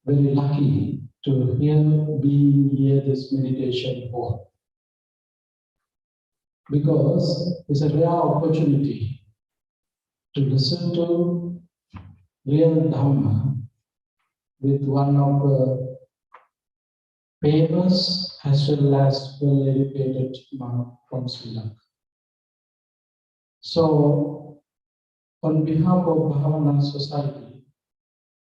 very lucky to be here this meditation hall, because it's a rare opportunity to listen to real Dhamma with one of the famous as well as well-educated monk from Sri Lanka. So, on behalf of Bhavana Society,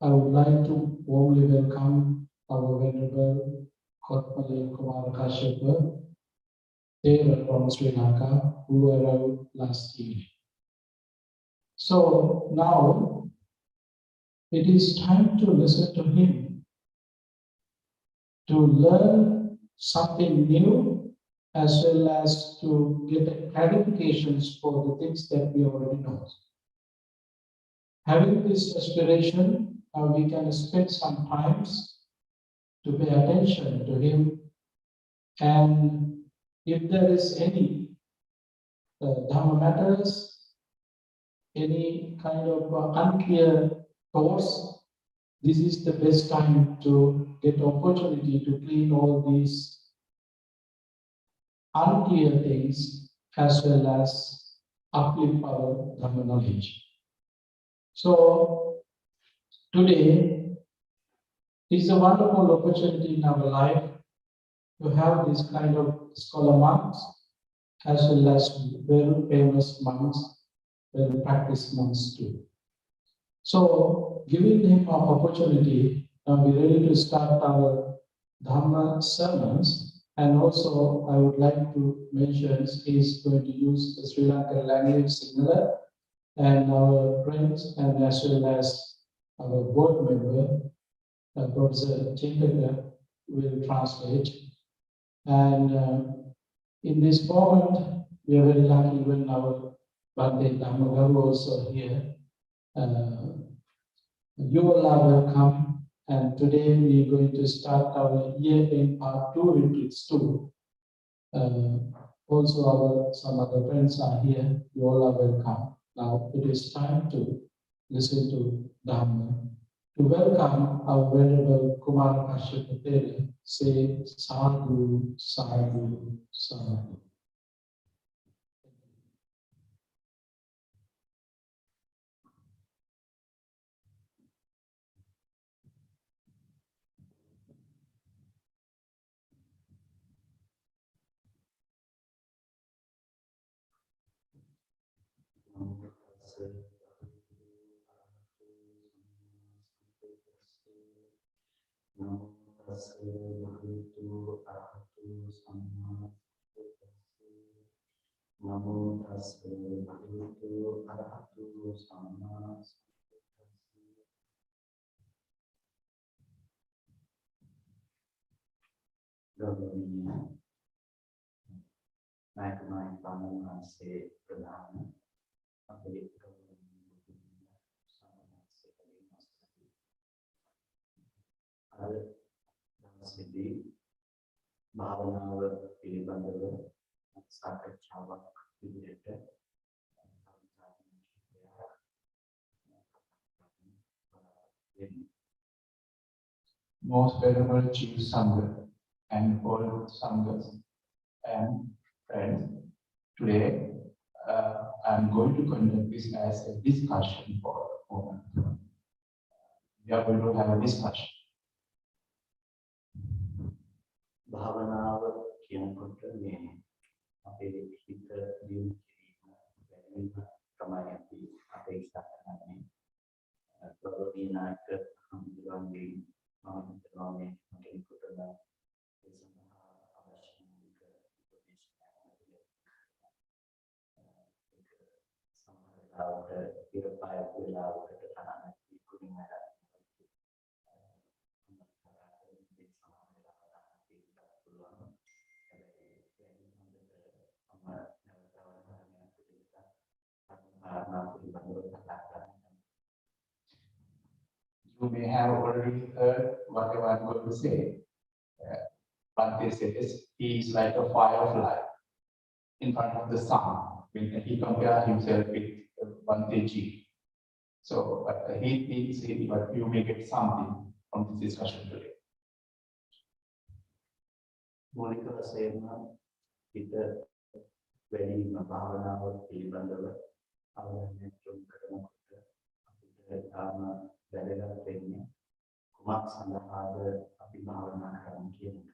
I would like to warmly welcome our Venerable Kothmale Kumara Kassapa, Thero from Sri Lanka, who arrived last year. So now it is time to listen to him, to learn something new, as well as to get clarifications for the things that we already know. Having this aspiration, we can spend some time to pay attention to him, and if there is any Dhamma matters, any kind of unclear thoughts, this is the best time to get opportunity to clean all these unclear things as well as uplift our Dhamma knowledge. So today is a wonderful opportunity in our life to have this kind of scholar monks as well as very famous monks, well practiced monks too. So giving him an opportunity, we're ready to start our Dhamma sermons, and also I would like to mention he's going to use the Sri Lankan language signaler, and our friends and as well as our board member, Professor Chinkaka, will translate. And in this moment, we are very lucky when our Bhante Dhammagaru also here. You all are welcome, and today we are going to start our year-end part 2 retreats too. Also some other friends are here. You all are welcome. Now it is time to listen to Dhamma. To welcome our Venerable Kumara Kassapa Thero, say Sadhu, Sadhu, Sadhu. Namo tassa bhagavato arahato samma sambuddhassa. Namo tassa bhagavato arahato samma sambuddhassa. Gauravaniya Nayakamaya Bhavana Pradhana Abhi අද දවසේදී භාවනාව පිළිබඳව සාකච්ඡාවක් විදිහට Most venerable Chief Sangha and all Sanghas and friends, today I'm going to conduct this as a discussion for a moment. We are going to have a discussion. භාවනාව කියනකොට මේ අපේ හිත දියුණු කිරීම බැරි තමයි අපි අපේක්ෂා කරන්නේ. ගෞරවනීය නායක හඳුන්වන්නේ මම හිතනවා මේ කෙනෙකුට ඒ සඳහා අවශ්‍ය මූලික සමහර වෙලාවට ඉරපායක් වෙලාවකට කරන්න ඉක්ුණින් You may have already heard whatever I'm going to say. Bhante says he is like a firefly in front of the sun. When he compares himself with Bhante Ji. So he thinks but you may get something from from this discussion today? මූලික වශයෙන්ම හිත වැඩිම භාවනාව පිළිබඳව අවධානය යොමු කරනකොට අපිට තාම වැදගත් වෙන්නේ කුමක් සඳහාද අපි භාවනා කරන්න කියන එක.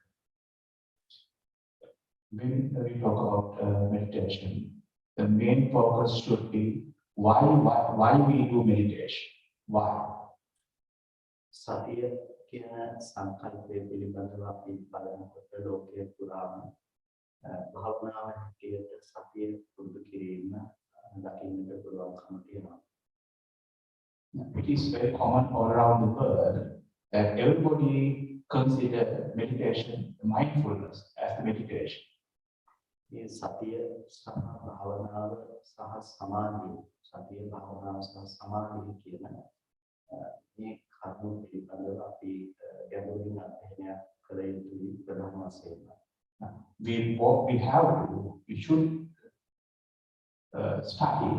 When we talk about meditation, the main focus should be why we do meditation. Why? සතිය කියන සංකල්පය පිළිබඳව අපි බලනකොට ලෝකයේ පුරාම භාවනාව හැටියට සතිය පුරුදු කිරීම දකින්නට පුළුවන්කම තියෙනවා. It is very common all around the world that everybody consider meditation, mindfulness as the meditation. මේ සතිය සහ භාවනාව සහ සමාධිය සතිය භාවනාව සහ සමාධිය කියන මේ කරුණු පිළිබඳව අපි ගැඹුරින් අධ්‍යයනය කළ යුතුයි ප්‍රධාන වශයෙන්ම. We should study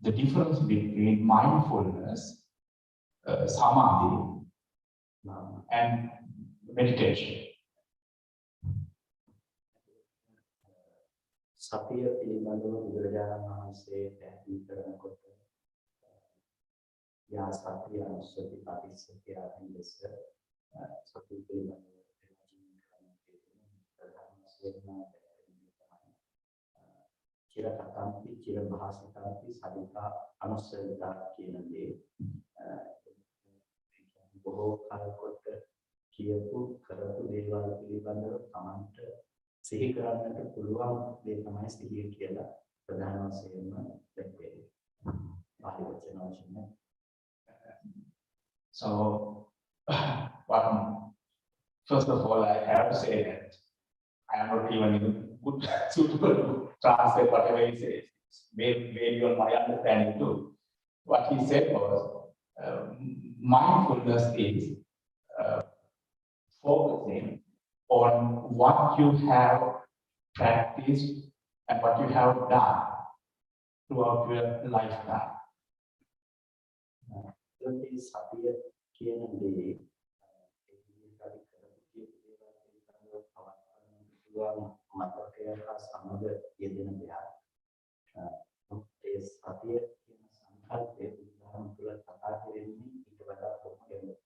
the difference between mindfulness, samadhi, and meditation. සතිය පිළිබඳව බුදුරජාණන් වහන්සේ පැහැදිලි කරනකොට යා සතිය අනුස්සති පටිච්චසමුප්පාදය ආදී ලෙස සතිය පිළිබඳව චිරකතාන්ති චිරභාසිතාන්ති සදිතා අනුස්සතිතා කියන දේ බොහෝ කාලයකට කියපු කරපු දේවල් පිළිබඳව තමන්ට සිහි කරන්නට පුළුවන් දේ තමයි සිහිය කියලා ප්‍රධාන වශයෙන්ම දැක්වෙන්නේ. පාලි වචන වශයෙන්. So, first of all, I have to say that I am not even good suitable to translate whatever he says. It's very beyond my understanding too. What he said was, mindfulness is focusing on what you have practiced and what you have done throughout your lifetime. ඒ සතිය කියන දේ මතකය හා සමග යෙදෙන දෙයක්. ඒ සතිය කියන සංකල්පය උදාහරණ තුළ කතා කරන්නේ ඊට වඩා පොඩ්ඩක්.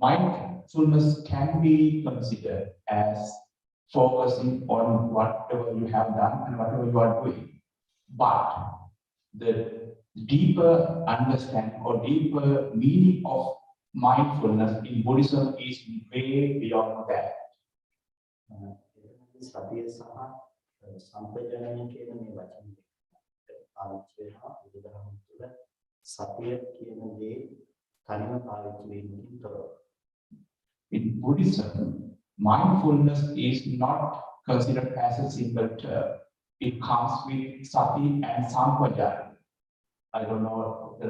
Mindfulness can be considered as focusing on whatever you have done and whatever you are doing. But the deeper understanding or deeper meaning of mindfulness in Buddhism is way beyond that. සතිය සහ සම්පජානනය කියන මේ වචන දෙක පාවිච්චි වෙනවා උදාහරණ තුළ සතිය කියන දේ තනිව පාවිච්චි වීමකින් තොරව. In Buddhism, mindfulness is not considered as a single term. It comes with sati and sampajana. I don't know the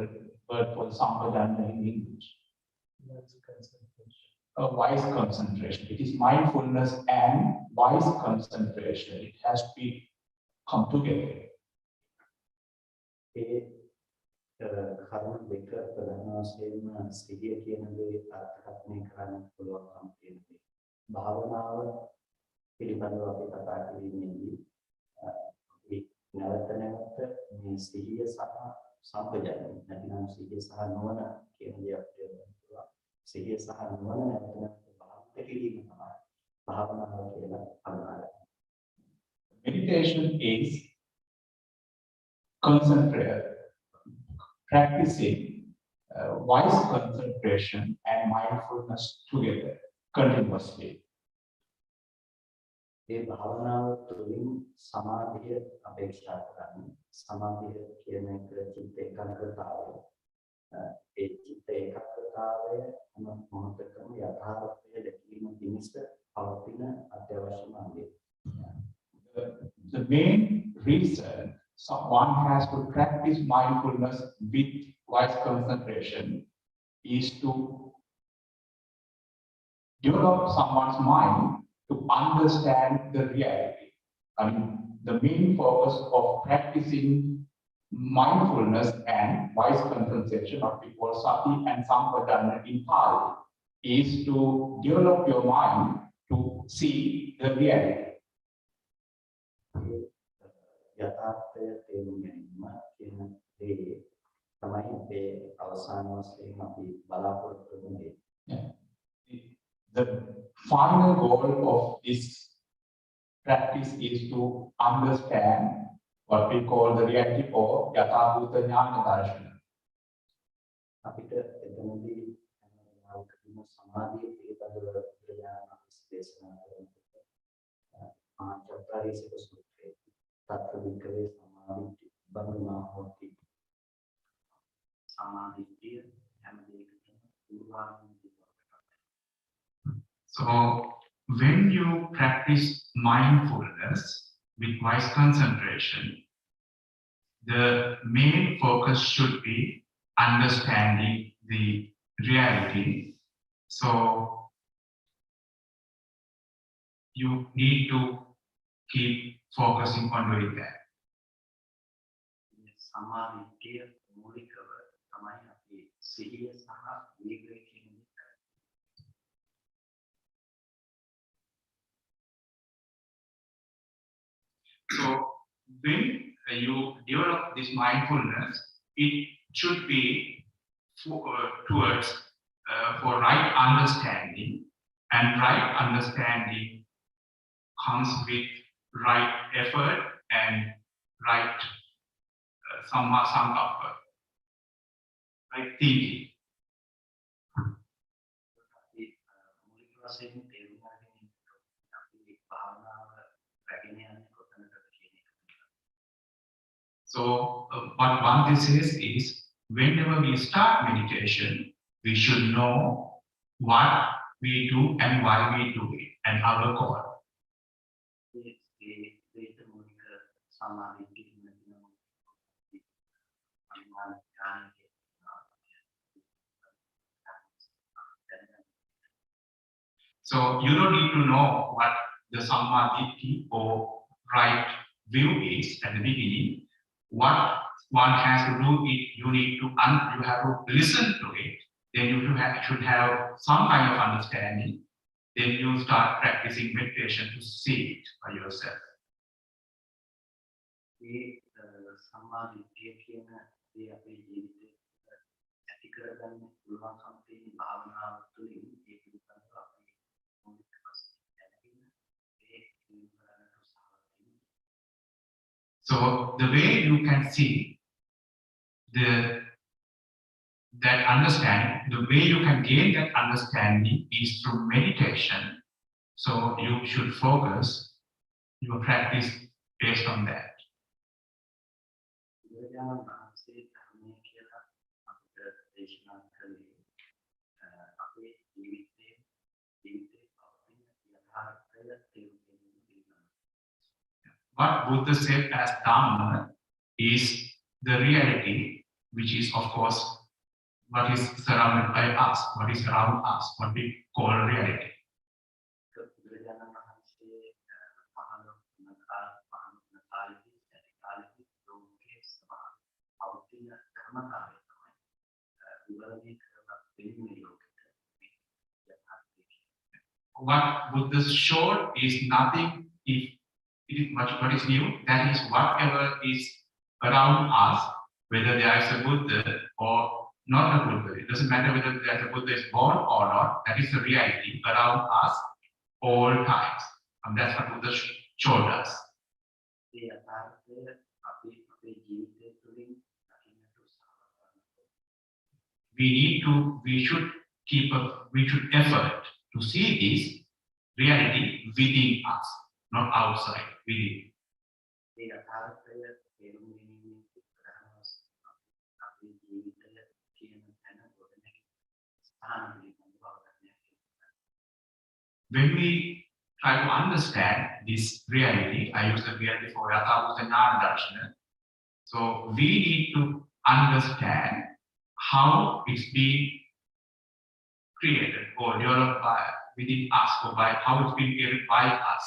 word for sampajana in English. A wise concentration. It is mindfulness and wise concentration. It has to be come together. කරුණු දෙක ප්‍රධාන වශයෙන්ම සිහිය කියන දේ අර්ථකථනය කරන්න පුළුවන්කම තියෙනවා. භාවනාව පිළිබඳව අපි කතා කිරීමේදී අපි නැවත නැවත මේ සිහිය සහ සම්පජානනය නැතිනම් සිහිය සහ නුවණ කියන දේ අපිට පුළුවන්. සිහිය සහ නුවණ නැවත නැවත භාවිත කිරීම තමයි භාවනාව කියලා අනුමානය. Meditation is practicing wise concentration and mindfulness together continuously. ඒ භාවනාව තුළින් සමාධිය අපේක්ෂා කරන්නේ. සමාධිය කියන එක චිත්ත ඒකාග්‍රතාවය. ඒ චිත්ත ඒකාග්‍රතාවය මොහොතකම යථාර්ථය දැකීම පිණිස පවතින අත්‍යවශ්‍යම අංගය. The main reason someone has to practice mindfulness with wise concentration is to develop someone's mind to understand the reality. I mean, the main focus of practicing mindfulness and wise concentration, what we call sati and sampajanya in Pali, is to develop your mind to see the reality. යථාර්ථය තේරුම් ගැනීම කියන දේ තමයි අපේ අවසාන වශයෙන් අපි බලාපොරොත්තු වෙන්නේ. The final goal of this practice is to understand what we call the reality or yathabhuta jnana darshana. අපිට එතනදී අවකදීම සමාධිය පිළිබඳව ඥාන විශ්ලේෂණය කරනකොට ආචාර්යසික සූත්‍රයේ තත්ත්විකවේ සමාධි බඳුනා හොති සමාධිය හැමදේකටම පූර්වාංග. So when you practice mindfulness with wise concentration, the main focus should be understanding the reality. So you need to keep focusing on doing that. සමාධිය මූලිකව තමයි අපි සිහිය සහ විවේකය කියන So when you develop this mindfulness, it should be towards for right understanding, and right understanding comes with right effort and right sankappa, right thinking. මූලික වශයෙන් තේරුම් ගන්න අපි භාවනාව රැගෙන යන්නේ කොතනද කියන එක. So what one thing says is, whenever we start meditation, we should know what we do and why we do it and our goal. So you don't need to know what the samadhi or right view is at the beginning. What one has to do is you have to listen to it. Then you should have some kind of understanding. Then you start practicing meditation to see it by yourself. සමාධිය කියන දේ අපේ ජීවිතේ ඇති කරගන්න පුළුවන්කම තියෙන භාවනාව තුළින් ඒ පිළිබඳව අපි මොනික වශයෙන් දැනගෙන ඒ පිළිබඳව උත්සාහ. So the way you can see that understanding, the way you can gain that understanding is through meditation. So you should focus your practice based on that. What Buddha said as Dhamma is the reality, which is of course what is surrounded by us, what is around us, what we call reality. What Buddha showed is nothing if it is much what is new, that is whatever is around us, whether there is a Buddha or not a Buddha. It doesn't matter whether there is a Buddha is born or not, that is the reality around us all times. And that's what Buddha showed us. We should effort to see this reality within us, not outside, within. When we try to understand this reality, I use the reality for yathabhuta jnana darshana. So we need to understand how it's being created or developed by within us, or by how it's been created by us.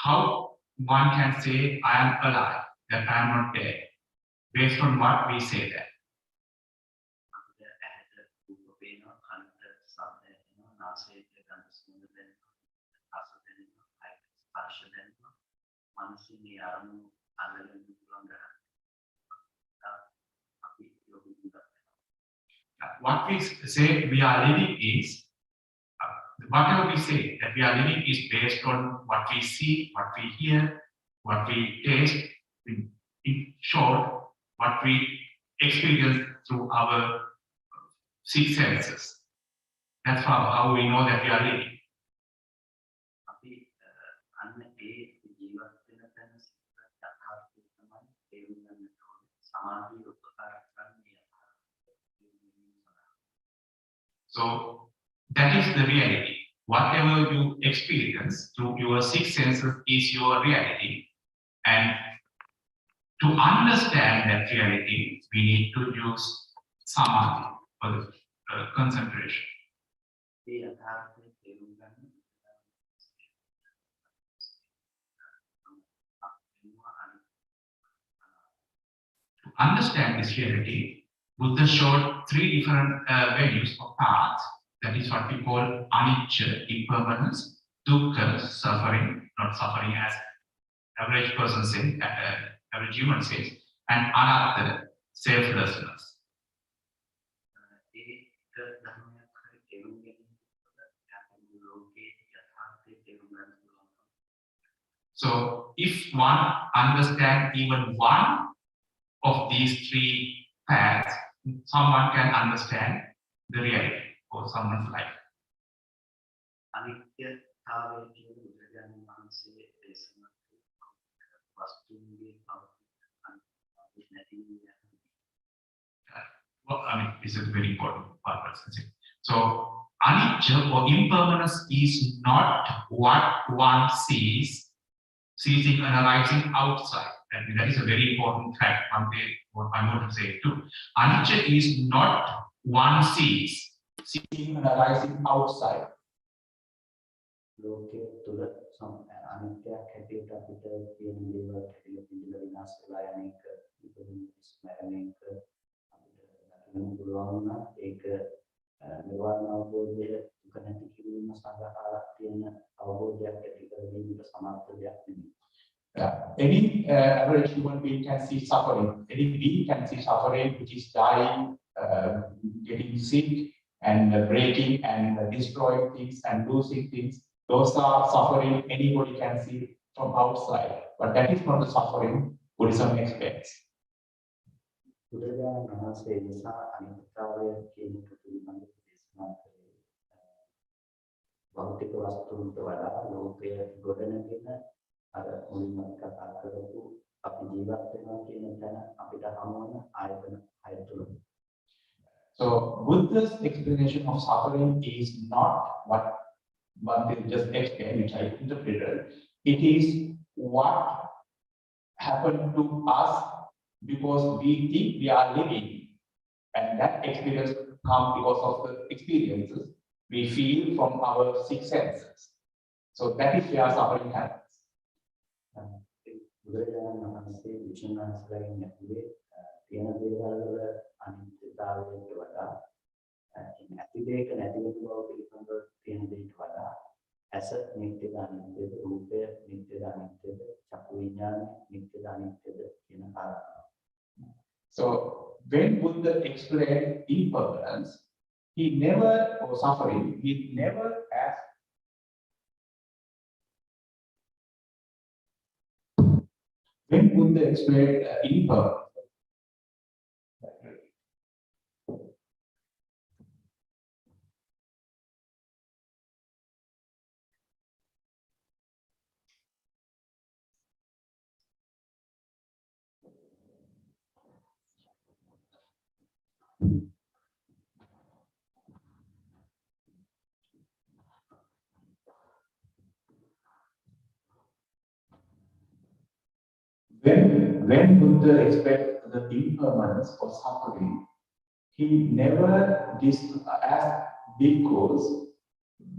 how one can say, I am alive, that I am not dead, based on what we say that. What we say we are living is, whatever we say that we are living is based on what we see, what we hear, what we taste, in short, what we experience through our six senses. That's how we know that we are living. So that is the reality. Whatever you experience through your six senses is your reality. And to understand that reality, we need to use samadhi for the concentration. To understand this reality, Buddha showed three different values of paths. That is what we call anicca, impermanence, dukkha, suffering, not suffering as average person says, average human says, and anatta, selflessness. So if one understands even one of these three paths, someone can understand the reality of someone's life. Well, I mean, this is a very important part. So, anicca or impermanence is not what one sees, seeing, analyzing outside. And that is a very important fact. What I want to say too. Anicca is not one sees, seeing, analyzing outside. Any average human being can see suffering. Any being can see suffering, which is dying, getting sick, and breaking and destroying things and losing things. Those are suffering anybody can see from outside. But that is not the suffering Buddhism expects. So Buddha's explanation of suffering is not what one just explained, which I interpreted. It is what happened to us because we think we are living, and that experience comes because of the experiences we feel from our six senses. So that is where suffering happens. So when Buddha explained impermanence, he never, or suffering, he never asked. When Buddha explained impermanence, when Buddha explained the impermanence or suffering, he never asked bhikkhus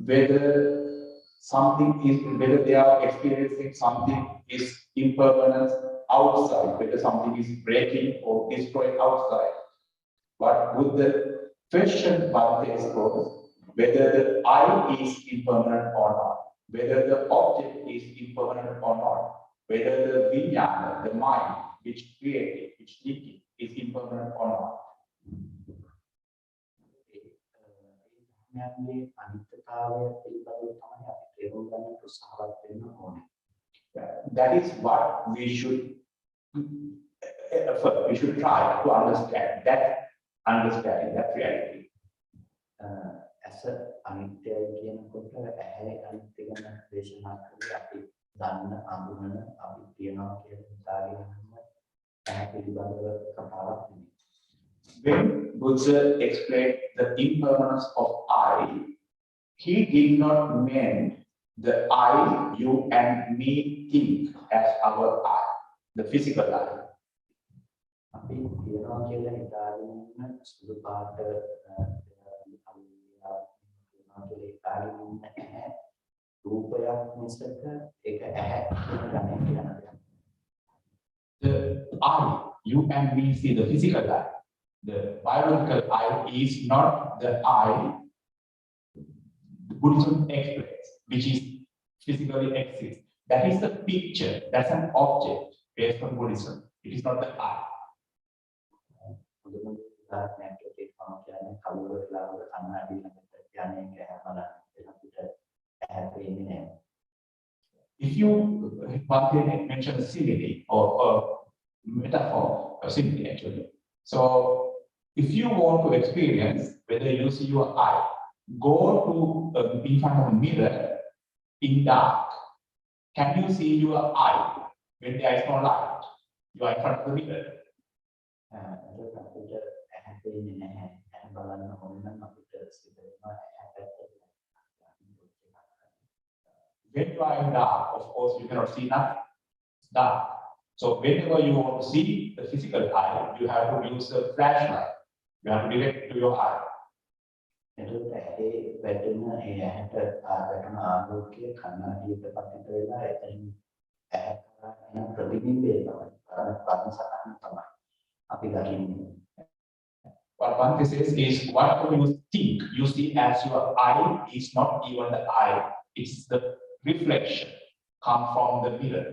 whether something is, whether they are experiencing something is impermanence outside, whether something is breaking or destroying outside. But with the question Bhante was, whether the I is impermanent or not, whether the object is impermanent or not, whether the vijnana, the mind, which created, which thinking, is impermanent or not. That is what we should try to understand that understanding, that reality. As a අනිත්‍යයි කියනකොට ඇහැ අනිත්‍ය ගැන දේශනා කරලා අපි දන්න අඳුනන අපි තියනවා කියන හිතාගෙන යනවා ඇහැ පිළිබඳව කතාවක් නෙමෙයි. When Buddha explained the impermanence of I, he did not mean the I, you and me think as our I, the physical I. අපි තියනවා කියලා හිතාගෙන ඉන්න සුදු පාට The I, you and me see the physical I. The biological I is not the I Buddhism explains, which is physically exists. That is the picture, that's an object based on Buddhism. It is not the I. If you mention a simile or a metaphor, a simile actually. So if you want to experience whether you see your eye, go to in front of a mirror in dark. Can you see your eye when there is no light? You are in front of the mirror. When you are in dark, of course, you cannot see nothing. It's dark. So whenever you want to see the physical eye, you have to use a flashlight. You have to direct to your eye. What Bhante says is, whatever you think, you see as your eye is not even the eye, it's the reflection come from the mirror.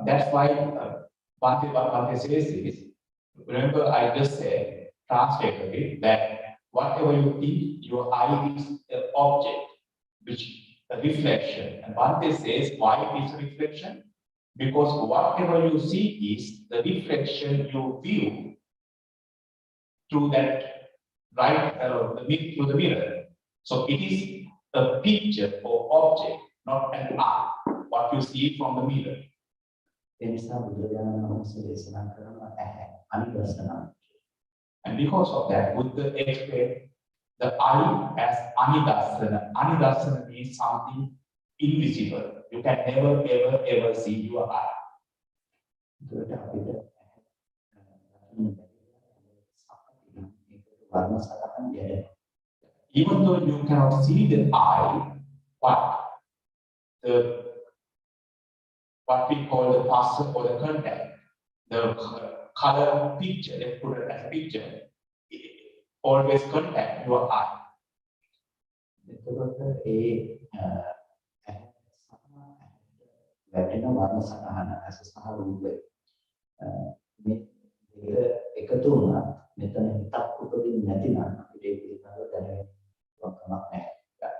That's why Bhante says is, remember I just said, translated it, that whatever you think, your eye is the object, which a reflection. And Bhante says, why it is a reflection? Because whatever you see is the reflection you view through that through the mirror. So it is a picture or object, not an eye, what you see from the mirror. And because of that, Buddha explained the eye as anidasana. Anidasana means something invisible. You can never, ever, ever see your eye. Even though you cannot see the eye, but what we call the passer or the contact, the color picture, let's put it as a picture, always contact your eye.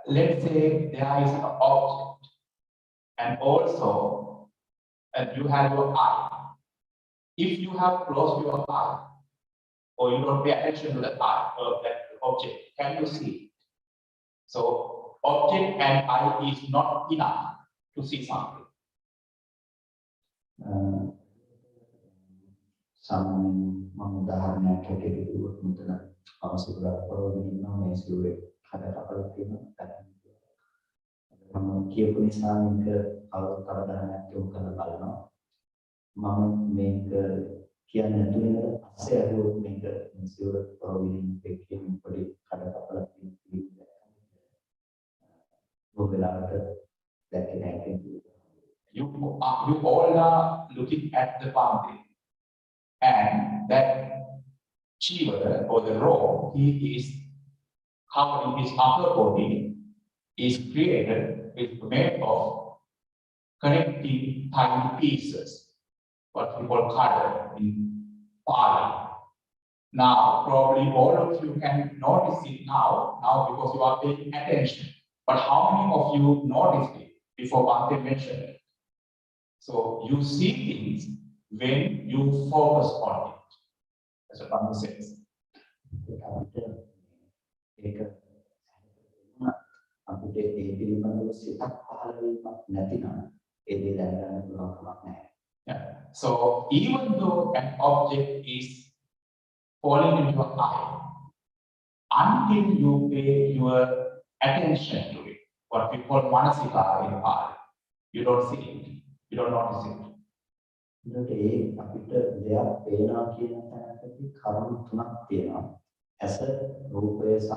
Let's say there is an object and also you have your eye. If you have closed your eye or you don't pay attention to the eye or that object, can you see? So object and eye is not enough to see something. කියපු නිසා මේක කවදාවත් යොමු කරලා බලනවා මම මේක කියන්නේ නැතුව ඉඳලා පස්සේ අහුවොත් මේක සිවුර පොරවින් එකකින් පොඩි කඩකපලක් තියෙනවා. ඔබ වෙලාවට දැක්කේ නැහැ. You all are looking at the boundary, and that chiva or the robe, he is covering his upper body, is created with made of connecting tiny pieces, what we call color in Pali. Now, probably all of you can notice it now because you are paying attention. But how many of you noticed it before Bhante mentioned it? So you see things when you focus on it. That's what Bhante says. අපිට ඒ පිළිබඳව සිතක් පහළ වීමක් නැතිනම් ඒ දේ දැනගන්න පුළුවන් කමක් නැහැ. Yeah. So even though an object is falling into your eye, until you pay your attention to it, what we call manasika in Pali, you don't see it, you don't notice it. ඒකට ඒ අපිට දෙයක් පේනවා කියන තැනකදී කරුණු තුනක් තියෙනවා. ඇස, රූපය සහ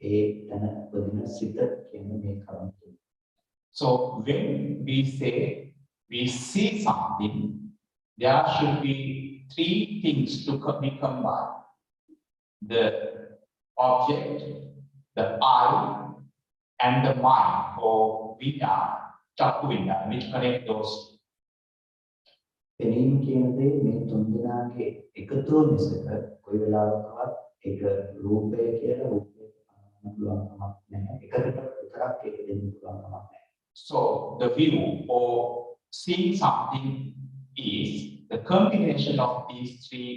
ඒ තැන උපදින සිත කියන මේ කරුණු තුන. So when we say we see something, there should be three things to be combined: the object, the eye, and the mind, or vijnana, chakku vijnana, which connect those. පෙනීම කියන දේ මේ තුන් දෙනාගේ එකතුව මිසක කොයි වෙලාවකවත් ඒක රූපය කියලා රූපයට ගන්න පුළුවන් කමක් නැහැ. එකකට විතරක් ඒක දෙන්න පුළුවන් කමක් නැහැ. So the view or seeing something is the combination of these three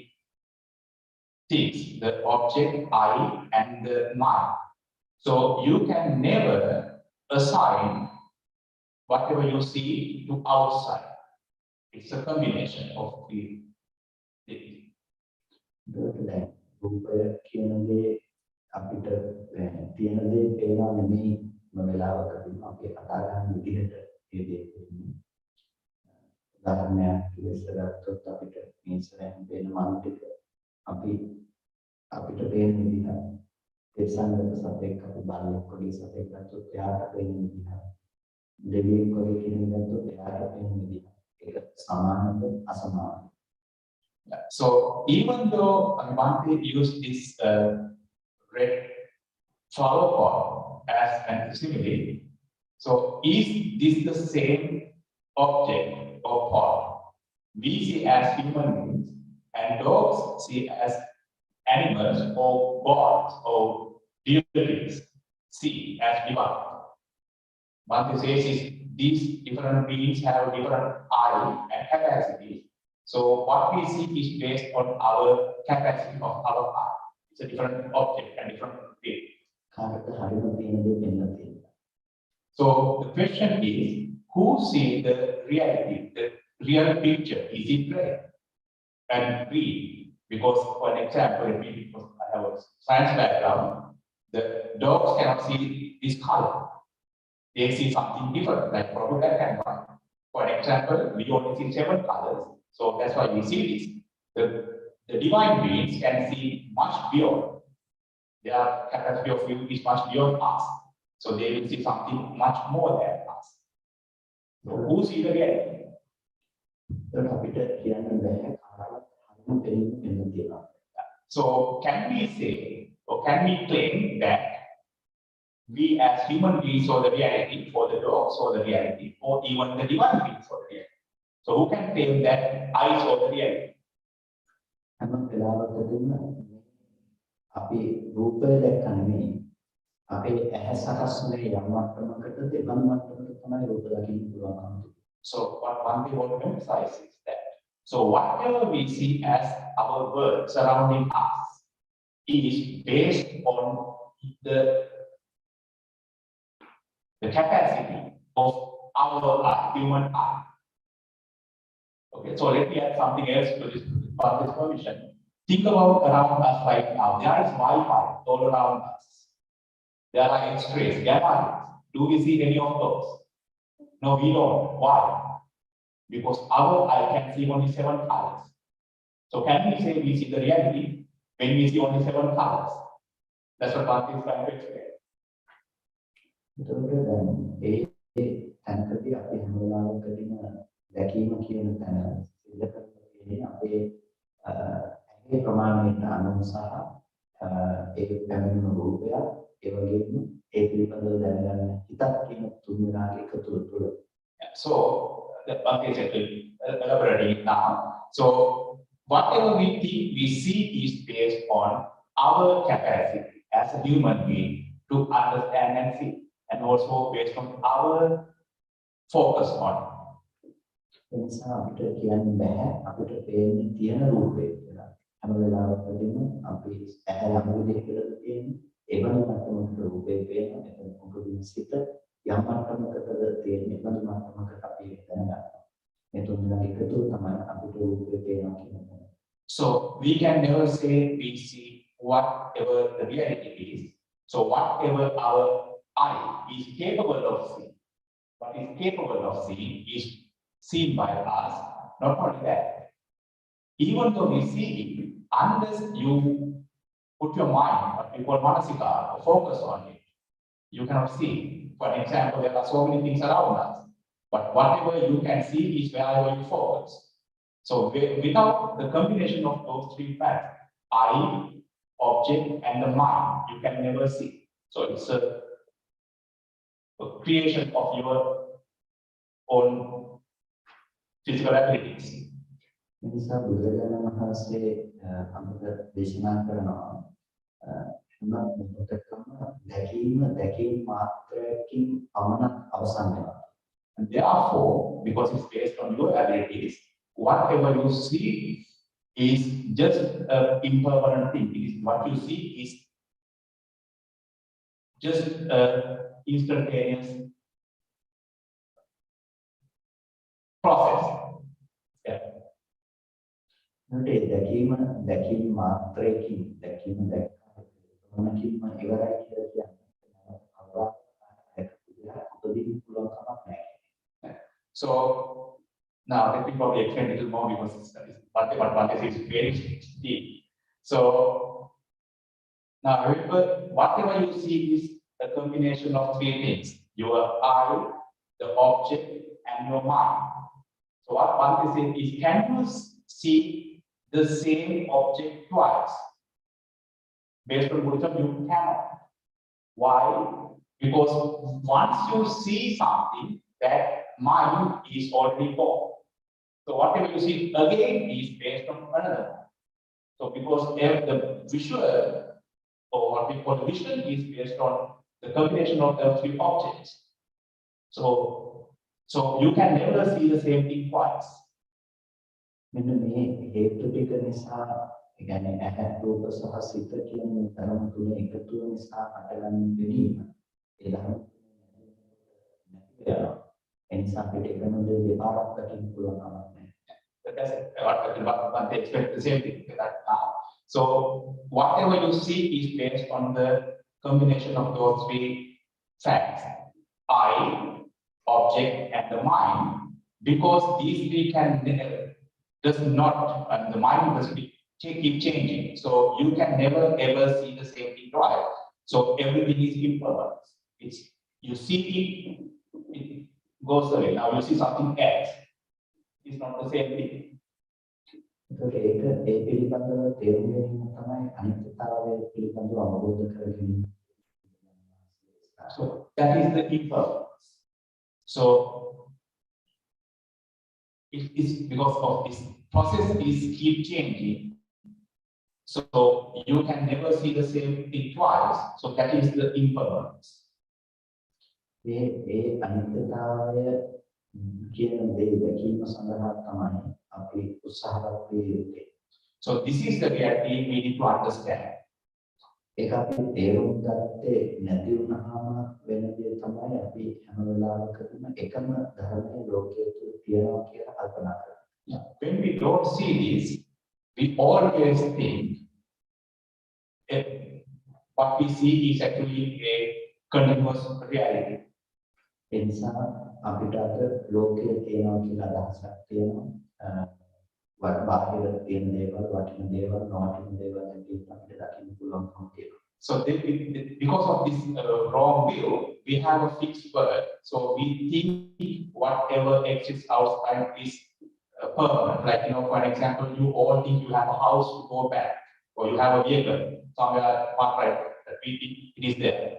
things: the object, eye, and the mind. So you can never assign whatever you see to outside. It's a combination of three things. දැන් රූපය කියන දේ අපිට තියෙන දේ පේනවා නෙමෙයි වෙලාවකදී අපි කතා කරන විදිහට ඒ දේ තියෙන්නේ. උදාහරණයක් විශ්ලේෂණයක් අපිට මේසෙන් පේන මන ටික අපිට පේන විදිහ තේසංගත සතෙක් අපි බලයක් වගේ සතෙක් ගත්තොත් එයාට පේන විදිහ දෙවියෙක් වගේ කෙනෙක් ගත්තොත් එයාට පේන විදිහ ඒක සමානද අසමානද. So even though Bhante used this red flower pot as an simile, so is this the same object or pot we see as human beings and dogs see as animals or gods or deities see as divine? Bhante says is these different beings have different eye and capacities. So what we see is based on our capacity of our eye. It's a different object and different thing. So the question is, who sees the reality, the real picture? Is it red and green? Because for an example, because I have a science background, the dogs cannot see this color. They see something different, like probably black and white. For example, we only see 7 colors, so that's why we see this. The divine beings can see much beyond. Their capacity of view is much beyond us, so they will see something much more than us. So who see the reality? So can we say or can we claim that we as human beings saw the reality, for the dogs saw the reality, or even the divine beings saw the reality? So who can claim that I saw the reality? අපි රූපය දැක්ක නෙමෙයි අපේ ඇහැ සකස් වුණේ යම් මට්ටමකට දෙබන් මට්ටමකට තමයි රූප දකින්න පුළුවන්. So what one thing I want to emphasize is that so whatever we see as our world surrounding us is based on the capacity of our human eye. Okay, so let me add something else to this permission. Think about around us right now. There is Wi-Fi all around us. There are X-rays, gamma rays. Do we see any of those? No, we don't. Why? Because our eye can see only 7 colors. So can we say we see the reality when we see only 7 colors? That's what Bhakti is trying to explain. එතකොට දැන් ඒ තැනකදී අපි හැම වෙලාවකදීම දැකීම කියන තැන සිද්ධ කරලා තියෙන්නේ අපේ ඇහි ප්‍රමාණයට අනුව සහ ඒ පැමිණෙන රූපය ඒ වගේම ඒ පිළිබඳව දැනගන්න හිතක් කියන තුන් දෙනාගේ එකතුව තුළ. So the Bhakti is actually elaborating it now. So whatever we think we see is based on our capacity as a human being to understand and see, and also based on our focus on. ඒ නිසා අපිට කියන්න බෑ අපිට පේන්නේ තියෙන රූපේ කියලා. හැම වෙලාවකදීම අපි ඇහැ යම් විදිහකටද තියෙන්නේ ඒ වගේ මට්ටමකට රූපේ පේනවා. එතන මොකද සිත යම් මට්ටමකටද තියෙන්නේ ඒ වගේ මට්ටමකට අපි දැනගන්නවා. මේ තුන් දෙනා එකතු තමයි අපිට රූපේ පේනවා කියන්නේ. So we can never say we see whatever the reality is. So whatever our eye is capable of seeing, what is capable of seeing is seen by us. Not only that, even though we see it, unless you put your mind, what we call manasika, focus on it, you cannot see. For example, there are so many things around us, but whatever you can see is wherever you focus. So without the combination of those three facts, eye, object, and the mind, you can never see. So it's a creation of your own physical abilities. ඒ නිසා බුදුරජාණන් වහන්සේ අපට දේශනා කරනවා හැම මොහොතකම දැකීම මාත්‍රයකින් පමණක් අවසන් වෙනවා. And therefore, because it's based on your abilities, whatever you see is just an impermanent thing. What you see is just an instantaneous process. Yeah. ඒ දැකීම මාත්‍රයකින් දැකීම දැක්කමකින්ම ඉවරයි කියලා කියන්නේ උපදින්න පුළුවන් කමක් නැහැ. So now let me probably explain a little more because Bhante is very deep. So now remember, whatever you see is a combination of three things: your eye, the object, and your mind. So what Bhante says is, can you see the same object twice? Based on Buddhism, you cannot. Why? Because once you see something, that mind is already formed. So whatever you see again is based on another. So because the visual, or what we call vision, is based on the combination of the three objects. So you can never see the same thing twice. මෙන්න මේ හේතු ටික නිසා ඒ කියන්නේ ඇහැ රූප සහ සිත කියන ධර්ම තුන එකතු වෙන නිසා අටගන්න දෙවීම ඒ ධර්ම නැති වෙනවා. ඒ නිසා අපිට එකම දේ දෙපාරක් දකින්න පුළුවන් කමක් නැහැ. That's what they expect the same thing that now. So whatever you see is based on the combination of those three facts: eye, object, and the mind. Because these three does not, and the mind does keep changing. So you can never ever see the same thing twice. So everything is impermanent. You see it goes away. Now you see something else. It's not the same thing. ඒකට ඒ පිළිබඳව තේරුම් ගැනීම තමයි අනිත්‍යතාවය පිළිබඳව අවබෝධ කර ගැනීම. So that is the impermanence. So it is because of this process is keep changing. So you can never see the same thing twice. So that is the impermanence. ඒ අනිත්‍යතාවය කියන දේ දැකීම සඳහා තමයි අපි උත්සාහවත් විය යුත්තේ. So this is the reality we need to understand. ඒක අපි තේරුම් ගත්තේ නැති වුණාම වෙන දේ තමයි අපි හැම වෙලාවකදීම එකම ධර්මයේ ලෝකයේ තුල තියෙනවා කියලා කල්පනා කරනවා. When we don't see this, we always think what we see is actually a continuous reality. ඒ නිසා අපිට අද ලෝකයේ තියෙනවා කියලා අදහසක් තියෙනවා. බාහිර තියෙන දේවල් වටින දේවල් නොවටින දේවල් හැටියට අපිට දකින්න පුළුවන්කම තියෙනවා. So because of this wrong view, we have a fixed word. So we think whatever exists outside is permanent. Like, for an example, you all think you have a house to go back, or you have a vehicle somewhere far right that we think it is there.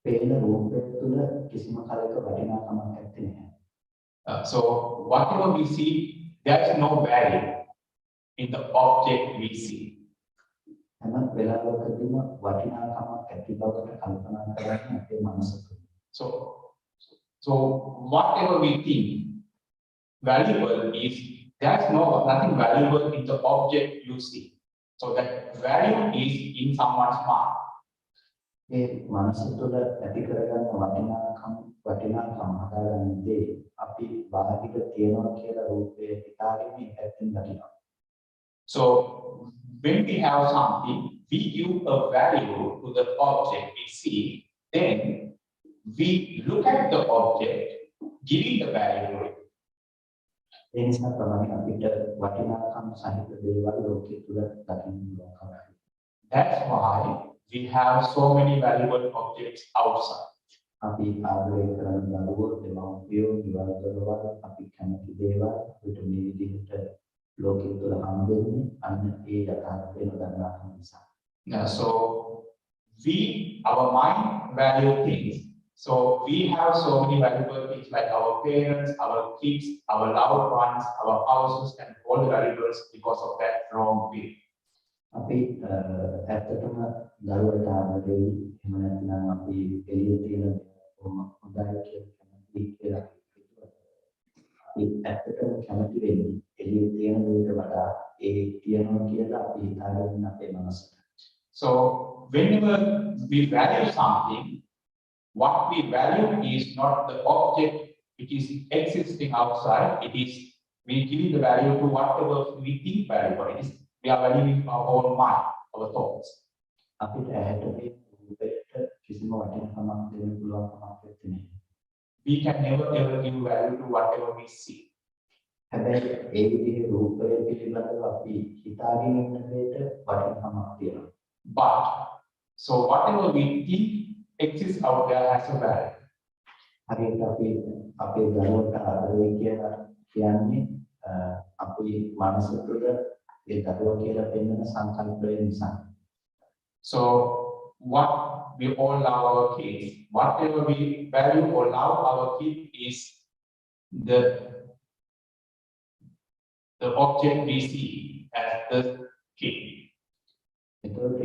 පේන රූපය තුළ කිසිම කලක වටිනාකමක් නැත්තේ නෑ. So whatever we see, there is no value in the object we see. හැම වෙලාවකදීම වටිනාකමක් ඇති බවට කල්පනා කරන්නේ අපේ මනස තුළ. So whatever we think valuable is, there's nothing valuable in the object you see. So that value is in someone's mind. ඒ මනස තුළ ඇති කරගන්න වටිනාකම හදාගන්නේ අපි බාහිර තියනවා කියලා රූපේ හිතාගෙන පැත්තෙන් දකිනවා. So when we have something, we give a value to the object we see, then we look at the object, giving the value to it. ඒ නිසා තමයි අපිට වටිනාකම් සහිත දේවල් ලෝකයේ තුල දකින්න පුළුවන්කම. That's why we have so many valuable objects outside. අපි ආදරය කරන දරුවෝ, දෙමව්පියෝ, ගෙවල් දොරවල්, අපි කැමති දේවල් අපිට මේ විදිහට ලෝකයේ තුල හම්බෙන්නේ අන්න ඒ යථාර්ථය නොදන්නාකම නිසා. So our mind value things. So we have so many valuable things like our parents, our kids, our loved ones, our houses, and all the valuables because of that wrong view. අපි ඇත්තටම දරුවට ආදරේ එහෙම නැත්නම් අපි එළියේ තියෙන කොහොම හොඳයි කියලා හිතුවා. අපි ඇත්තටම කැමති වෙන්නේ එළියේ තියෙන දේට වඩා ඒ තියනවා කියලා අපි හිතාගෙන අපේ මනසට. So whenever we value something, what we value is not the object which is existing outside. It is we give the value to whatever we think valuable. It is we are valuing our own mind, our thoughts. අපිට ඇහැට මේ රූපයට කිසිම වටිනාකමක් දෙන්න පුළුවන් කමක් නැත්තේ. We can never ever give value to whatever we see. හැබැයි ඒ විදිහේ රූපය පිළිබඳව අපි හිතාගෙන ඉන්න දෙයට වටිනාකමක් තියෙනවා. But so whatever we think exists out there has a value. හරියට අපි අපේ දරුවට ආදරේ කියලා කියන්නේ අපේ මනස තුළ ඒ දරුවා කියලා පෙන්වන සංකල්පය නිසා. So what we all love our kids, whatever we value or love our kid is the object we see as the kid. එතකොට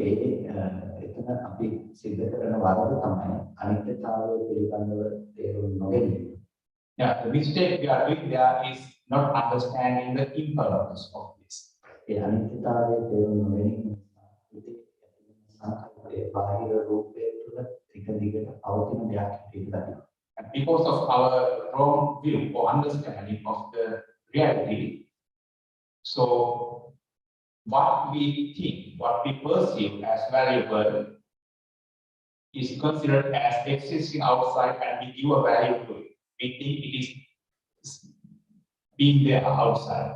එතන අපි සිද්ධ කරන වරද තමයි අනිත්‍යතාවය පිළිබඳව තේරුම් නොගැනීම. Yeah, the mistake we are doing there is not understanding the impermanence of this. ඒ අනිත්‍යතාවය තේරුම් නොගැනීම නිසා සංකල්පයේ බාහිර රූපය තුළ එක දිගට පවතින දෙයක් හැටියට දකිනවා. And because of our wrong view or understanding of the reality, so what we think, what we perceive as valuable is considered as existing outside and we give a value to it. We think it is being there outside.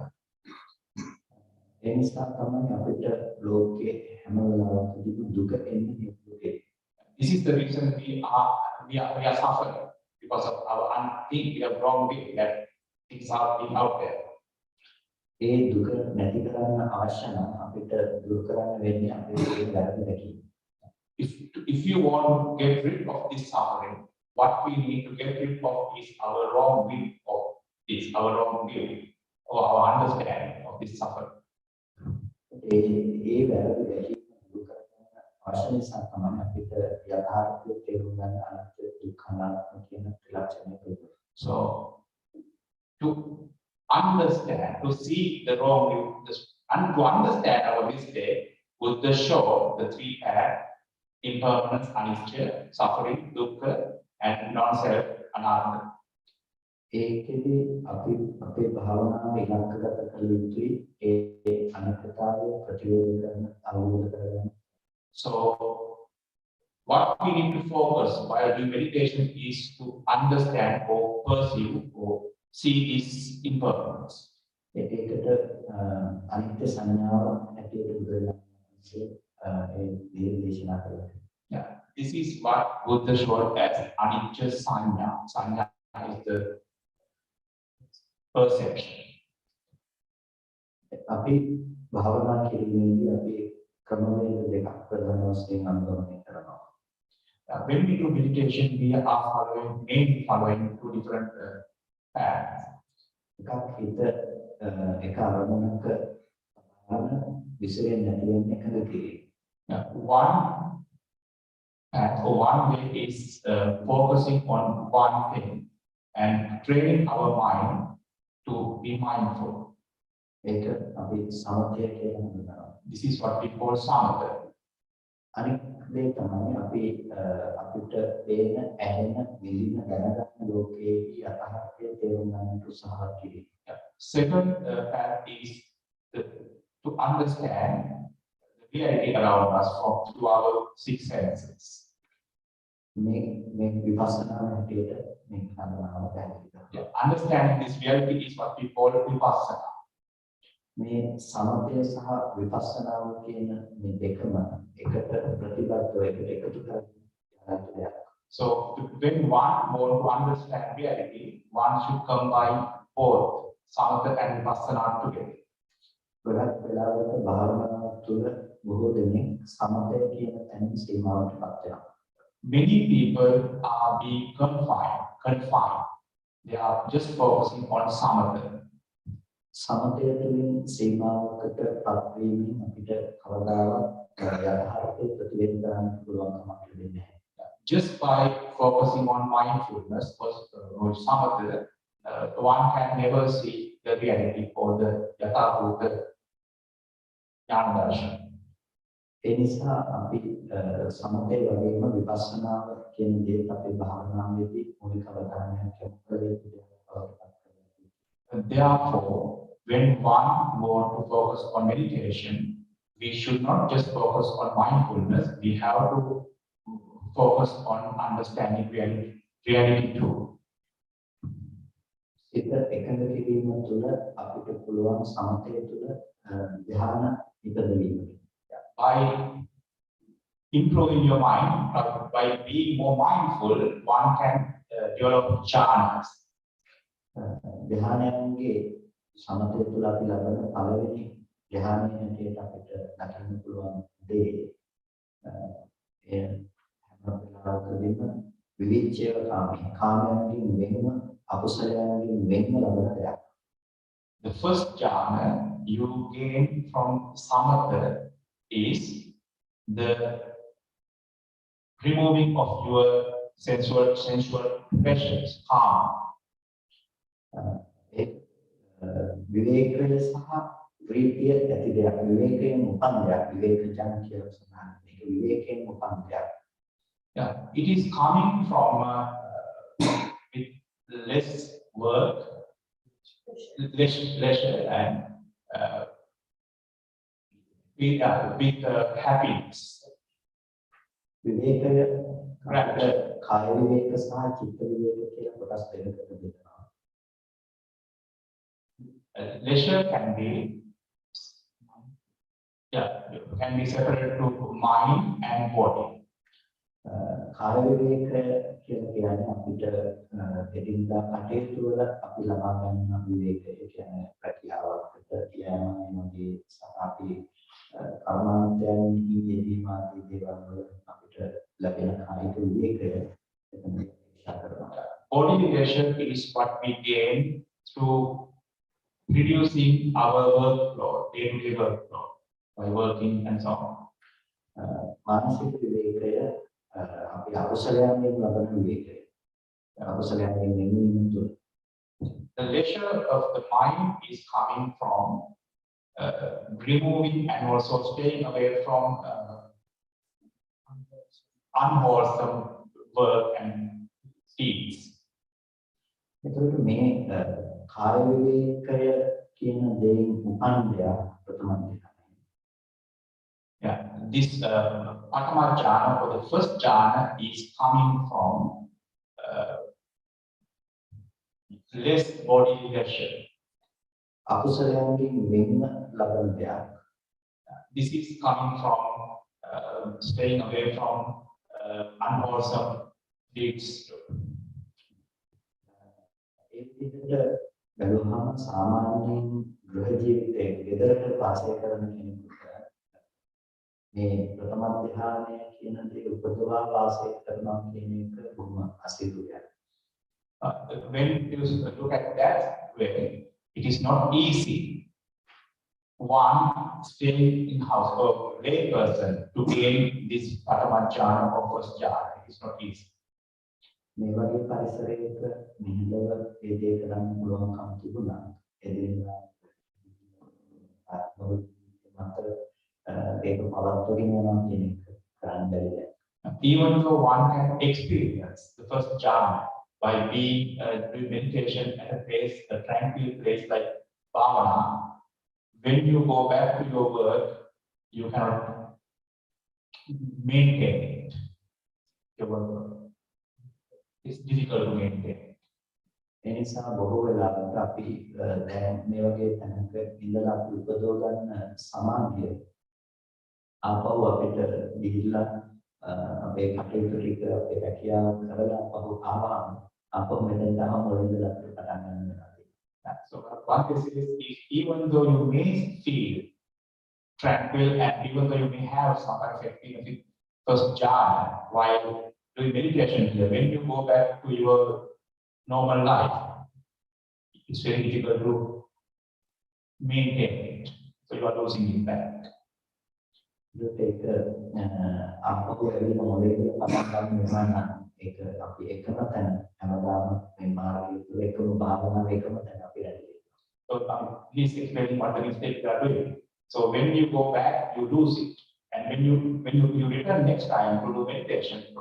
ඒ නිසා තමයි අපිට ලෝකයේ හැම වෙලාවකදීම දුක එන්නේ දුකේ. This is the reason we are suffering because of our think we have wrong view that things are being out there. ඒ දුක නැති කරන්න අවශ්‍ය නම් අපිට දුරු කරන්න වෙන්නේ අපේ වැරදි දැකීම. If you want to get rid of this suffering, what we need to get rid of is our wrong view of this, our wrong view or our understanding of this suffering. ඒ වැරදි දැකීම දුරු කරන්න අවශ්‍ය නිසා තමයි අපිට යථාර්ථය තේරුම් ගන්න අනිත්‍ය දුක්ඛ අනාත්ම කියන ත්‍රිලක්ෂණය කරන්නේ. So to understand, to see the wrong view, and to understand our mistake, Buddha showed the three paths: impermanence, anicca, suffering, dukkha, and non-self, anatta. ඒකෙදි අපි අපේ භාවනාව ඉලක්කගත කළ යුතුයි ඒ අනිත්‍යතාවය ප්‍රතිවේධ කරන අවබෝධ කරගන්න. So what we need to focus while doing meditation is to understand or perceive or see this impermanence. ඒකට අනිත්‍ය සංඥාව හැටියට බුදුරජාණන් වහන්සේ දේශනා කළා. Yeah, this is what Buddha showed as anicca sanya. Sanya is the perception. අපි භාවනා කිරීමේදී අපි ක්‍රමවේද දෙකක් ප්‍රධාන වශයෙන් අනුගමනය කරනවා. When we do meditation, we are mainly following two different paths. එකක් හිත එක අරමුණක විසිරෙන්නේ නැති වෙන එකද කිරීම. One path or one way is focusing on one thing and training our mind to be mindful. ඒක අපි සමථය කියලා හඳුන්වනවා. This is what we call samatha. අනිත් දේ තමයි අපි අපිට පේන ඇහෙන විඳින දැනගන්න ලෝකයේ යථාර්ථය තේරුම් ගන්නට උත්සාහ කිරීම. Second path is to understand the reality around us through our six senses. මේ විපස්සනා හැටියට මේ හඳුන්වනවා පැහැදිලි කරනවා. Understanding this reality is what we call vipassana. මේ සමථය සහ විපස්සනාව කියන මේ දෙකම එකට ප්‍රතිබද්ධව එකතු කරගන්න. So when one wants to understand reality, one should combine both samatha and vipassana together. ගොඩක් වෙලාවට භාවනාව තුළ බොහෝ දෙනෙක් සමථය කියන තැනින් සීමාවටපත් වෙනවා. Many people are being confined. They are just focusing on samatha. සමථය තුළින් සීමාවකටපත් වීමෙන් අපිට කවදාවත් යථාර්ථය ප්‍රතිවේද කරන්න පුළුවන්කමක් ලැබෙන්නේ නැහැ. Just by focusing on mindfulness or samatha, one can never see the reality or the yathabhuta jnana darshan. ඒ නිසා අපි සමථය වගේම විපස්සනාව කියන දේත් අපේ භාවනාවේදී මූලික අවධානයක් යොමු කළ යුතු දෙයක් බවට පත් කරගන්නවා. Therefore, when one wants to focus on meditation, we should not just focus on mindfulness, we have to focus on understanding reality too. සිත එකඟ කිරීම තුළ අපිට පුළුවන් සමථය තුළ ධ්‍යාන ඉපදවීමට. By improving your mind, by being more mindful, one can develop jhanas. ධ්‍යානයන්ගේ සමථය තුළ අපි ලබන පළවෙනි ධ්‍යානය හැටියට අපිට දකින්න පුළුවන් දේ එය හැම වෙලාවකදීම විවිච්ඡේව කාමයන්ගෙන් වෙනම අකුසලයන්ගෙන් වෙනම ලබන දෙයක්. The first jhana you gain from samatha is the removing of your sensual pleasures, harm. විවේකය සහ ප්‍රීතිය ඇති දෙයක්. විවේකයෙන් උපන් දෙයක්. විවේකජන කියලා සඳහන්. මේක විවේකයෙන් උපන් දෙයක්. Yeah, it is coming from with less work, less leisure, and with happiness. විවේකය කාය විවේක සහ චිත්ත විවේක කියලා කොටස් දෙකකට බෙදනවා. Leisure can be separated to mind and body. කාය විවේකය කියන්නේ අපිට එදිනදා කටයුතු වල අපි ලබා ගන්න විවේකය කියන්නේ ප්‍රතිආවකට කියනවා වගේ සහ අපි කර්මාන්තයන් ඊයේදී මාදී දේවල් වල අපිට ලැබෙන කායික විවේකය එතන කරනවා. Body leisure is what we gain through reducing our workload, daily workload, by working and so on. මානසික විවේකය අපි අකුසලයන්ගෙන් ලබන විවේකය. අකුසලයන්ගෙන් වෙනීම තුළ The leisure of the mind is coming from removing and also staying away from unwholesome work and deeds. එතකොට මේ කාය විවේකය කියන දෙයින් උපන් දෙයක් ප්‍රථම දෙයක්. Yeah, this Patama jhana or the first jhana is coming from less body leisure. අකුසලයන්ගෙන් වෙන්න ලබන දෙයක්. This is coming from staying away from unwholesome deeds. ඒ විදිහට බැලුවහම සාමාන්‍යයෙන් ගෘහ ජීවිතයේ ගෙදරට වාසය කරන කෙනෙකුට මේ ප්‍රථම ධ්‍යානය කියන දේ උපදවා වාසය කරනවා කියන එක බොහොම අසීරුයක්. When you look at that way, it is not easy. One staying in house or lay person to gain this Patamajjhana or first jhana. It is not easy. මේ වගේ පරිසරයක නිහඬව ඒ දේ කරන්න පුළුවන්කම තිබුණා. එදිනෙදා මත ඒක පවත්වාගෙන යනවා කියන එක කරන්න බැරි දෙයක්. Even though one can experience the first jhana by being doing meditation at a place, a tranquil place like Bhavana, when you go back to your work, you cannot maintain it. Your work. It's difficult to maintain. ඒ නිසා බොහෝ වෙලාවට අපි දැන් මේ වගේ තැනක ඉඳලා අපි උපදව ගන්න සමාධිය ආපහු අපිට ගිහිල්ලා අපේ කටයුතු ටික අපේ රැකියාව කරලා ආපහු ආවම ආපහු මෙතෙන්ට ආවම වලින්දලා අපිට පටන් ගන්න වෙනවා. So one thing is even though you may feel tranquil and even though you may have some kind of experience with first jhana while doing meditation here, when you go back to your normal life, it's very difficult to maintain it. So you are losing it back. ඒක ආපහු එළිම මොලේකට පටන් ගන්න වෙනවා නම් ඒක අපි එකම තැන හැමදාම මේ මාර්ගය තුළ එකම භාවනාව එකම තැන අපි රැඳෙන්නේ. So please explain what the mistake you are doing. So when you go back, you lose it. And when you return next time to do meditation, to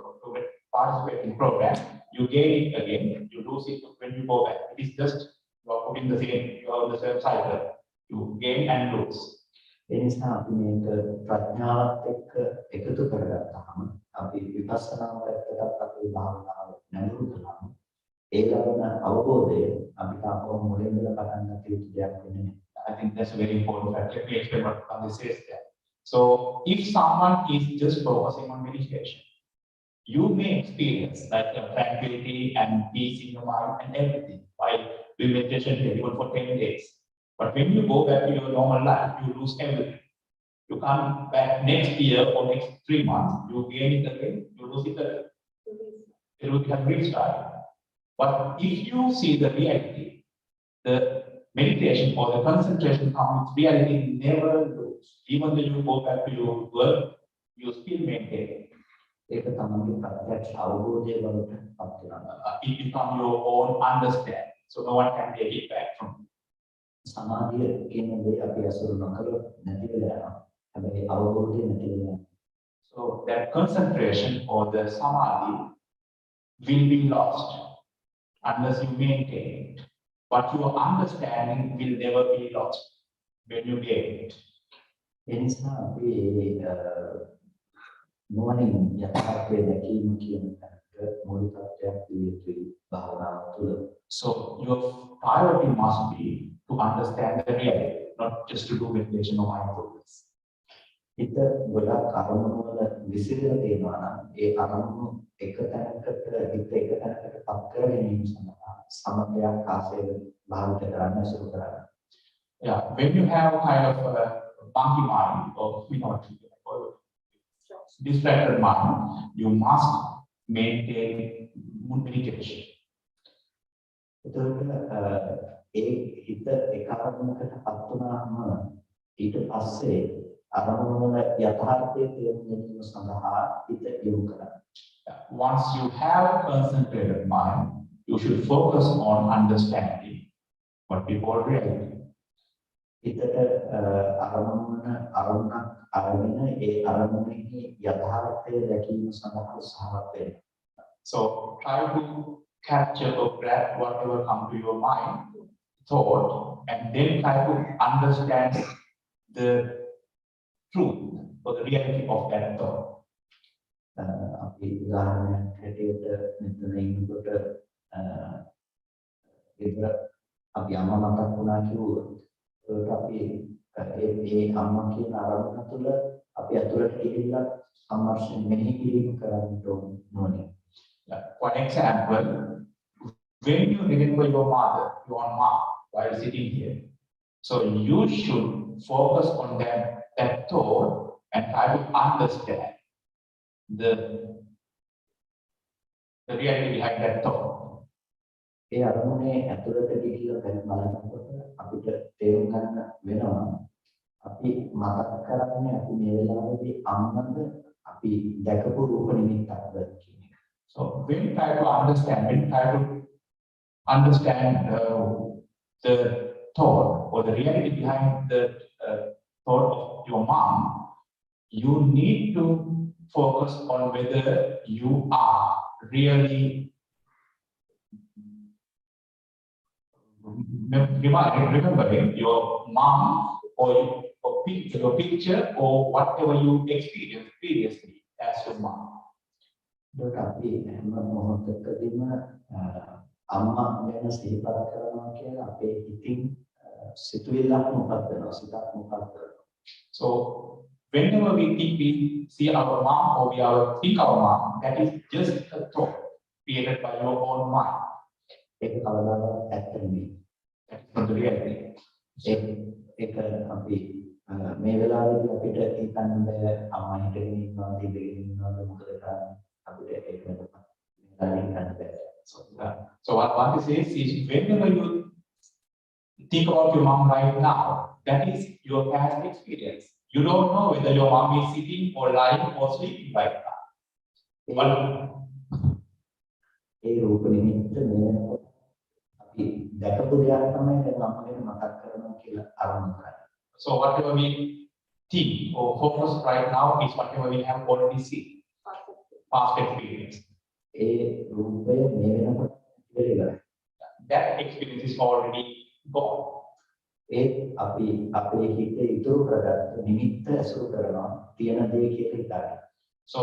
participate in program, you gain it again, you lose it when you go back. It is just you are putting the same, you are on the same cycle. You gain and lose. ඒ නිසා අපි මේක ප්‍රඥාවත් එක්ක එකතු කරගත්තාම අපි විපස්සනා පැත්තට අපේ භාවනාව නැඹුරු කරාම ඒ ලබන අවබෝධය අපිට අපව මුලින්ම පටන් ගන්න යුතු දෙයක් වෙන්නේ. I think that's a very important fact. Let me explain what Pandit says there. So if someone is just focusing on meditation, you may experience like tranquility and peace in your mind and everything while doing meditation even for 10 days. But when you go back to your normal life, you lose everything. You come back next year or next 3 months, you gain it again, you lose it again. It will become restart. But if you see the reality, the meditation or the concentration comes with reality never lose. Even though you go back to your work, you still maintain it. ඒක තමයි ප්‍රත්‍යක්ෂ අවබෝධය වලට පත් වෙනවා. It becomes your own understanding. So no one can take it back from you. සමාධිය කියන දේ අපි අසුරු නොකළොත් නැති වෙලා යනවා. හැබැයි අවබෝධය නැති වෙලා යනවා. So that concentration or the samadhi will be lost unless you maintain it. But your understanding will never be lost when you gain it. ඒ නිසා අපි නුවණින් යථාර්ථය දැකීම කියන තැනට මූලිකත්වයක් දී යුතුයි භාවනාව තුළ. So your priority must be to understand the reality, not just to do meditation or mindfulness. හිත ගොඩක් අරමුණු වල විසිරලා තියෙනවා නම් ඒ අරමුණු එක තැනකට හිත එක තැනකට පත් කර ගැනීම සඳහා සමතයක් ආශ්‍රය භාවිත කරන්න සුරු කරන්න. Yeah, when you have kind of a funky mind or distracted mind, you must maintain meditation. එතකොට ඒ හිත එක අරමුණකට පත් වුණාම ඊට පස්සේ අරමුණ වල යථාර්ථය තේරුම් ගැනීම සඳහා හිත යොමු කරන්න. Once you have a concentrated mind, you should focus on understanding what we call reality. හිතට අරමුණක් අරගෙන ඒ අරමුණෙහි යථාර්ථය දැකීම සඳහා උත්සාහවත් වෙන්න. So try to capture or grab whatever come to your mind, thought, and then try to understand the truth or the reality of that thought. අපි උදාහරණයක් හැටියට මෙතන ඉන්නකොට ඉතින් අපි අම්මා මතක් වුණා කිව්වොත් ඒක අපි ඒ අම්මා කියන අරමුණ තුළ අපි අතුලට ගිහිල්ලා සම්මර්ෂණ මෙහි කිරීම කරන්න ඕනේ. For example, when you remember your mother, your mom, while sitting here, so you should focus on that thought and try to understand the reality behind that thought. ඒ අරමුණේ ඇතුළට ගිහිල්ලා බලනකොට අපිට තේරුම් ගන්න වෙනවා අපි මතක් කරන්නේ අපි මේ වෙලාවේදී අම්මද අපි දැකපු රූප නිමිත්තක්ද කියන එක. So when you try to understand the thought or the reality behind the thought of your mom, you need to focus on whether you are really remembering your mom or your picture or whatever you experienced previously as your mom. ඒක අපි හැම මොහොතකදීම අම්මා ගැන සිහිපත් කරනවා කියලා අපේ හිතින් සිතුවිල්ලක් මොකක්ද වෙනවා සිතක් මොකක්ද වෙනවා. So whenever we see our mom or we think our mom, that is just a thought created by your own mind. ඒක කවදාවත් ඇත්ත නෙමෙයි. That is not the reality. ඒක අපි මේ වෙලාවේදී අපිට හිතන්න බෑ අම්මා හිටගෙන ඉන්නවා දිගගෙන ඉන්නවද මොකද කරන්නේ අපිට ඒක හිතන්න බෑ. So what this is whenever you think about your mom right now, that is your past experience. You don't know whether your mom is sitting or lying or sleeping right now. ඒ රූප නිමිත්ත නේද අපි දැකපු දෙයක් තමයි දැන් අපිට මතක් කරනවා කියලා අරමුණ කරන්නේ. So whatever we think or focus right now is whatever we have already seen, past experience. ඒ රූපය මේ වෙනකොට ඉවරයි. That experience is already gone. ඒ අපි අපේ හිතේ ඉතුරු කරගත්ත නිමිත්ත ඇසුරු කරනවා තියෙන දේ කියලා හිතන්න. So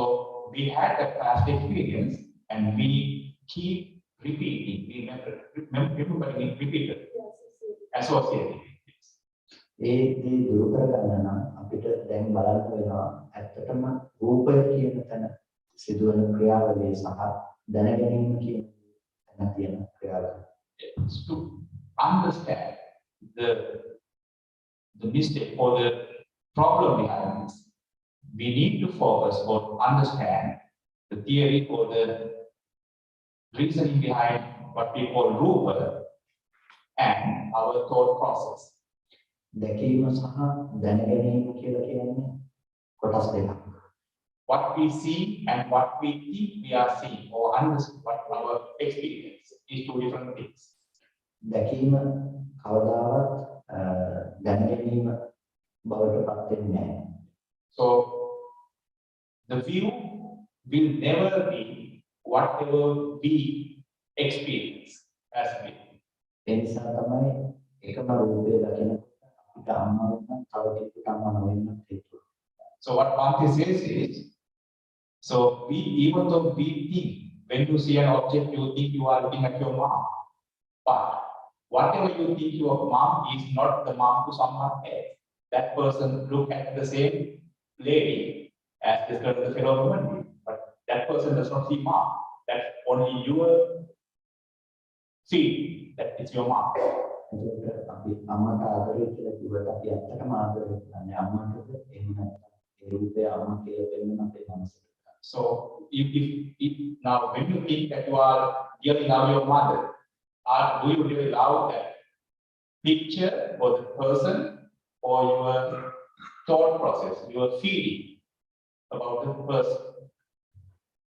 we had that past experience and we keep repeating, remembering it repeatedly, associating it. ඒ දේ දුරු කරගන්න නම් අපිට දැන් බලන්න වෙනවා ඇත්තටම රූපය කියන තැන සිදුවන ක්‍රියාවලිය සහ දැනගැනීම කියන තැන තියෙන ක්‍රියාවලිය. To understand the mistake or the problem behind this, we need to focus or understand the theory or the reasoning behind what we call rupa and our thought process. දැකීම සහ දැනගැනීම කියලා කියන්නේ කොටස් දෙකක්. What we see and what we think we are seeing or understand what our experience is two different things. දැකීම කවදාවත් දැනගැනීම බවට පත් වෙන්නේ නැහැ. So the view will never be whatever we experience as we. ඒ නිසා තමයි එකම රූපය දකිනකොට අපිට අම්මා වෙනත් තව කෙනෙකුට අම්මා නොවෙන්නත් හේතුව. So what Bhante says is, so even though we think, when you see an object, you think you are looking at your mom. But whatever you think your mom is not the mom to someone else. That person look at the same lady as this girl is a fellow human being. But that person does not see mom. That's only your feeling that it's your mom. එතකොට අපි අම්මට ආදරය කියලා කිව්වට අපි ඇත්තටම ආදරය කරන්නේ අම්මටද එහෙම නැත්නම් ඒ රූපය අම්මා කියලා පෙන්වන අපේ මනසට. So if now when you think that you are really love your mother, do you really love that picture or the person or your thought process, your feeling about the person?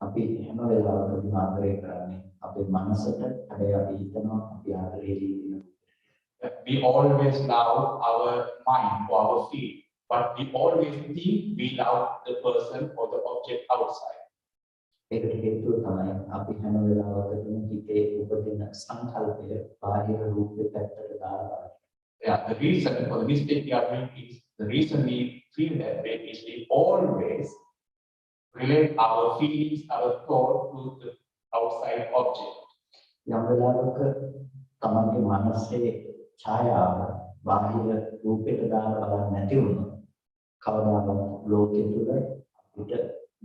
අපි හැම වෙලාවකදීම ආදරය කරන්නේ අපේ මනසට හැබැයි අපි හිතනවා අපි ආදරය දෙන්නේ. We always love our mind or our feeling, but we always think we love the person or the object outside. ඒකට හේතුව තමයි අපි හැම වෙලාවකදීම හිතේ උපදින සංකල්පය බාහිර රූපේ පැත්තට දාලා. Yeah, the reason for the mistake we are doing is the reason we feel that way is we always relate our feelings, our thought to the outside object. යම් වෙලාවක තමන්ගේ මනසේ ඡායාව බාහිර රූපයට දාලා බලන්නේ නැති වුණොත් කවදාවත් ලෝකෙ තුල අපිට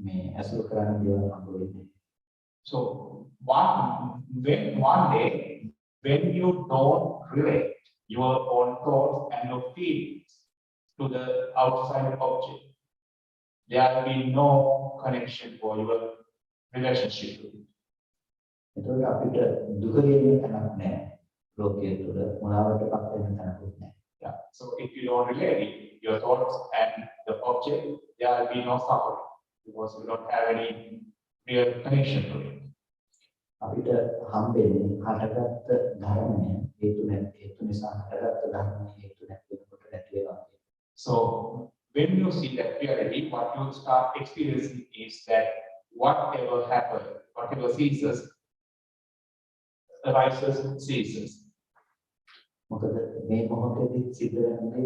මේ ඇසුරු කරන්න දේවල් හම්බ වෙන්නේ. So one day when you don't relate your own thoughts and your feelings to the outside object, there will be no connection for your relationship with it. එතකොට අපිට දුක ගෙන්න තැනක් නැහැ. ලෝකයේ තුල මොනවටපත් වෙන තැනකුත් නැහැ. Yeah. So if you don't relate your thoughts and the object, there will be no suffering because you don't have any real connection to it. අපිට හම්බෙන්නේ හටගත්ත ධර්මය හේතු නිසා හටගත්ත ධර්මය හේතු නැතිවෙනකොට නැති වෙනවා. So when you see that clearly, what you start experiencing is that whatever happens, whatever ceases, arises, ceases. මොකද මේ මොහොතේදී සිද්ධ වෙන්නේ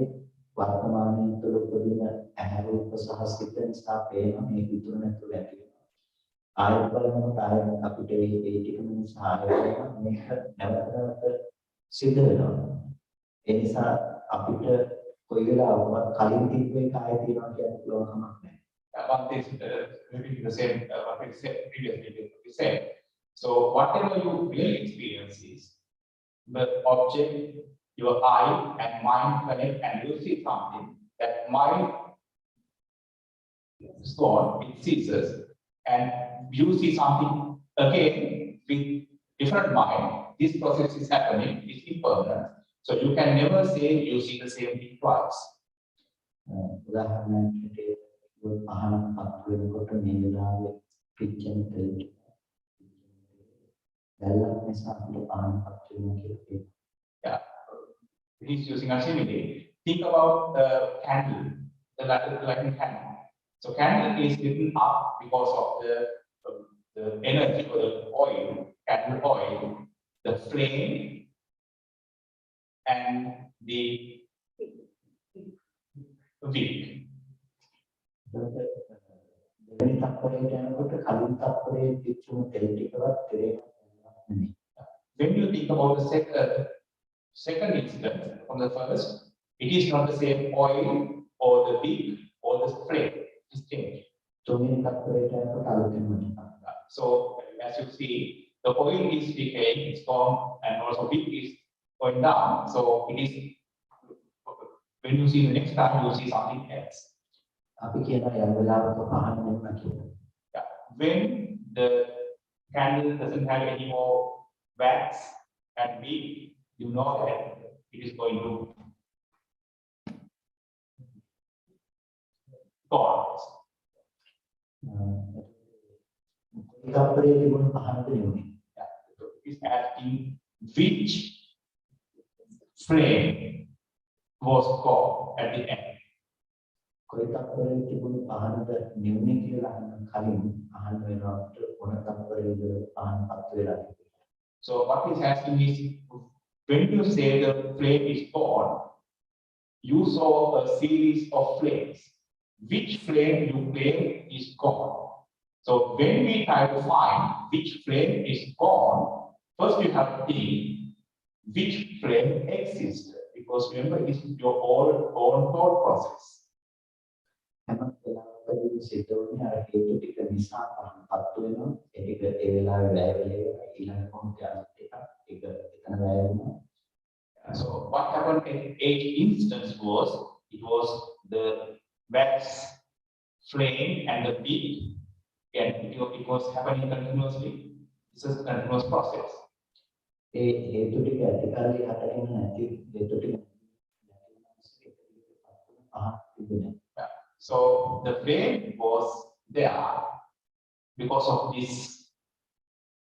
වර්තමානයේ තුල උපදින ඇහැරූප සහ සිත නිසා පේන මේ විතුරු නැතුව ඇති වෙනවා. ආයත බලනකොට ආයත අපිට ඒ ටිකම නිසා මේක නැවත සිද්ධ වෙනවා. ඒ නිසා අපිට කොයි වෙලාවකවත් කලින් තිබ්බ එක ආයෙ තියනවා කියන පුළුවන් කමක් නැහැ. One thing repeating the same what we said previously. We said so whatever you really experience is the object, your eye and mind connect, and you see something that mind is gone, it ceases, and you see something again with different mind. This process is happening, it's impermanent. So you can never say you see the same thing twice. උදාහරණයක් පහනක් පත් වෙනකොට මේ වෙලාවේ පිච්චෙන තෙල් දැල්ලක් නිසා අපිට පහනක් පත් වෙනවා කියලා. Yeah, he's using a simile. Think about the candle, the lighting candle. So candle is lit up because of the energy or the oil, candle oil, the flame, and the wick. දෙවෙනි තත්පරයට යනකොට කලින් තත්පරයේ තිබුණු තෙල් ටිකවත් තේරෙන්නේ නැහැ. When you think about the second incident from the first, it is not the same oil or the wick or the flame. It's changed. තුන්වෙනි තත්පරයට යනකොට අලුතෙන් මොකක්ද? So as you see, the oil is decaying, it's gone, and also wick is going down. So it is when you see the next time, you see something else. අපි කියනවා යම් වෙලාවක පහන නෙමෙයි කියලා. Yeah. When the candle doesn't have any more wax and wick, you know that it is going to gone. තත්පරයේ තිබුණු පහනද නෙමෙයි. Yeah. So it is asking which flame was gone at the end. කොයි තත්පරයේ තිබුණු පහනද නෙමෙයි කියලා අහන්න කලින් අහන්න වෙනවා මොන තත්පරයේද පහන පත් වෙලා තියෙන්නේ. So what he's asking is, when you say the flame is gone, you saw a series of flames. Which flame you claim is gone? So when we try to find which flame is gone, first you have to think which flame exists, because remember it's your own thought process. හැම වෙලාවකදී සිද්ධ වෙන්නේ අර හේතු ටික නිසා පහනපත් වෙනවා. ඒ ටික ඒ වෙලාවේ වැය වෙලා ඊළඟ මොහොතේ අනිත් එක එතන වැය වෙනවා. So what happened in each instance was, it was the wax flame and the wick, and it was happening continuously. This is a continuous process. ඒ හේතු ටික ඇතිකාලේ හටගෙන නැති හේතු ටික So the flame was there because of these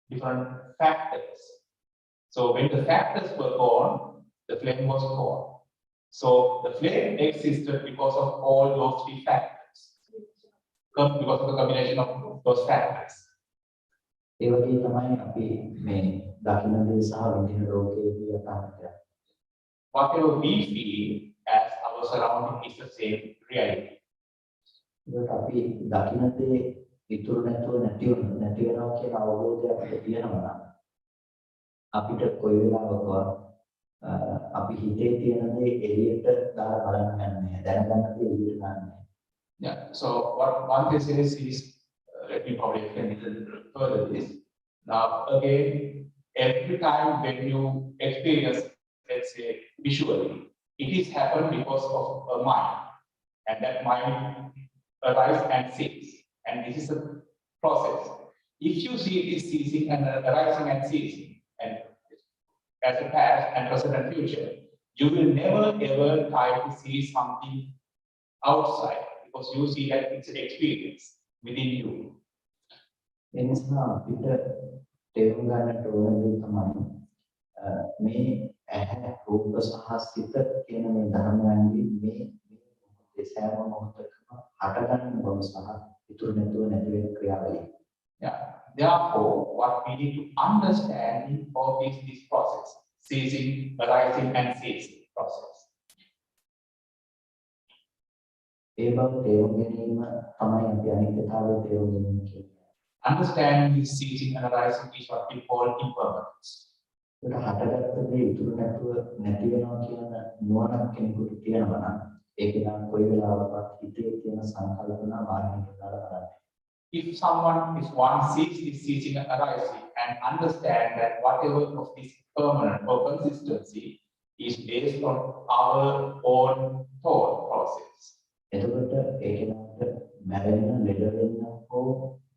different factors. So when the factors were gone, the flame was gone. So the flame existed because of all those three factors, because of the combination of those factors. ඒ වගේ තමයි අපි මේ දකින්න දේ සහ විඳින ලෝකයේදී යථාර්ථය. Whatever we feel as our surrounding is the same reality. ඒක අපි දකින්න දේ ඉතුරු නැතුව නැති වෙනවා කියන අවබෝධය අපිට තියෙනවා නම් අපිට කොයි වෙලාවකවත් අපි හිතේ තියෙන දේ එළියට දාලා බලන්න යන්නේ දැනගන්න දේ එළියට ගන්න. Yeah. So what one case is let me probably explain a little further this. Now again, every time when you experience, let's say visually, it is happened because of a mind, and that mind arises and ceases, and this is a process. If you see it is ceasing and arising and ceasing, and as a past and present and future, you will never ever try to see something outside because you see that it's an experience within you. ඒ නිසා අපිට තේරුම් ගන්නට ඕන දේ තමයි මේ ඇහැ රූප සහ සිත කියන මේ ධර්මයන්ගේ මේ සෑම මොහොතකම හටගන්න බව සහ ඉතුරු නැතුව නැති වෙන ක්‍රියාවලිය. Yeah. Therefore, what we need to understand of is this process, ceasing, arising, and ceasing process. ඒ බව තේරුම් ගැනීම තමයි අපි අනිත්‍යතාවය තේරුම් ගැනීම කියන්නේ. Understanding this ceasing and arising is what we call impermanence. ඒක හටගත්ත දේ ඉතුරු නැතුව නැති වෙනවා කියන නුවණක් කෙනෙකුට තියෙනවා නම් ඒක නම් කොයි වෙලාවකවත් හිතේ තියෙන සංකල්පනා බාහිරට දාලා බලන්න. If someone is one sees this ceasing and arising and understand that whatever of this permanent or consistency is based on our own thought process. එතකොට ඒක නේද මැරෙන්න ලෙඩ වෙන්න හෝ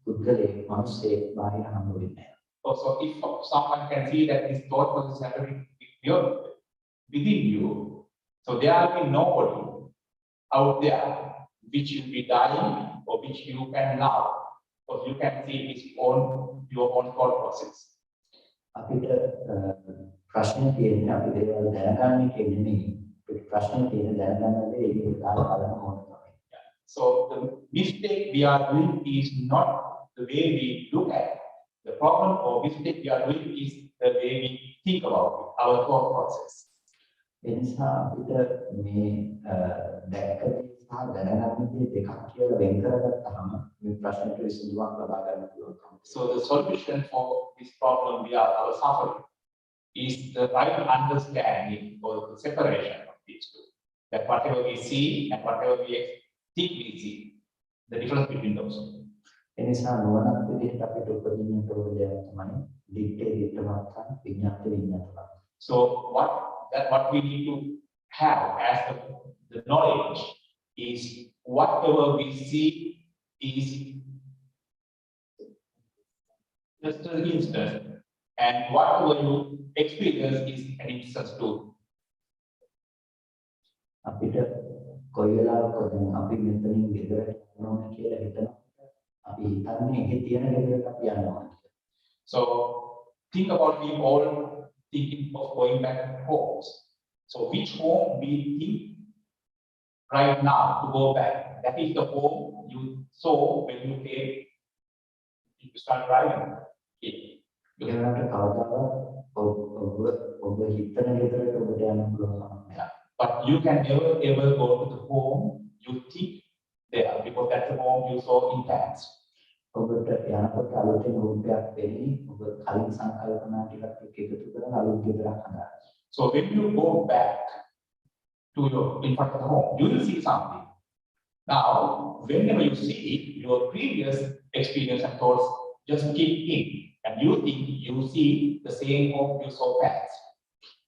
පුද්ගලයෙක් මිනිසෙක් බාහිර හම්බ වෙන්නේ නැහැ. Also, if someone can see that this thought process is happening within you, so there will be nobody out there which will be dying or which you can love, because you can see your own thought process. අපිට ප්‍රශ්න තියෙන්නේ අපි දේවල් දැනගන්න එක නෙමෙයි. අපිට ප්‍රශ්න තියෙන්නේ දැනගන්න දේ ඒක දාලා බලන්න ඕන තමයි. So the mistake we are doing is not the way we look at it. The problem or mistake we are doing is the way we think about it, our thought process. ඒ නිසා අපිට මේ දැක්ක දේ සහ දැනගන්න දේ දෙකක් කියලා වෙන් කරගත්තාම මේ ප්‍රශ්නට විසඳුමක් ලබා ගන්න පුළුවන්. So the solution for this problem we are suffering is the right understanding or the separation of these two. That whatever we see and whatever we think we see, the difference between those. ඒ නිසා නුවණක් විදිහට අපිට උපදින්නට ඕන දෙයක් තමයි දිත්තේ දිත්තමත්තා විඤ්ඤාතේ විඤ්ඤාතමත්තා. So what we need to have as the knowledge is whatever we see is just an instance, and whatever you experience is an instance too. අපිට කොයි වෙලාවකද අපි මෙතනින් ගෙදරට යනවා කියලා හිතනවා. අපි හිතන්නේ එහෙ තියෙන ගෙදරට අපි යනවා. So think about we all thinking of going back homes. So which home we think right now to go back? That is the home you saw when you start driving. ඒකට කවදාවත් ඔබ හිතන ගෙදරට ඔබට යන්න පුළුවන්. But you can never ever go to the home you think there, because that's the home you saw in past. ඔබට යනකොට අලුතෙන් රූපයක් වෙන්නේ ඔබ කලින් සංකල්පනා ටිකක් එක්ක එකතු කරලා අලුත් ගෙදරක් හදා. So when you go back to in front of the home, you will see something. Now, whenever you see it, your previous experience and thoughts just kick in, and you think you see the same home you saw past.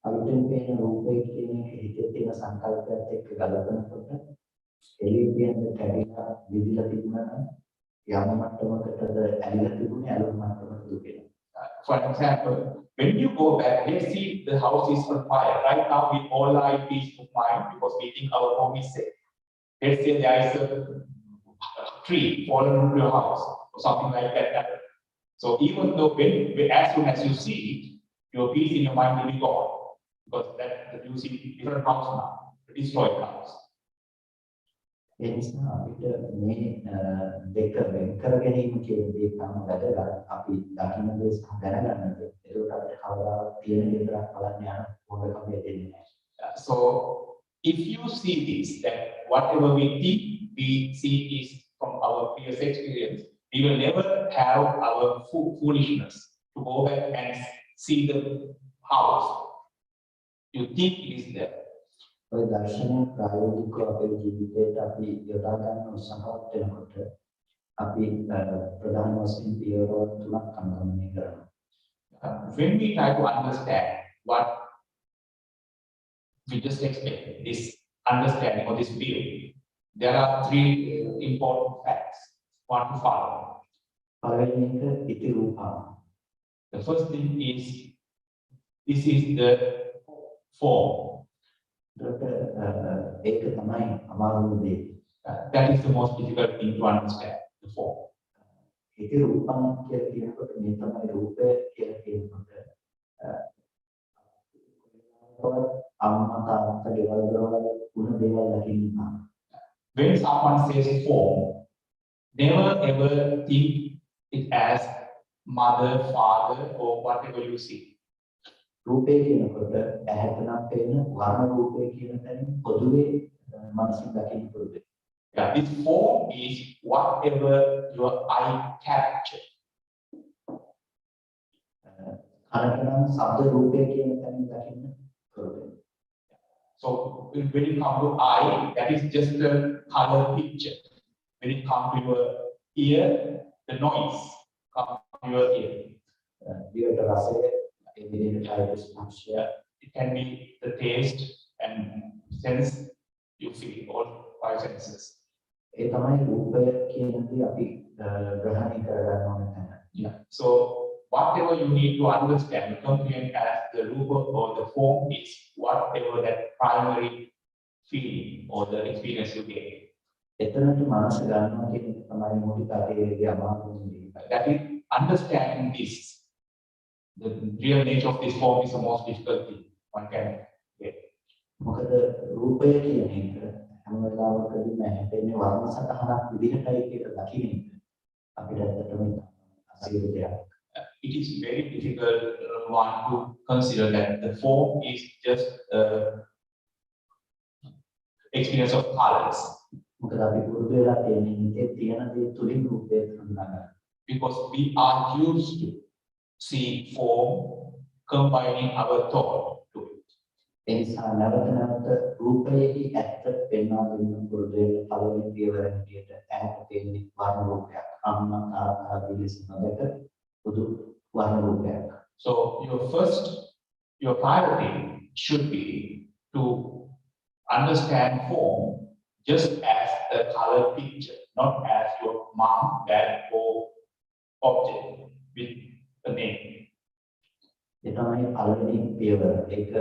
අලුතෙන් පේන රූපේ කියන එක හිතේ තියෙන සංකල්පයත් එක්ක ගලපනකොට එළියේ තියෙන කැඩිලා විදිලා තිබුණා නම් යම් මට්ටමකටද ඇලිලා තිබුණේ අලුත් මට්ටමකට දුකේ. For example, when you go back, let's see the house is on fire. Right now, we all are in peaceful mind because we think our home is safe. Let's say there is a tree fallen into your house or something like that. So even though as soon as you see it, your peace in your mind will be gone because that you see different house now, the destroyed house. ඒ නිසා අපිට මේ දෙක වෙන් කර ගැනීම කියන දේ තමයි වැදගත්. අපි දකින්න දේ සහ දැනගන්න දේ. ඒකට අපිට කවදාවත් තියෙන විතරක් බලන්න යන මොකක්ද දෙන්නේ නැහැ. So if you see this, that whatever we think we see is from our previous experience, we will never have our foolishness to go back and see the house you think it is there. ඔය දර්ශනය ප්‍රායෝගිකව අපේ ජීවිතයට අපි යොදා ගන්න උත්සාහවත් වෙනකොට අපි ප්‍රධාන වශයෙන් පියවර තුනක් අනුගමනය කරනවා. When we try to understand what we just explained, this understanding or this view, there are three important facts one to follow. පළවෙනි එක ඉති රූපං. The first thing is this is the form. ඒක තමයි අමාරුම දේ. That is the most difficult thing to understand, the form. ඉති රූපං කියලා කියනකොට මේ තමයි රූපය කියලා කියනකොට අම්මා තාත්තා ගෙවල් දොරවල් වුණ දේවල් දකින්න. When someone says form, never ever think it as mother, father, or whatever you see. රූපය කියනකොට ඇහැට නම් පේන වර්ණ රූපය කියන තැනින් පොදුවේ මනසින් දකින්න පුළුවන්. Yeah, this form is whatever your eye capture. කනට නම් ශබ්ද රූපය කියන තැනින් දකින්න පුළුවන්. So when it comes to eye, that is just a color picture. When it comes to your ear, the noise comes to your ear. දිවට රසය ඒ විදිහට කායික ස්පර්ශය It can be the taste and sense you feel, all five senses. ඒ තමයි රූපය කියන දේ අපි ග්‍රහණය කරගන්න ඕන තැන. Yeah. So whatever you need to understand, comprehend as the rupa or the form is whatever that primary feeling or the experience you get. එතනට මනස ගන්නවා කියන එක තමයි මූලික අධ්‍යයනයේ අමාරුම දේ. That is understanding this. The real nature of this form is the most difficult thing one can get. මොකද රූපය කියන එක හැම වෙලාවකදීම හැපෙන්නේ වර්ණ සටහනක් විදිහටයි කියලා දකින්න එක අපිට ඇත්තටම අසීරු දෙයක්. It is very difficult one to consider that the form is just experience of colors. මොකද අපි පුරුදු වෙලා තියෙන්නේ හිතේ තියෙන දේ තුලින් රූපය හඳුනාගන්න. Because we are used to see form combining our thought to it. ඒ නිසා නැවත නැවත රූපයේහි ඇත්ත පෙන්වා දෙන්න පුරුදු වෙන පළවෙනි පියවර විදිහට ඇහැට තියෙන වර්ණ රූපයක් අම්මා තාත්තා ආදී ලෙස නොදක පොදු වර්ණ රූපයක්. So your priority should be to understand form just as a color picture, not as your mom, dad, or object with a name. ඒ තමයි පළවෙනි පියවර. ඒක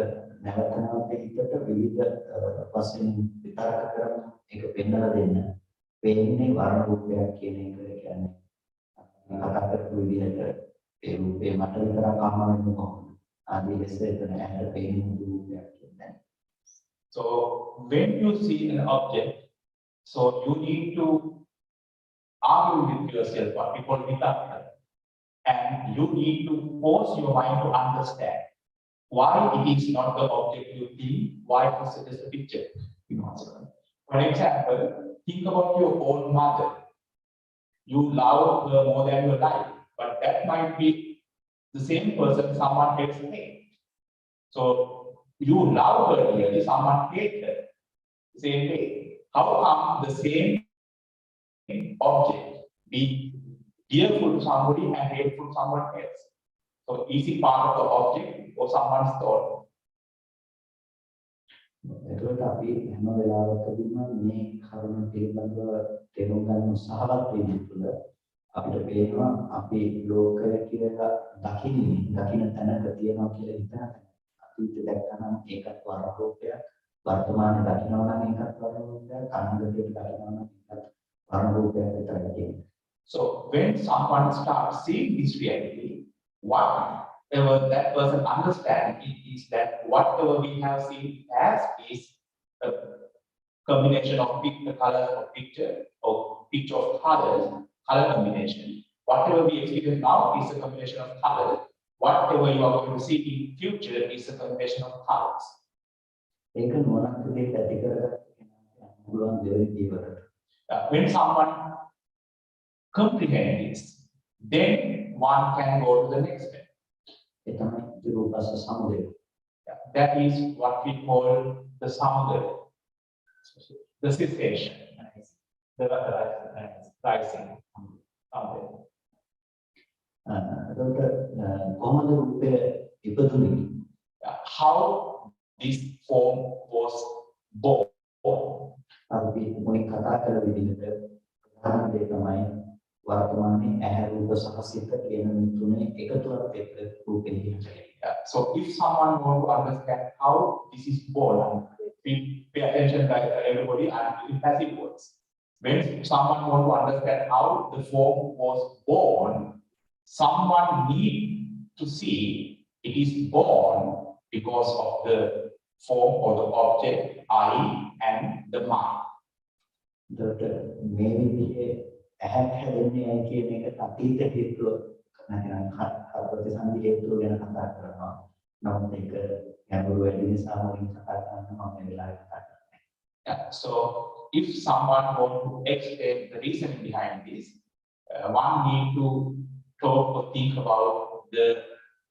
නැවත නැවත හිතට විවිධ වශයෙන් විතරක කරන එක පෙන්වලා දෙන්න. වෙන්නේ වර්ණ රූපයක් කියන එක කියන්නේ කතා කරපු විදිහට ඒ රූපේ මට විතරක් අහම වෙන්නේ කොහොමද? ආදී ලෙස එතන ඇහැට පේන රූපයක් කියන්නේ. So when you see an object, so you need to argue with yourself what people without that. And you need to force your mind to understand why it is not the object you think, why it is just a picture. For example, think about your own mother. You love her more than your life, but that might be the same person someone else hates. So you love her dearly, someone hates her. Same way. How come the same object be dearful to somebody and hateful to someone else? So is it part of the object or someone's thought? එතකොට අපි හැම වෙලාවකදීම මේ කරුණ පිළිබඳව තේරුම් ගන්න උත්සාහවත් වෙන්න තුළ අපිට පේනවා අපි ලෝකය කියලා දකින්න තැනක තියෙනවා කියලා හිතන අතීතය දැක්කම ඒකත් වර්ණ රූපයක් වර්තමානයේ දකිනවා නම් ඒකත් වර්ණ රූපයක් අනාගතයට දකිනවා නම් ඒකත් වර්ණ රූපයක් විතරයි තියෙන්නේ. So when someone starts seeing this reality, whatever that person understands is that whatever we have seen as is a combination of the colors of picture or picture of colors, color combination. Whatever we experience now is a combination of colors. Whatever you are going to see in future is a combination of colors. ඒක මොනක්ද ඇති කරගන්න පුළුවන් දෙවෙනි පියවර. When someone comprehends this, then one can go to the next step. ඒ තමයි රූපස සමුදය. That is what we call the samudra, the cessation, the rising. How this form was born. So if someone want to understand how this is born, we pay attention, guys, everybody, and in passive words. When someone want to understand how the form was born, someone need to see it is born because of the form or the object, I and the mind. So if someone want to explain the reasoning behind this, one need to talk or think about the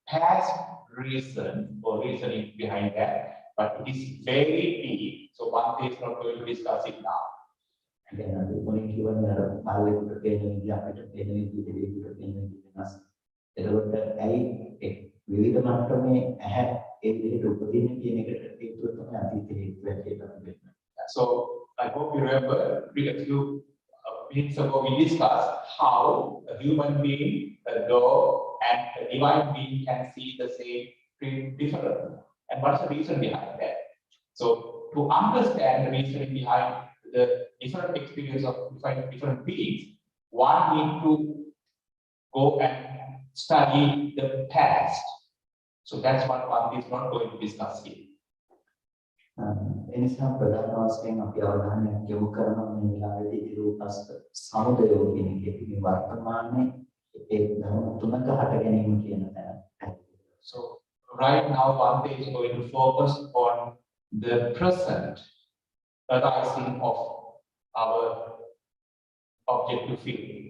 past reason or reasoning behind that, but it is very deep, so one is not going to discuss it now. So I hope you remember a few minutes ago we discussed how a human being, a dog, and a divine being can see the same different. And what's the reason behind that? So to understand the reason behind the different experience of different beings, one need to go and study the past. So that's what one is not going to discuss here. එනිසා ප්‍රධාන වශයෙන් අපි අවධානයක් යොමු කරනවා මේ වෙලාවේදී ඉරූපස් සමුදයෝ කියන එකේ වර්තමානයේ ඒ ධර්ම තුනක හට ගැනීම කියන තැන. So right now one day is going to focus on the present arising of our objective feeling.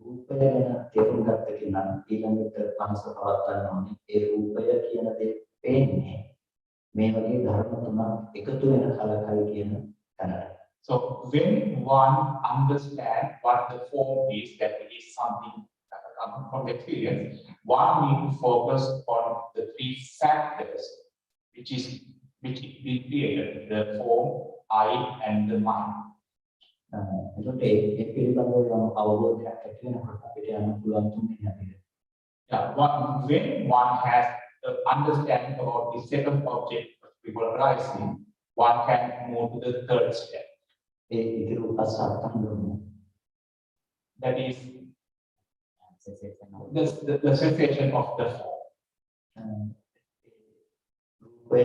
රූපය ගැන තේරුම් ගත්ත කෙනා ඊළඟට මනස පවත්වන්න ඕනේ. ඒ රූපය කියන දේ පේන්නේ මේ වගේ ධර්ම තුනක් එකතු වෙන කලකයි කියන තැනට. So when one understands what the form is, that it is something coming from experience, one need to focus on the three factors which created the form, I, and the mind. එතකොට ඒ පිළිබඳව යම් අවබෝධයක් ඇති වෙනකොට අපිට යන්න පුළුවන් තුන්වෙනි අදිට. When one has understanding about the second object people arising, one can move to the third step. A ඉතිරූපස් අර්ථංගම. That is the sensation of the form. රූපය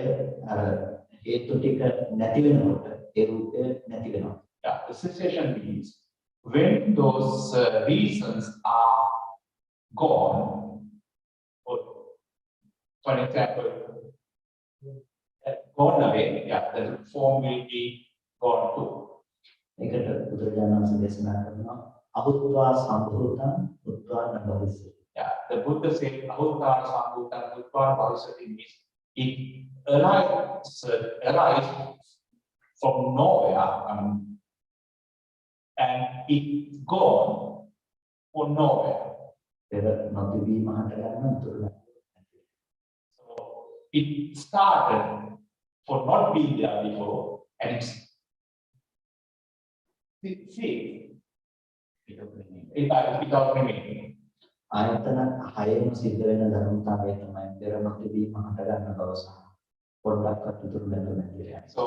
හේතු ටික නැති වෙනකොට ඒ රූපය නැති වෙනවා. The sensation means when those reasons are gone, or for example, gone away, the form will be gone too. ඒකට බුදුරජාණන් වහන්සේ දේශනා කරනවා අහුත්වා සම්භූතං උත්වා නබවිසති. The Buddha said, "Ahutta sambhutam utva bhavisati" means it arises from nowhere, and it gone for nowhere. So it started for not being there before, and it's without remaining. ආයතන හයම සිද්ධ වෙන ධර්මතාවය තමයි පෙර නොතිබීම හට ගන්න බව සහ පොඩ්ඩක්වත් උතුරු බැඳුම් නැති. So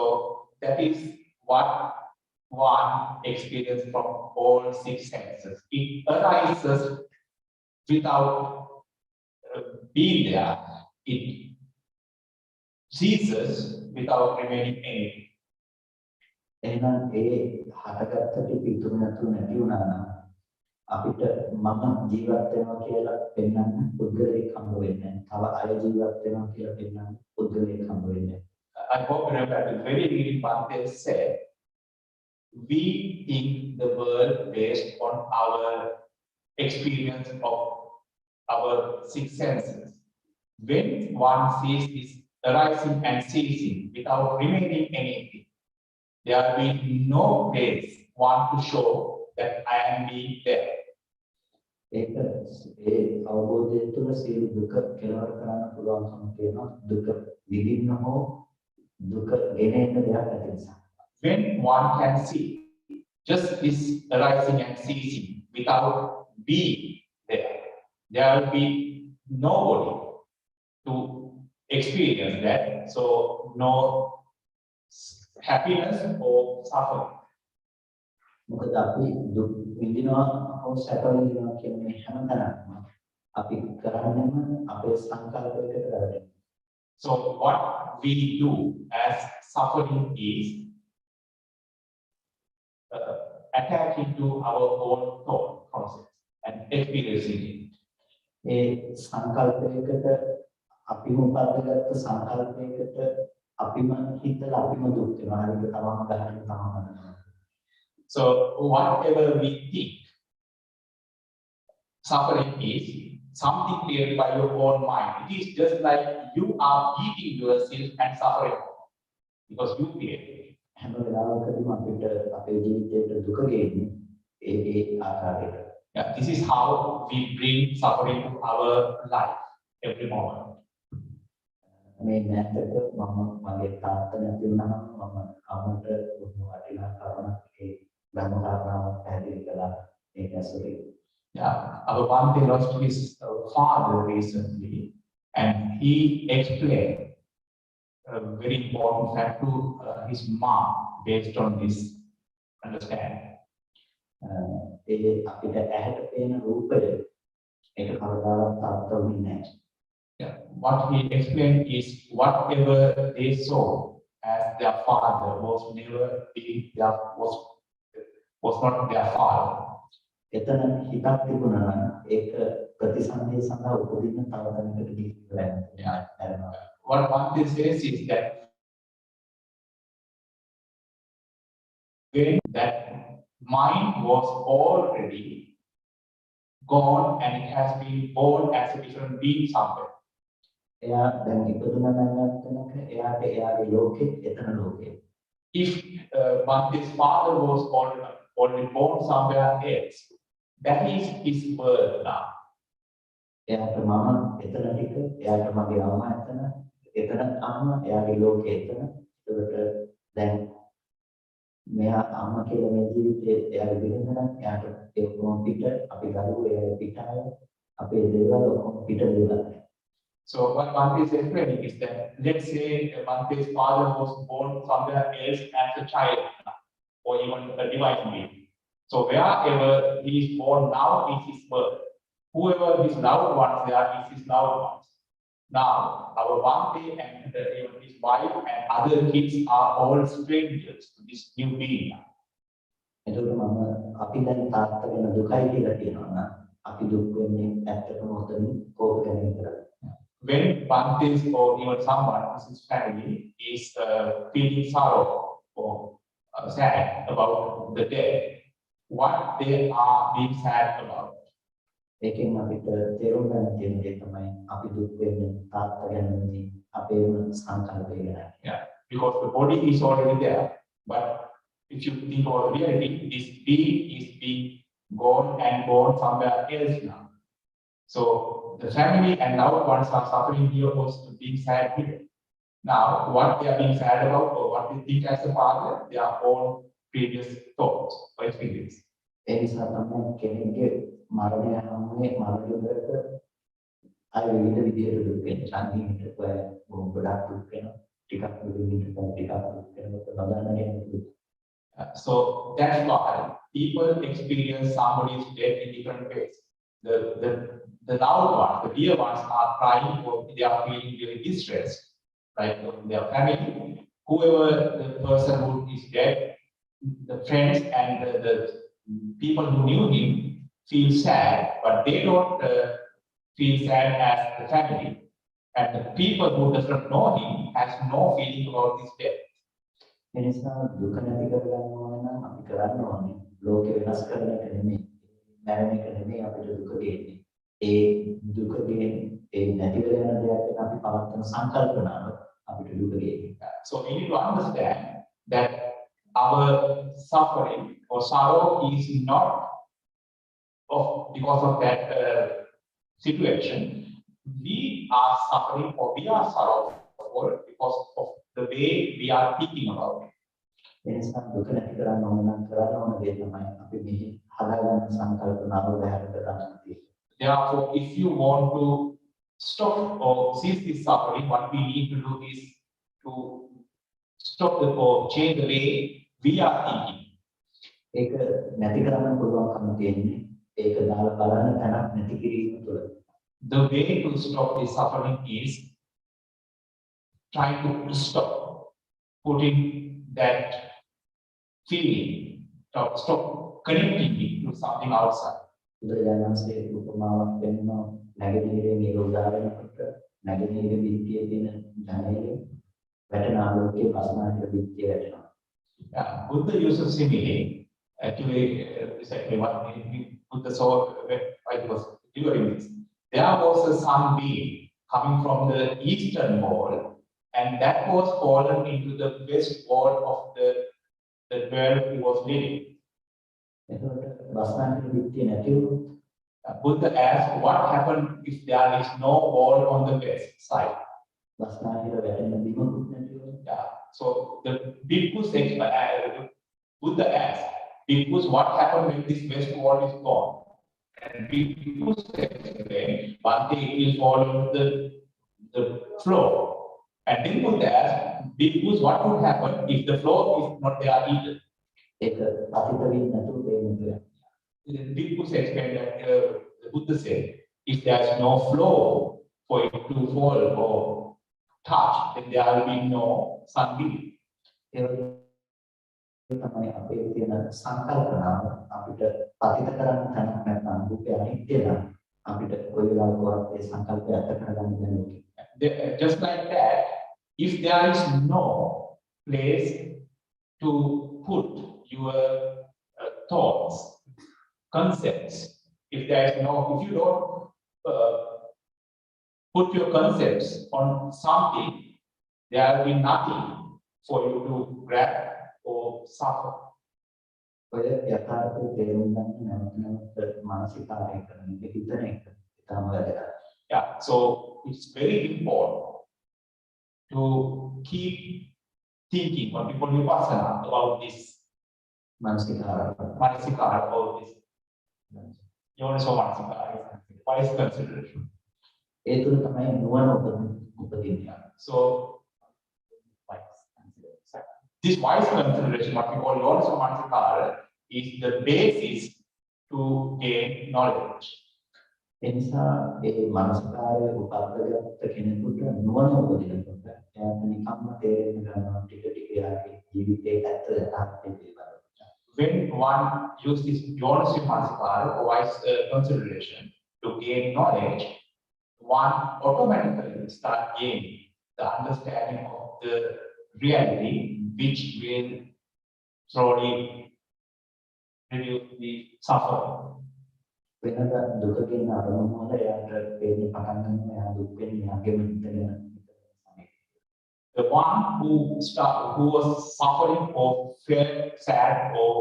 that is what one experience from all six senses. It arises without being there. It ceases without remaining anything. එහෙනම් ඒ හටගත්ත ටික ඉතුරු නැතුව නැති වුණා නම් අපිට මම ජීවත් වෙනවා කියලා පෙන්වන්න පුද්ගලයෙක් හම්බ වෙන්නේ නැහැ. තව අය ජීවත් වෙනවා කියලා පෙන්වන්න පුද්ගලයෙක් හම්බ වෙන්නේ නැහැ. I hope you remember the very beginning Bhante said, we think the world based on our experience of our six senses. When one sees this arising and ceasing without remaining anything, there will be no place one to show that I am being there. ඒක ඒ අවබෝධය තුළ සියලු දුක කෙලවර කරන්න පුළුවන්කම තියෙනවා දුක විඳින්න හෝ දුක ගෙන එන්න දෙයක් නැති නිසා. When one can see just this arising and ceasing without being there, there will be nobody to experience that. So no happiness or suffering. මොකද අපි දුක් විඳිනවා හෝ සැප විඳිනවා කියන මේ හැමතැනම අපි කරන්නේම අපේ සංකල්පයකට කරගෙන. So what we do as suffering is attaching to our own thought process and experiencing it. ඒ සංකල්පයකට අපිම උපදගත්ත සංකල්පයකට අපිම හිතලා අපිම දුක් වෙනවා. හරියට තමම ගහන්න තමම කරනවා. So whatever we think, suffering is something created by your own mind. It is just like you are beating yourself and suffering because you create it. හැම වෙලාවකදීම අපිට අපේ ජීවිතයට දුක ගෙන්නේ ඒ ආකාරයට. Yeah, this is how we bring suffering to our life every moment. මේ නැත්තට මම මගේ තාත්තා නැති වුණාම මම අම්මට වටිනා කරුණක් ඒ ධර්ම කාරණාව පැහැදිලි කළා ඒක ඇසුරේ. Yeah, our Bhante lost his father recently, and he explained a very important fact to his mom based on this understanding. ඒ අපිට ඇහැට පේන රූපය ඒක කවදාවත් තාත්තා වෙන්නේ නැහැ. Yeah, what he explained is whatever they saw as their father was never being their was not their father. එතන හිතක් තිබුණා නම් ඒක ප්‍රතිසන්දිය සඳහා උපදින්න තව තැනකට ගිහිල්ලා යනවා. What Bhante says is that when that mind was already gone and it has been born as a different being somewhere. එයා දැන් ඉපදුනා නම් තැනක එයාට එයාගේ ලෝකෙ එතන ලෝකෙ. If Bhante's father was already born somewhere else, that is his world now. එයාට මම එතන ටික එයාට මගේ අම්මා එතන අම්මා එයාගේ ලෝකෙ එතන. ඒකට දැන් මෙයා අම්මා කියලා මේ ජීවිතේ එයාගේ බිරිඳ නම් එයාට ඒ කොහොම පිට අපි ගරුව එයාගේ පිටාය අපේ දේවල් ඔක්කොම පිට දේවල්. So what Bhante is explaining is that let's say Bhante's father was born somewhere else as a child or even a divine being. So wherever he is born now is his birth. Whoever his loved ones there is his loved ones. Now our Bhante and even his wife and other kids are all strangers to this new being. එතකොට මම අපි දැන් තාත්තා වෙන දුකයි කියලා කියනවා නම් අපි දුක් වෙන්නේ ඇත්තටම උතන කෝප ගැනීම කරලා. When Bhante's or even someone in his family is feeling sorrow or sad about the death, what they are being sad about. ඒකෙන් අපිට තේරුම් ගන්න තියෙන දේ තමයි අපි දුක් වෙන්නේ තාත්තා ගැන නෙමෙයි අපේම සංකල්පය ගැන. Yeah, because the body is already there, but if you think about reality, this being is being gone and born somewhere else now. So the family and loved ones are suffering here also being sad here. Now, what they are being sad about or what they think as a father, their own previous thoughts or experience. ඒ නිසා තමයි කෙනෙක්ගේ මරණය හැමෝම මරණයකට අය විවිධ විදිහට දුක් වෙනවා. සංගීතයට ගොඩක් දුක් වෙනවා. ටිකක් විවිධ ටිකක් දුක් වෙනවා. නදන්න So that's why people experience somebody's death in different ways. The loved ones, the dear ones are crying or they are feeling very distressed, like their family. Whoever the person who is dead, the friends and the people who knew him feel sad, but they don't feel sad as the family. And the people who doesn't know him has no feeling about his death. ඒ නිසා දුක නැති කරගන්න ඕන නම් අපි කරන්න ඕනේ ලෝකේ වෙනස් කරන එක නෙමෙයි මරණ එක නෙමෙයි අපිට දුක දෙන්නේ ඒ දුකගේ ඒ නැතිව යන දෙයක් වෙන අපි පවත්වන සංකල්පනාව අපිට දුක ගෙන්නේ. So we need to understand that our suffering or sorrow is not because of that situation. We are suffering or we are sorrowful because of the way we are thinking about it. එනිසා දුක නැති කරන්න ඕන නම් කරන්න ඕන දේ තමයි අපි මේ හදාගන්න සංකල්පනාව බහැරට දාන්න තියෙන්නේ. Therefore, if you want to stop or cease this suffering, what we need to do is to stop or change the way we are thinking. ඒක නැති කරන්න පුළුවන්කම තියෙන්නේ ඒක දාලා බලන්න තැනක් නැති කිරීම තුළ. The way to stop this suffering is trying to stop putting that feeling, stop connecting it to something outside. බුදුරජාණන් වහන්සේ උපමාවක් දෙනවා නැගෙනහිරේ මේක උදාහරණයකට නැගෙනහිර විත්තියේ තියෙන ධනයේ වැටෙන ආලෝකයේ බස්නාහිර විත්තිය වැටෙනවා. Buddha uses simile. Actually, exactly what Buddha saw while he was during this. There was a sun beam coming from the eastern wall, and that was fallen into the west wall of the where he was living. Buddha asked, what happened if there is no wall on the west side? Yeah. So the bhikkhus, Buddha asked, bhikkhus, what happened when this west wall is gone? And bhikkhus explained, one day it will fall on the floor. And then Buddha asked, bhikkhus, what would happen if the floor is not there either? The bhikkhus explained that the Buddha said, if there is no floor for it to fall or touch, then there will be no sunbeam. තමයි අපේ තියෙන සංකල්පනාව අපිට පතිත කරන්න තැනක් නැත්නම් දුක අනිත්‍ය නම් අපිට කොයි වෙලාවකවත් ඒ සංකල්පය අත කරගන්න බැහැ. Just like that, if there is no place to put your thoughts, concepts, if you don't put your concepts on something, there will be nothing for you to grab or suffer. ඔය යථාර්ථයේ තේරුම් ගන්න නැවත මානසිකාරය කරන එක හිතන එක ඉතාම වැදගත්. Yeah, so it's very important to keep thinking what people vipassana about this මානසිකාරය about this. You want to show Mansikara, wise consideration. ඒ තුල තමයි නුවණ උපදින්නේ. So, this wise consideration, what we call Yonaso Mansikara, is the basis to gain knowledge. එනිසා ඒ මානසිකාරය උපද්දගත්ත කෙනෙකුට නුවණ උපදිනකොට එයාට නිකම්ම තේරෙන්න ගන්නවා ටික ටික යාගේ ජීවිතයේ ඇත්ත යථාර්ථය පිළිබඳව. When one uses this Yonaso Mansikara or wise consideration to gain knowledge, one automatically start gaining the understanding of the reality, which will slowly reduce the suffering. වෙනද දුකකින් අරමුණු වල එයාට පේන්න පටන් ගන්නවා එයා දුක් වෙන්නේ එයාගේම හිතගෙන. The one who was suffering or felt sad or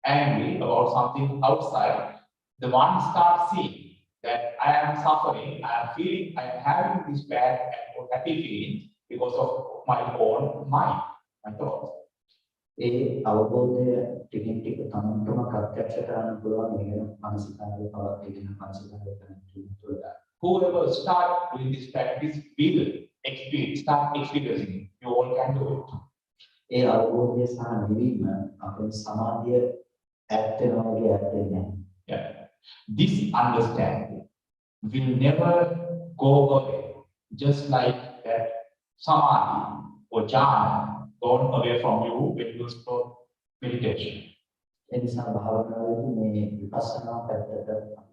angry about something outside, the one starts seeing that I am suffering, I am feeling, I am having this bad and happy feeling because of my own mind, my thoughts. ඒ අවබෝධය ටිකින් ටික තමන්ටම ප්‍රත්‍යක්ෂ කරන්න පුළුවන් වෙන මානසිකාරය පවත්වාගෙන මානසිකාරය කරන තුල. Whoever start doing this practice will start experiencing it. You all can do it. ඒ අවබෝධය සහ නිවීම අපේ සමාධිය ඇත්ත වෙනවා වගේ ඇත්ත නැහැ. Yeah. This understanding will never go away, just like that samadhi or jhana gone away from you when you stop meditation. ඒ නිසා භාවනාවේදී මේ විපස්සනා පැත්තට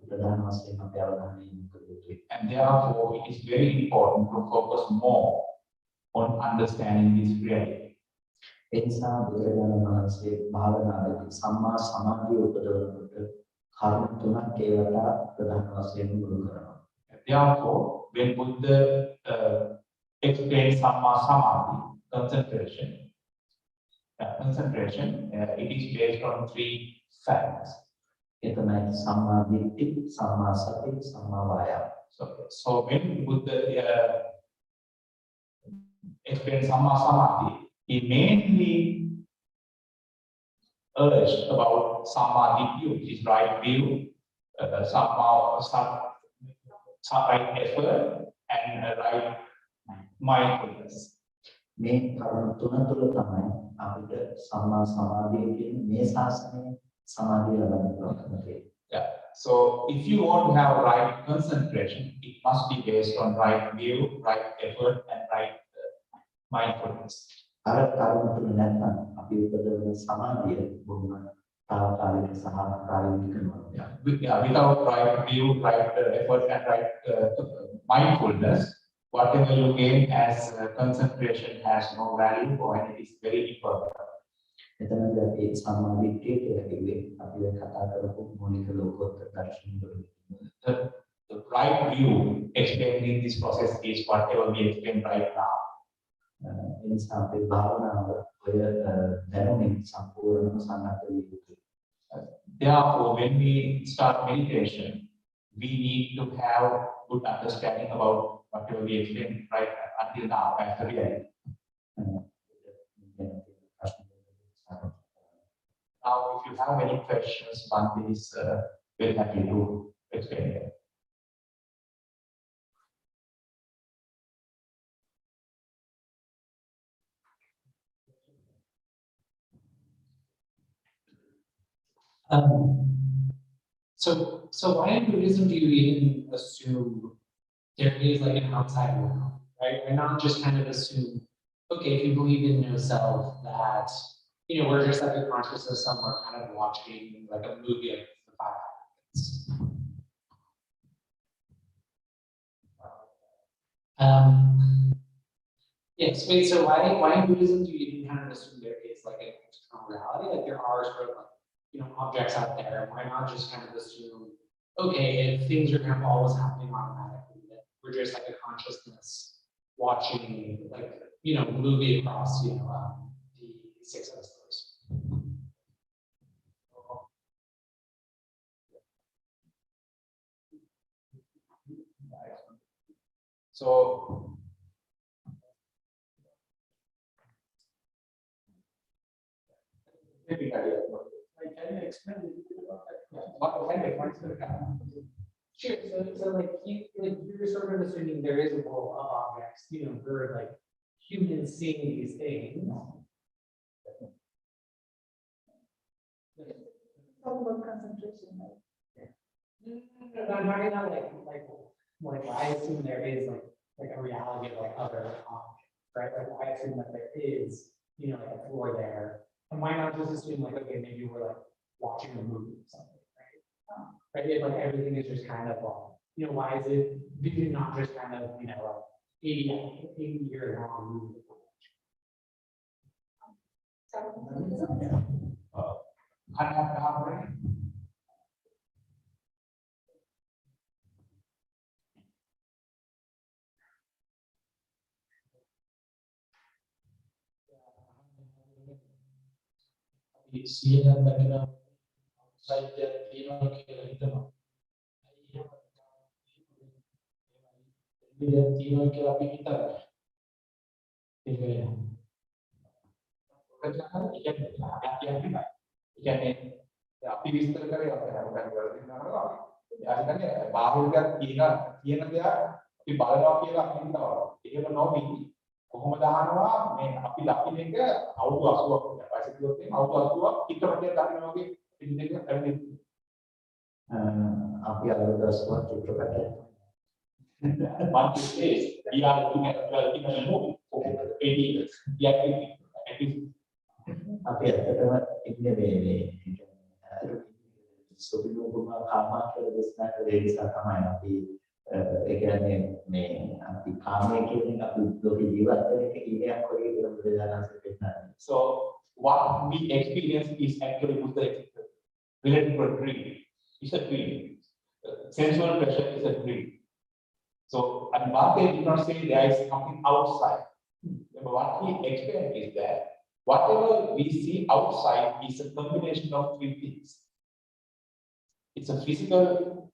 ප්‍රධාන වශයෙන් අපි අවධානය යොමු කළ යුතුයි. And therefore, it is very important to focus more on understanding this reality. ඒ නිසා බුදුරජාණන් වහන්සේ භාවනාවේදී සම්මා සමාධිය උපදවනකොට කරුණු තුනක් ඒවට ප්‍රධාන වශයෙන් මුල් කරනවා. Therefore, when Buddha explains Samma Samadhi, concentration, it is based on three facts. ඒ තමයි සම්මා දිට්ඨි, සම්මා සති, සම්මා වායාම. So when Buddha explains Samma Samadhi, he mainly urged about Samadhi, which is right view, right effort, and right mindfulness. මේ කරුණු තුන තුළ තමයි අපිට සම්මා සමාධිය කියන මේ ශාසනයේ සමාධිය ලබන්න පුළුවන්. Yeah. So if you want to have right concentration, it must be based on right view, right effort, and right mindfulness. අර කරුණු තුන නැත්නම් අපි උපදවන සමාධිය බොහොම තාවකාලික සහ කාලික වෙනවා. Yeah. Without right view, right effort, and right mindfulness, whatever you gain as concentration has no value, or it is very imperfect. එතනදී අපි සම්මාදිට්ඨිය කියලා කිව්වේ අපි ඔය කතා කරපු මූලික ලෝකෝත්තර දර්ශන වල. The right view explained in this process is whatever we explain right now. ඒ නිසා අපේ භාවනාව ඔය දැනුමින් සම්පූර්ණව සම්මත විය යුතුයි. Therefore, when we start meditation, we need to have good understanding about whatever we explained right until now as the reality. Now, if you have any questions, Bhante is very happy to explain them. So why in Buddhism do you even assume there is like an outside world, right? Why not just kind of assume, okay, if you believe in no self, that we're just like a consciousness somewhere, kind of watching like a movie of the five elements. Yes. Wait. So why in Buddhism do you even kind of assume there is like an external reality, like there are sort of like objects out there? Why not just kind of assume, okay, if things are kind of always happening automatically, that we're just like a consciousness watching like movie across the six hemispheres. So maybe can you explain a little bit about that? Sure. So like you're sort of assuming there is a world of objects, for like humans seeing these things. Talk about concentration, right? I'm talking about like I assume there is like a reality of like other objects, right? Like I assume that there is, like a floor there. And why not just assume like, okay, maybe we're like watching a movie or something, right? Right? If like everything is just kind of why is it vision not just kind of, 80-year long movie? සියයක් දකින site තියෙනවා කියලා හිතනවා. ඒක තියෙනවා කියලා අපි හිතනවා. ඒක අපි විස්තර කරේ අපේ කරනවා. යාළුවනේ බාහිරයක් කියන දේ අපි බලනවා කියලා අපි හිතනවා. එහෙම නොවි කොහොමද අහනවා මේ අපි දකින්න එක අවුරුදු 80ක් විතර. පස්සේ කිව්වොත් එහෙනම් අවුරුදු 80ක් චිත්‍රපටයක් දකින්න වගේ පිළිදෙක කරන්නේ. අපි අවුරුදු 80ක් චිත්‍රපටයක්. One is we are looking at in a movie for 80 years. Yet it is අපි ඇත්තටම ඉන්නේ මේ සුබිනුකුමා කාමාක්ෂර දේශනා කළේ නිසා තමයි අපි ඒ කියන්නේ මේ අපි කාමයේ කියන අපි ලෝකේ ජීවත් වෙන එක ඉලයක් වගේ කියලා බුදුදානන්සේ පෙන්නනවා. so what we experience is actually Buddha related to a dream. It's a dream. Sensual pleasure is a dream. So, and what they did not say there is something outside. But what he explained is that whatever we see outside is a combination of three things. It's a physical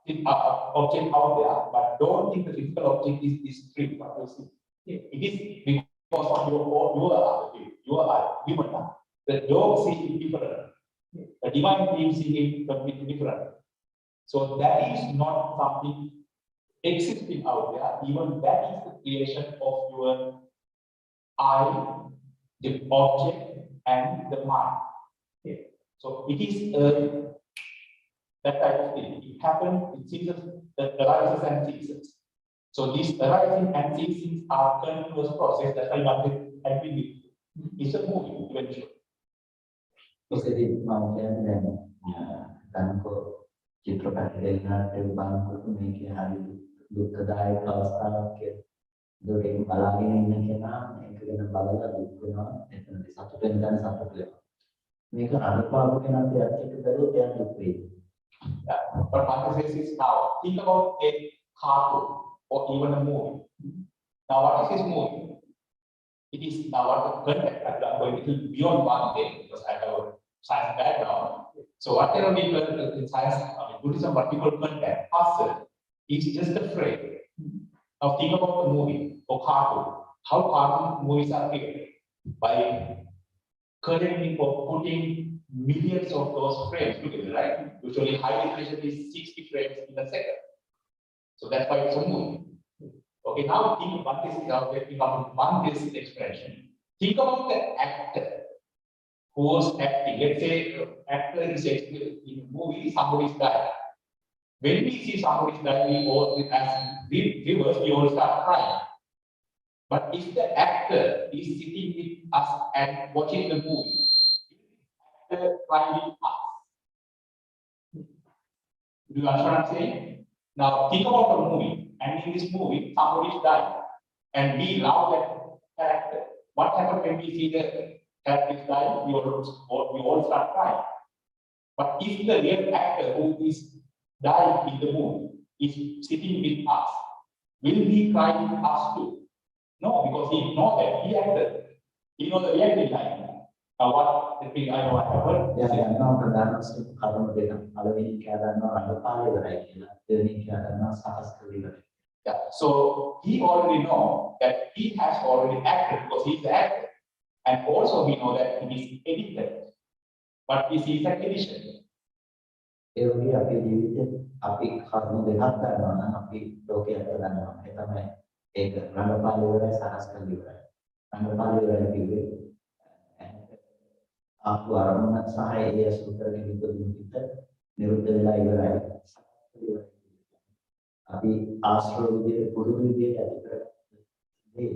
object out there, but don't think the physical object is this tree, what you see. It is because of your eye, human eye. The dog sees it different. The divine being sees it completely different. So that is not something existing out there. Even that is the creation of your eye, the object, and the mind. Okay. So it is that type of thing. It happens, it ceases, that arises and ceases. So these arising and ceasing are continuous process that I wanted and we need. It's a movie eventually. ඉතින් මම කියන්නේ දැන් චිත්‍රපට දෙන්නාට බලනකොට මේකේ හරි දුක්ඛදායක අවස්ථාවක් කියලා. දුරින් බලාගෙන ඉන්න කෙනා මේක ගැන බලලා දුක් වෙනවා. එතනදී සතුට වෙන සතුට වෙනවා. මේක අනුපාප කෙනාට ඇත්තට බැලුවොත් එයා දුක් වෙයි. But what says is now, think about a cartoon or even a movie. Now what is this movie? It is now what the content. I'm going to beyond one day because I have a science background. So whatever we learn in science, Buddhism, what we call content, puzzle, is just a frame. Now think about the movie or cartoon. How cartoon movies are created? By currently putting millions of those frames together, right? Usually high definition is 60 frames in a second. So that's why it's a movie. Okay, now think about this, one basic explanation. Think about the actor who was acting. Let's say actor is in a movie, somebody is dying. When we see somebody is dying, we all, as viewers, we all start crying. But if the actor is sitting with us and watching the movie, the actor crying with us. Do you understand what I'm saying? Now think about a movie, and in this movie, somebody is dying, and we love that character. What happens when we see the character is dying? We all start crying. But if the real actor who is dying in the movie is sitting with us, will he cry with us too? No, because he knows that he acted. He knows the reality life. Now what the thing I know what happened? එයා දන්නවා ප්‍රධානම කරුණු දෙක. පළවෙනි එයා දන්නවා රඟපාල ඉවරයි කියලා. දෙවෙනි එයා දන්නවා සකස් කරලා ඉවරයි. Yeah, so he already know that he has already acted because he is the actor. And also we know that he is edited. But this is an edition. ඒ වගේ අපේ ජීවිතේ අපි කරුණු දෙකක් ගන්නවා නම් අපි ලෝකයට ගන්නවා. ඒ තමයි ඒක රඟපාල ඉවරයි සකස් කරලා ඉවරයි. රඟපාල ඉවරයි කිව්වේ ආපු අරමුණ සහ ඒ සූත්‍රයේ විදිහට නිරුද්ධ වෙලා ඉවරයි. අපි ආශ්‍රව විදිහට පුරුදු විදිහට ඇති කරගන්නේ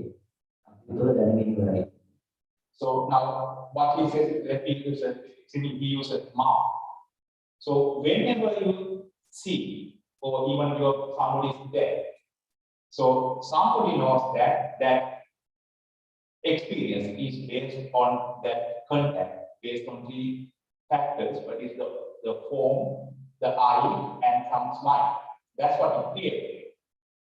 අපි තුළ දැනගෙන ඉවරයි. So now what he said that he uses mouth. So whenever you see or even your somebody is dead, so somebody knows that experience is based on that contact, based on three factors, but it's the form, the eye, and some smile. That's what it created.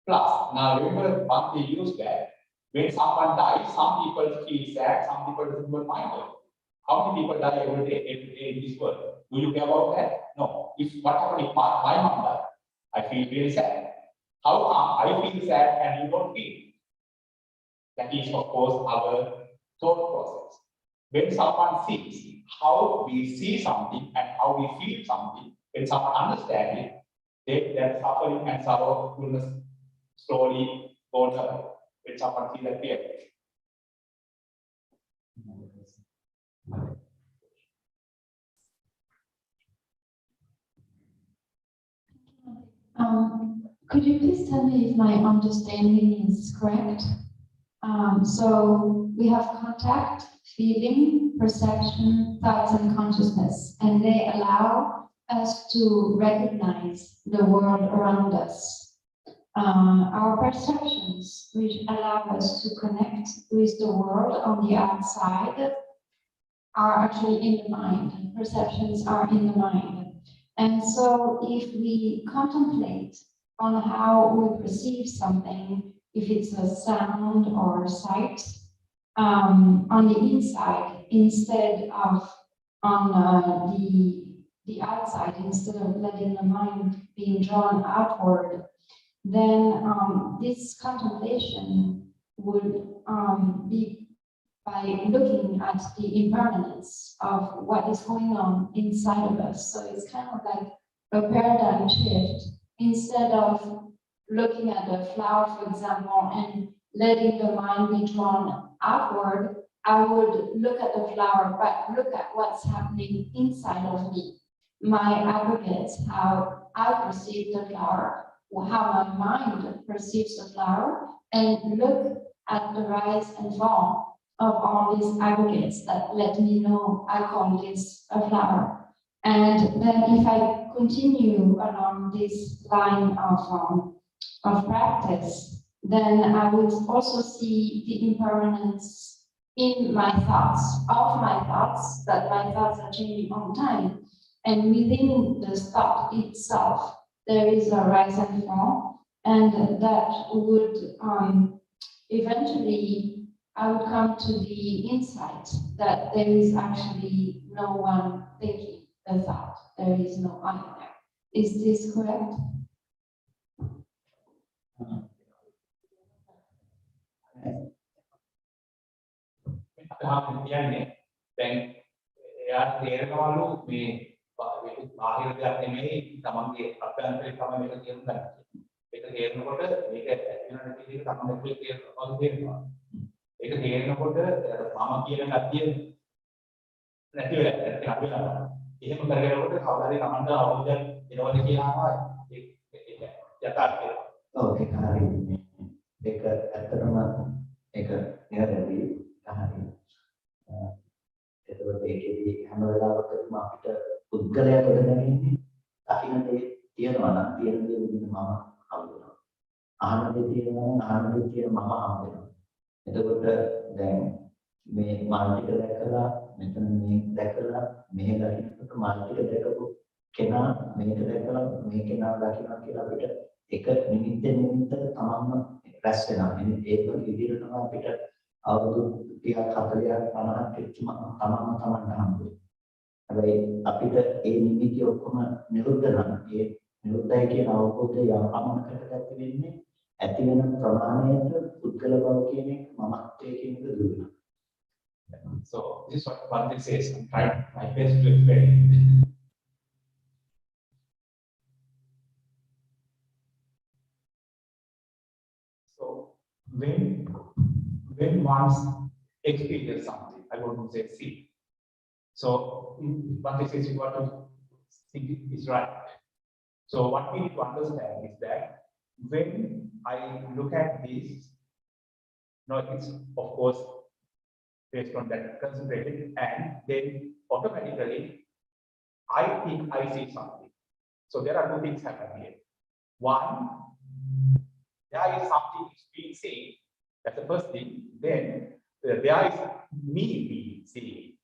Plus, now remember once they use that, when someone dies, some people feel sad, some people don't mind it. How many people die every day in this world? Do you care about that? No. If what happened if my mom died, I feel very sad. How come I feel sad and you don't feel? That is, of course, our thought process. When someone sees how we see something and how we feel something, when someone understands it, that suffering and sorrowfulness slowly goes away. When someone sees that clearly. Could you please tell me if my understanding is correct? So we have contact, feeling, perception, thoughts, and consciousness, and they allow us to recognize the world around us. Our perceptions, which allow us to connect with the world on the outside, are actually in the mind. Perceptions are in the mind. And so if we contemplate on how we perceive something, if it's a sound or sight, on the inside instead of on the outside, instead of letting the mind being drawn outward, then this contemplation would be by looking at the impermanence of what is going on inside of us. So it's kind of like a paradigm shift. Instead of looking at the flower, for example, and letting the mind be drawn outward, I would look at the flower, but look at what's happening inside of me. My aggregates, how I perceive the flower, how my mind perceives the flower, and look at the rise and fall of all these aggregates that let me know I call this a flower. And then if I continue along this line of practice, then I would also see the impermanence in my thoughts, of my thoughts, that my thoughts are changing all the time. And within the thought itself, there is a rise and fall, and that would eventually, I would come to the insight that there is actually no one thinking the thought. There is no I there. Is this correct? කියන්නේ දැන් එයා තේරෙනවලු මේ බාහිර දෙයක් නෙමෙයි තමන්ගේ අභ්‍යන්තරේ තමයි මේක තේරුම් ගන්න. ඒක තේරෙනකොට මේක ඇති වෙන විදිහට තමන්ගේ තේරෙනවා. ඒක තේරෙනකොට මම කියන ගතිය නැති වෙලා ඒක අඩු වෙනවා. එහෙම කරගෙනකොට කවදාද තමන්ට අවබෝධයක් එනවද කියලා ඒක යථාර්ථය. ඔව් ඒක හරියි. ඒක ඇත්තටම ඒක නිරවැරදි හරි. එතකොට ඒකෙදි හැම වෙලාවකම අපිට පුද්ගලයා කොට ගැනීමේ දකින්න දේ තියෙනවා නම් තියෙන දේ විදිහට මම හම්බ වෙනවා. අහන දේ තියෙනවා නම් අහන දේ තියෙන මම හම්බ වෙනවා. එතකොට දැන් මේ මානසික දැකලා මෙතන මේ දැකලා මෙහෙ දකින්නකොට මානසික දැකපු කෙනා මේක දැකලා මේ කෙනා දකින්න කියලා අපිට එක නිමිත්තෙන් නිමිත්තට තමන්ම රැස් වෙනවා. ඒක විදිහට තමයි අපිට අවුරුදු 30ක් 40ක් 50ක් එච්චම තමන්ම තමන්ට හම්බ වෙනවා. හැබැයි අපිට ඒ නිමිති ඔක්කොම නිරුද්ධ නම් ඒ නිරුද්ධයි කියන අවබෝධය යම් පමණකට ඇති වෙන්නේ ඇති වෙන ප්‍රමාණයට පුද්ගල බව කියන එක මමත්වයේ කියන එක දුර වෙනවා. So this is what Bhante says. I'm trying my best to explain. So when one's experience something, I wouldn't say see. So Bhante says you got to think is right. So what we need to understand is that when I look at this, no, it's of course based on that concentrated, and then automatically I think I see something. So there are two things happening here. One, there is something being seen. That's the first thing. Then there is me being seen.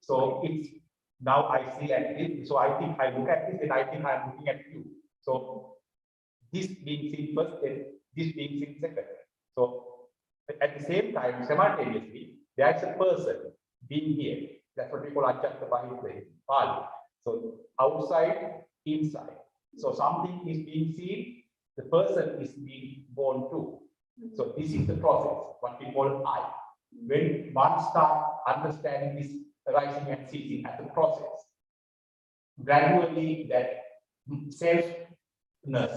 So it's now I see at this. So I think I look at this, and I think I'm looking at you. So this being seen first, then this being seen second. So at the same time, simultaneously, there is a person being here. That's what we call Ajjata Bahitve, Pali. So outside, inside. So something is being seen, the person is being born too. So this is the process, what we call I. When one starts understanding this arising and ceasing as a process, gradually that selfness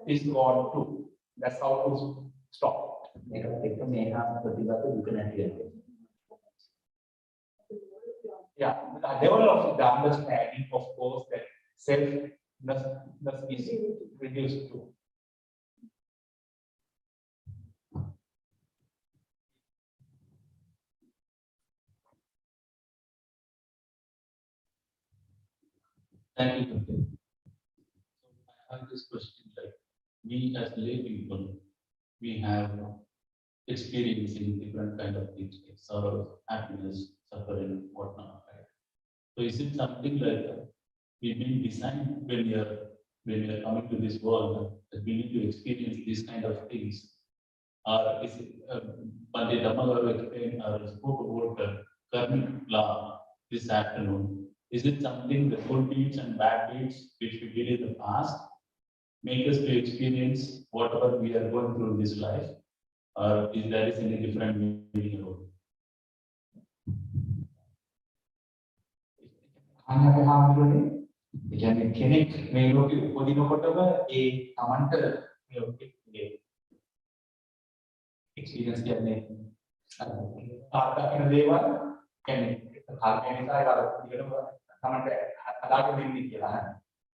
is gone too. That's how to stop. මේකත් එක්ක මේ හා ප්‍රතිබද්ධ දුක නැති වෙනවා. Yeah, the level of the understanding, of course, that selfness is reduced to. Thank you, Kapil. So I have this question, like we as lay people, we have experiencing different kind of things, like sorrow, happiness, suffering, whatnot, right? So is it something like we've been designed when we are coming to this world, that we need to experience these kind of things. Or is it, Bhante Dhamma explained or spoke about the karmic law this afternoon. Is it something, the good deeds and bad deeds which we did in the past make us to experience whatever we are going through in this life? Or is there is any different meaning about it? අන්නගේ හාමුදුරනේ ඒ කියන්නේ කෙනෙක් මේ ලෝකෙ උපදිනකොටම ඒ තමන්ට මේ experience කියන්නේ තාත්තකින දේවල් කියන්නේ කර්මය නිසා ඒක අර දිගටම තමන්ට හදාගෙන ඉන්නේ කියලා.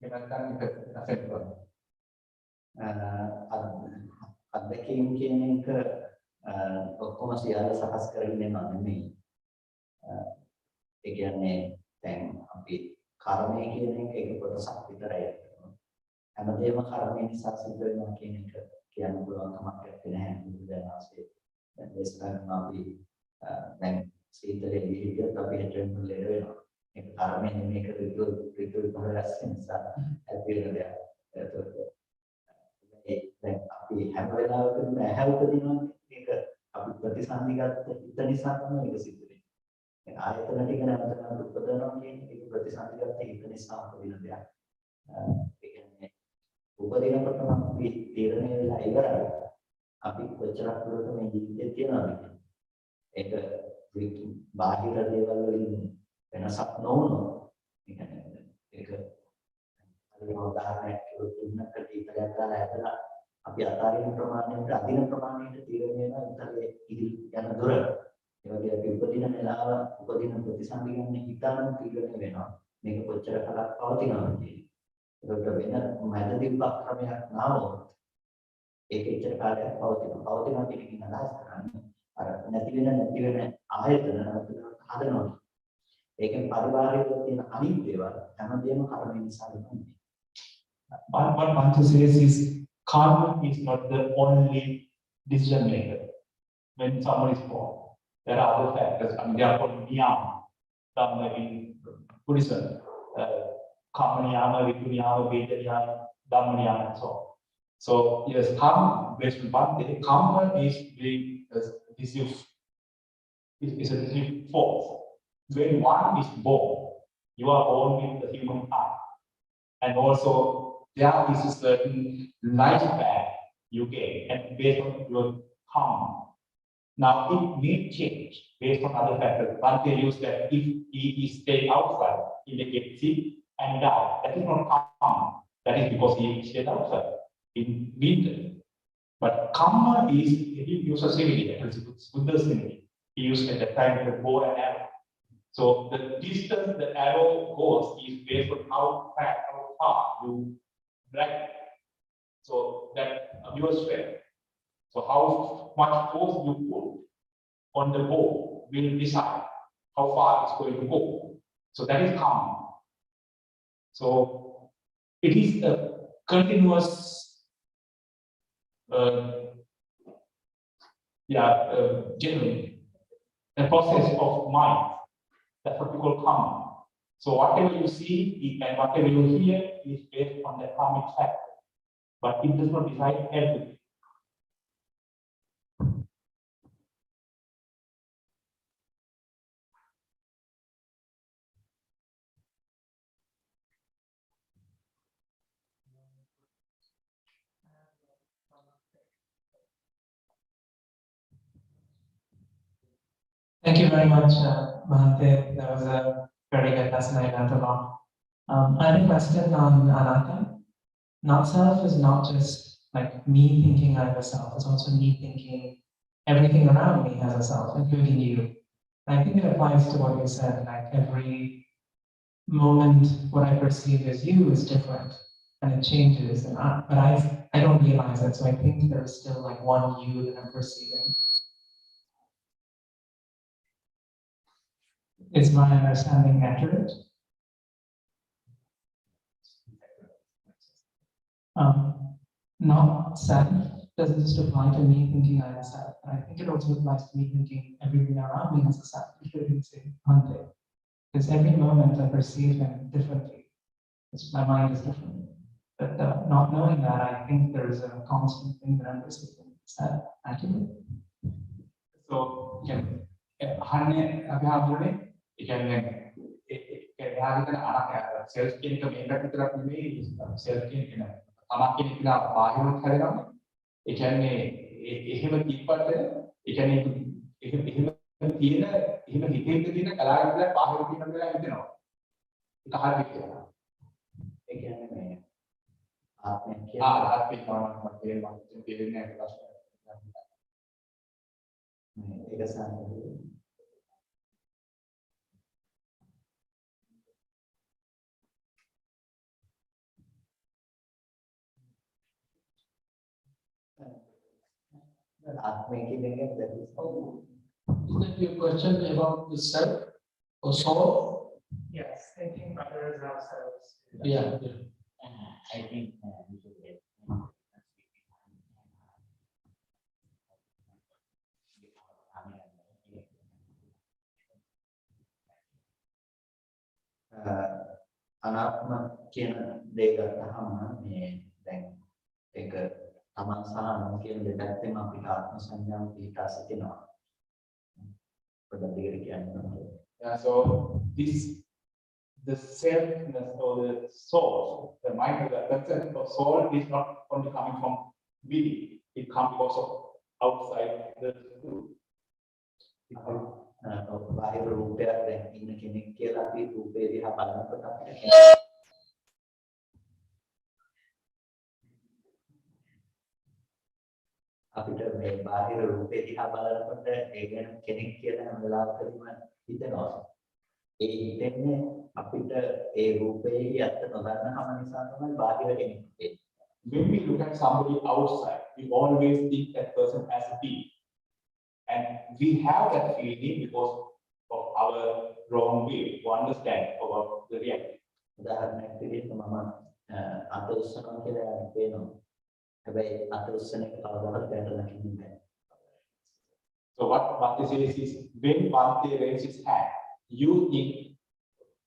ඒක නැත්නම් ඒක ඇසෙට් කරනවා. අත්දැකීම් කියන එක ඔක්කොම සියල්ල සකස් කරගෙන යනවා නෙමෙයි. ඒ කියන්නේ දැන් අපි කර්මය කියන එක කොටසක් විතරයි. හැමදේම කර්මය නිසා සිද්ධ වෙනවා කියන එක කියන්න පුළුවන් කමක් නැහැ. බුදුදහම ආසේ දැන් දේශනා අපි දැන් සීතලේ ගිහින් අපි හිතෙන්න ලෙඩ වෙනවා. ඒක කර්මය නෙමෙයි, ඒක ඍතු විපර්යාස නිසා ඇති වෙන දෙයක්. දැන් අපි හැම වෙලාවකම ඇහැ උපදිනවා, ඒක අපි ප්‍රතිසන්දිගත හිත නිසා තමයි ඒක සිද්ධ වෙන්නේ. ඒ ආයතන ටික නැවතම උපදවනවා කියන්නේ ඒක ප්‍රතිසන්දිගත හිත නිසා උපදින දෙයක්. ඒ කියන්නේ උපදිනකොටම අපි තීරණය වෙලා ඉවරයි. අපි කොච්චරක් දුරට මේ ජීවිතේ තියනවද කියන්නේ. ඒක බාහිර දේවල් වලින් වෙනසක් නොවුනොත් ඒ කියන්නේ ඒක උදාහරණයක් දුන්නකට ඉතලයක් දාලා හැදලා අපි අතාරින ප්‍රමාණයට අදින ප්‍රමාණයට තීරණය වෙනවා ඉතලේ ඉදිරි යන දුර. ඒ වගේ අපි උපදින වෙලාව උපදින ප්‍රතිසන්දි ගන්න හිතාන තීරණය වෙනවා මේක කොච්චර කලක් පවතිනවද කියන්නේ. ඒකට වෙන මැදදී උපක්‍රමයක් නාවොත් ඒක එච්චර කාලයක් පවතිනවා. පවතිනවා කියන එකෙන් අදහස් කරන්නේ අර නැති වෙන ආයතන හදනවා. ඒකෙන් පරිවාරයේ තියෙන අනිත් දේවල් හැමදේම කර්මය නිසා වෙනවා. What one want to say is karma is not the only decision maker. When someone is born, there are other factors. I mean, they are called niyama. Dhamma in Buddhism, karma niyama, ritu niyama, veda niyama, dhamma niyama, and so on. So yes, karma based on one day, karma is being decisive. Is a decisive force. When one is born, you are born with the human heart, and also there is a certain lifespan you get, and based on your karma. Now it may change based on other factors. One they use that if he stay outside, he may get sick and die. That is not karma. That is because he stayed outside in winter. But karma is he uses simile, Buddha's simile. He used at the time the bow and arrow. So the distance the arrow goes is based on how far you drag. So that your strength. So how much force you put on the bow will decide how far it's going to go. So that is karma. So it is a continuous journey, a process of mind. That's what we call karma. So whatever you see and whatever you hear is based on the karmic factor, but it does not decide everything. Thank you very much, Bhante. That was a very good lesson. I learned a lot. I had a question on anatta. Not self is not just like me thinking I have a self. It's also me thinking everything around me has a self, including you. And I think it applies to what you said. Like every moment, what I perceive as you is different, and it changes. And but I don't realize it. So I think there's still like one you that I'm perceiving. Is my understanding accurate? Not self doesn't just apply to me thinking I am self. And I think it also applies to me thinking everything around me has a self, including say Bhante. Because every moment I perceive him differently. Because my mind is different. But not knowing that, I think there is a constant thing that I'm persisting. Is that accurate? So, අහන්නේ අපි හඳුනන්නේ ඒ කියන්නේ එයා හිතන අනක් self කියන එක මේකට විතරක් නෙමෙයි සෙල්ෆ් කියන එක නෑ. තමක් කියන එක බාහිරව හැදෙනවා. ඒ කියන්නේ එහෙම කිව්වට ඒ කියන්නේ එහෙම හිතේ තියෙන කලාව විතර බාහිර තියෙන දේ හිතෙනවා. ඒක හරියට කියනවා. ඒ කියන්නේ මේ ආත්මය ආත්මික මම තේරෙන්නේ නැහැ ප්‍රශ්න. ඒක සාමාන්‍යයෙන් ආත්මය කියන එක that is Is that your question about the self or soul? Yes, thinking others ourselves. Yeah. I think we should get අනාත්ම කියන දේ ගත්තහම මේ දැන් ඒක තමන් සහ අනුන් කියන දෙපැත්තෙම අපිට ආත්ම සංඥාව පිටා සිටිනවා. පොඩ්ඩක් දෙකට කියන්න. Yeah, so the selfness or the soul, the mind of the concept of soul is not only coming from within, it comes because of outside the truth. බාහිර රූපයක් දැන් ඉන්න කෙනෙක් කියලා අපි රූපේ දිහා බලනකොට අපිට මේ බාහිර රූපේ දිහා බලනකොට ඒ ගැන කෙනෙක් කියලා හැම වෙලාවකදීම හිතෙනවා. ඒ හිතෙන්නේ අපිට ඒ රූපේ ඇත්ත නොදන්නකම නිසා තමයි බාහිර කෙනෙක් වෙන්නේ. When we look at somebody outside, we always think that person as a being. And we have that feeling because of our wrong way to understand about the reality. උදාහරණයක් විදිහට මම අත උස්සනවා කියලා කියනවා. හැබැයි අත උස්සන එක කවදාවත් දැනට නැකින්නේ නැහැ. So what Bhakti says is, when Bhakti raises his hand, you think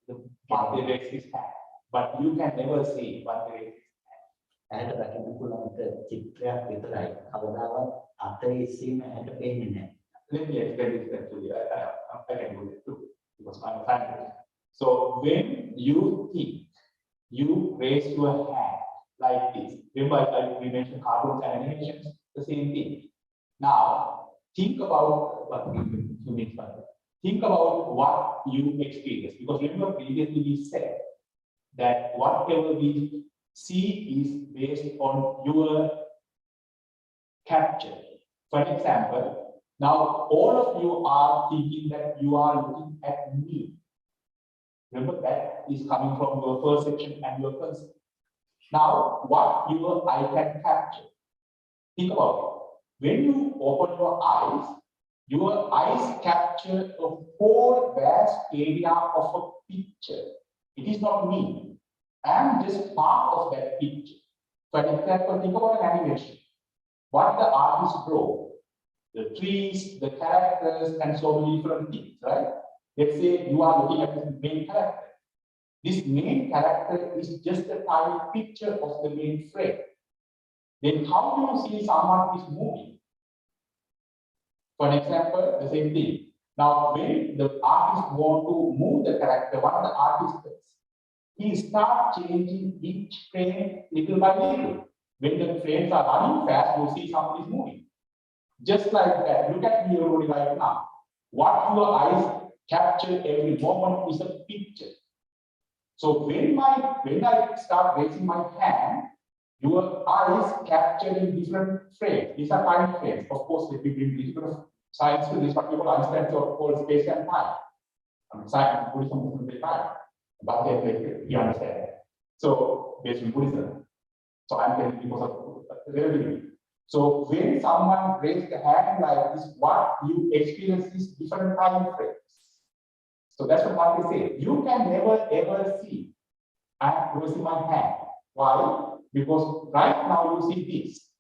the Bhakti raises his hand, but you can never see Bhakti raises his hand. ඇයට දකින්න පුළුවන් චිත්‍රයක් විතරයි. කවදාවත් අතේ ඉස්සීම ඇයට පේන්නේ නැහැ. Let me explain this actually. I can do it too, because I'm a scientist. So when you think, you raise your hand like this. Remember, we mentioned cartoons and animations, the same thing. Now, think about what you mean by that. Think about what you experience. Because remember, previously we said that whatever we see is based on your capture. For example, now all of you are thinking that you are looking at me. Remember, that is coming from your perception and your concept. Now, what your eye can capture? Think about it. When you open your eyes capture a whole vast area of a picture. It is not me. I am just part of that picture. For example, think about an animation. What the artist draw? The trees, the characters, and so many different things, right? Let's say you are looking at the main character. This main character is just a tiny picture of the main frame. Then how do you see someone is moving? For example, the same thing. Now, when the artist want to move the character, what the artist does? He starts changing each frame little by little. When the frames are running fast, you see something is moving. Just like that, look at me right now. What your eyes capture every moment is a picture. So when I start raising my hand, your eyes capturing different frames. These are time frames. Of course, if we bring little bit of science to this, what people understand called space and time. Science, Buddhism doesn't say time, but you understand that. So based on Buddhism, so I'm telling because of relativity. So when someone raises the hand like this, what you experience is different time frames. So that's what they say. You can never ever see I'm raising my hand. Why? Because right now you see this.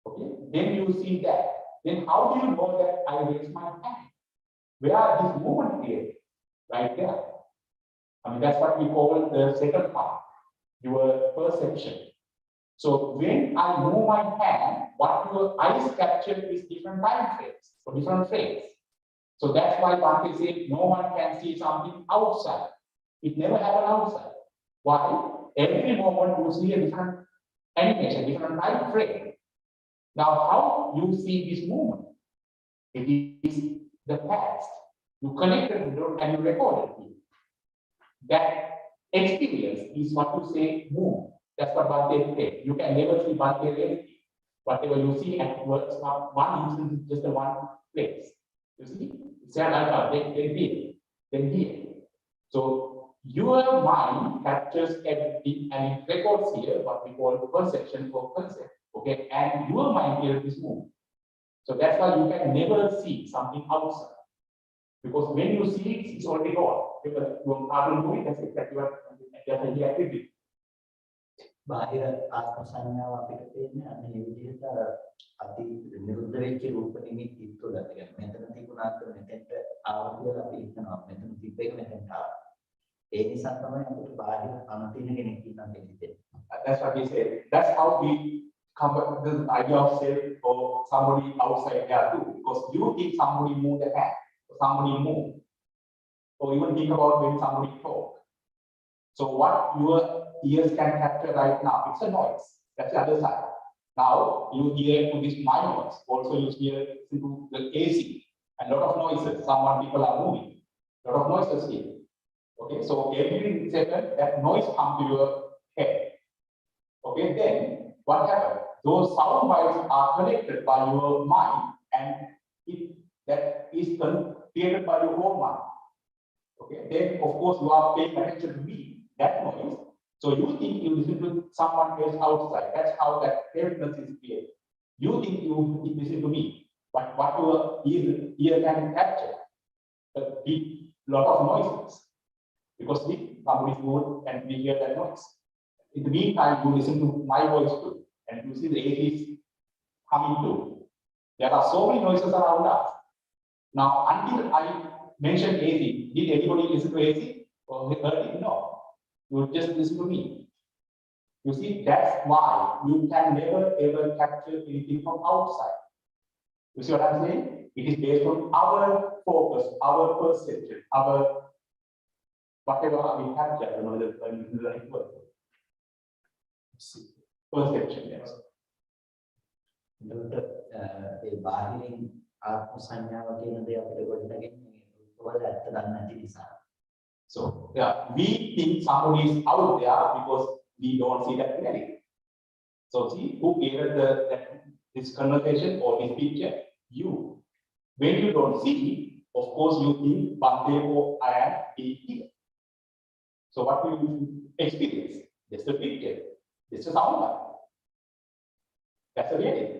Okay, then you see that. Then how do you know that I raise my hand? Where is this movement here? Right there. I mean, that's what we call the second part, your perception. So when I move my hand, what your eyes capture is different time frames or different frames. So that's why Bhante said no one can see something outside. It never happened outside. Why? Every moment you see a different animation, different time frame. Now, how you see this movement? It is the past. You connected it and you recorded it. That experience is what you say move. That's what Bhante said. You can never see Bhante reality. Whatever you see at works, one instance is just a one place. You see? It's then here. So your mind captures everything and it records here what we call perception or concept. Okay, and your mind here is move. So that's why you can never see something outside. Because when you see it, it's already gone. Because you are doing that's exactly what you are activity. බාහිර ආත්ම සංඥාව අපිට තේන්නේ අන්න මේ විදිහට අපි නිරුද්ධ වෙච්ච රූප නිමිති තුළ කියන්නේ මෙතන තිබුණාට මෙතෙන්ට ආව කියලා අපි හිතනවා මෙතන තිබ්බ එක මෙතෙන්ට ආවා. ඒ නිසා තමයි අපිට බාහිර අනතින කෙනෙක් ඉන්නවා කියන්නේ. That's what we say. That's how we come up with the idea of self or somebody outside there too. Because you think somebody move the hand, or somebody move, or even think about when somebody talk. So what your ears can capture right now, it's a noise. That's the other side. Now you hear to this my noise. Also you hear to the AC and a lot of noises. Some people are moving. A lot of noises here. Okay, so every second that noise comes to your head. Okay, then what happens? Those sound waves are connected by your mind, and that is created by your own mind. Okay, then of course you are paying attention to me. That noise. So you think you listen to someone else outside. That's how that awareness is created. You think you listen to me, but what your ear can capture a big lot of noises. Because somebody is good and we hear that noise. In the meantime, you listen to my voice too, and you see the AC is coming too. There are so many noises around us. Now, until I mentioned AC, did anybody listen to AC or heard it? No. You just listen to me. You see, that's why you can never ever capture anything from outside. You see what I'm saying? It is based on our focus, our perception, our whatever we capture, you know, the right word. Perception, yes. ඒ බාහිරින් ආත්ම සංඥාව කියන දේ අපිට ගොඩනගන්නේ ඔයාලා ඇත්ත දන්නේ නැති නිසා. So yeah, we think somebody is out there because we don't see that reality. So see who created this conversation or this picture? You. When you don't see it, of course you think Bhante or I am here. So what do you experience? Just a picture, just a sound bite. That's the reality.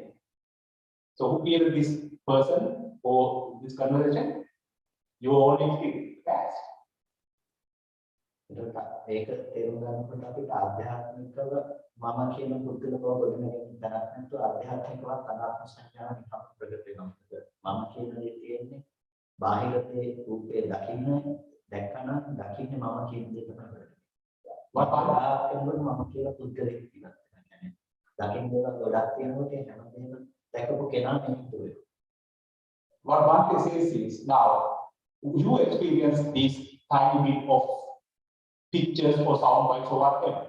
So who created this person or this conversation? Your own experience. Past. ඒක තේරුම් ගන්නකොට අපිට ආධ්‍යාත්මිකව මම කියන පුද්ගල බව ගොඩනගන්න තරක් නැතුව ආධ්‍යාත්මිකව අනාත්ම සංඥාව නිකම් ප්‍රකට වෙනවා. මම කියන දේ තියෙන්නේ බාහිරයේ රූපේ දකින්න දැක්කම දකින්නේ මම කියන දේ තමයි. වතාවකම මම කියලා පුද්ගලෙක් ඉන්නවා. කියන්නේ දකින්න දේවල් ගොඩක් තියෙනකොට හැමදේම දැකපු කෙනා නෙමෙයි. What Bhante says is now you experience this tiny bit of pictures or sound bites or whatever.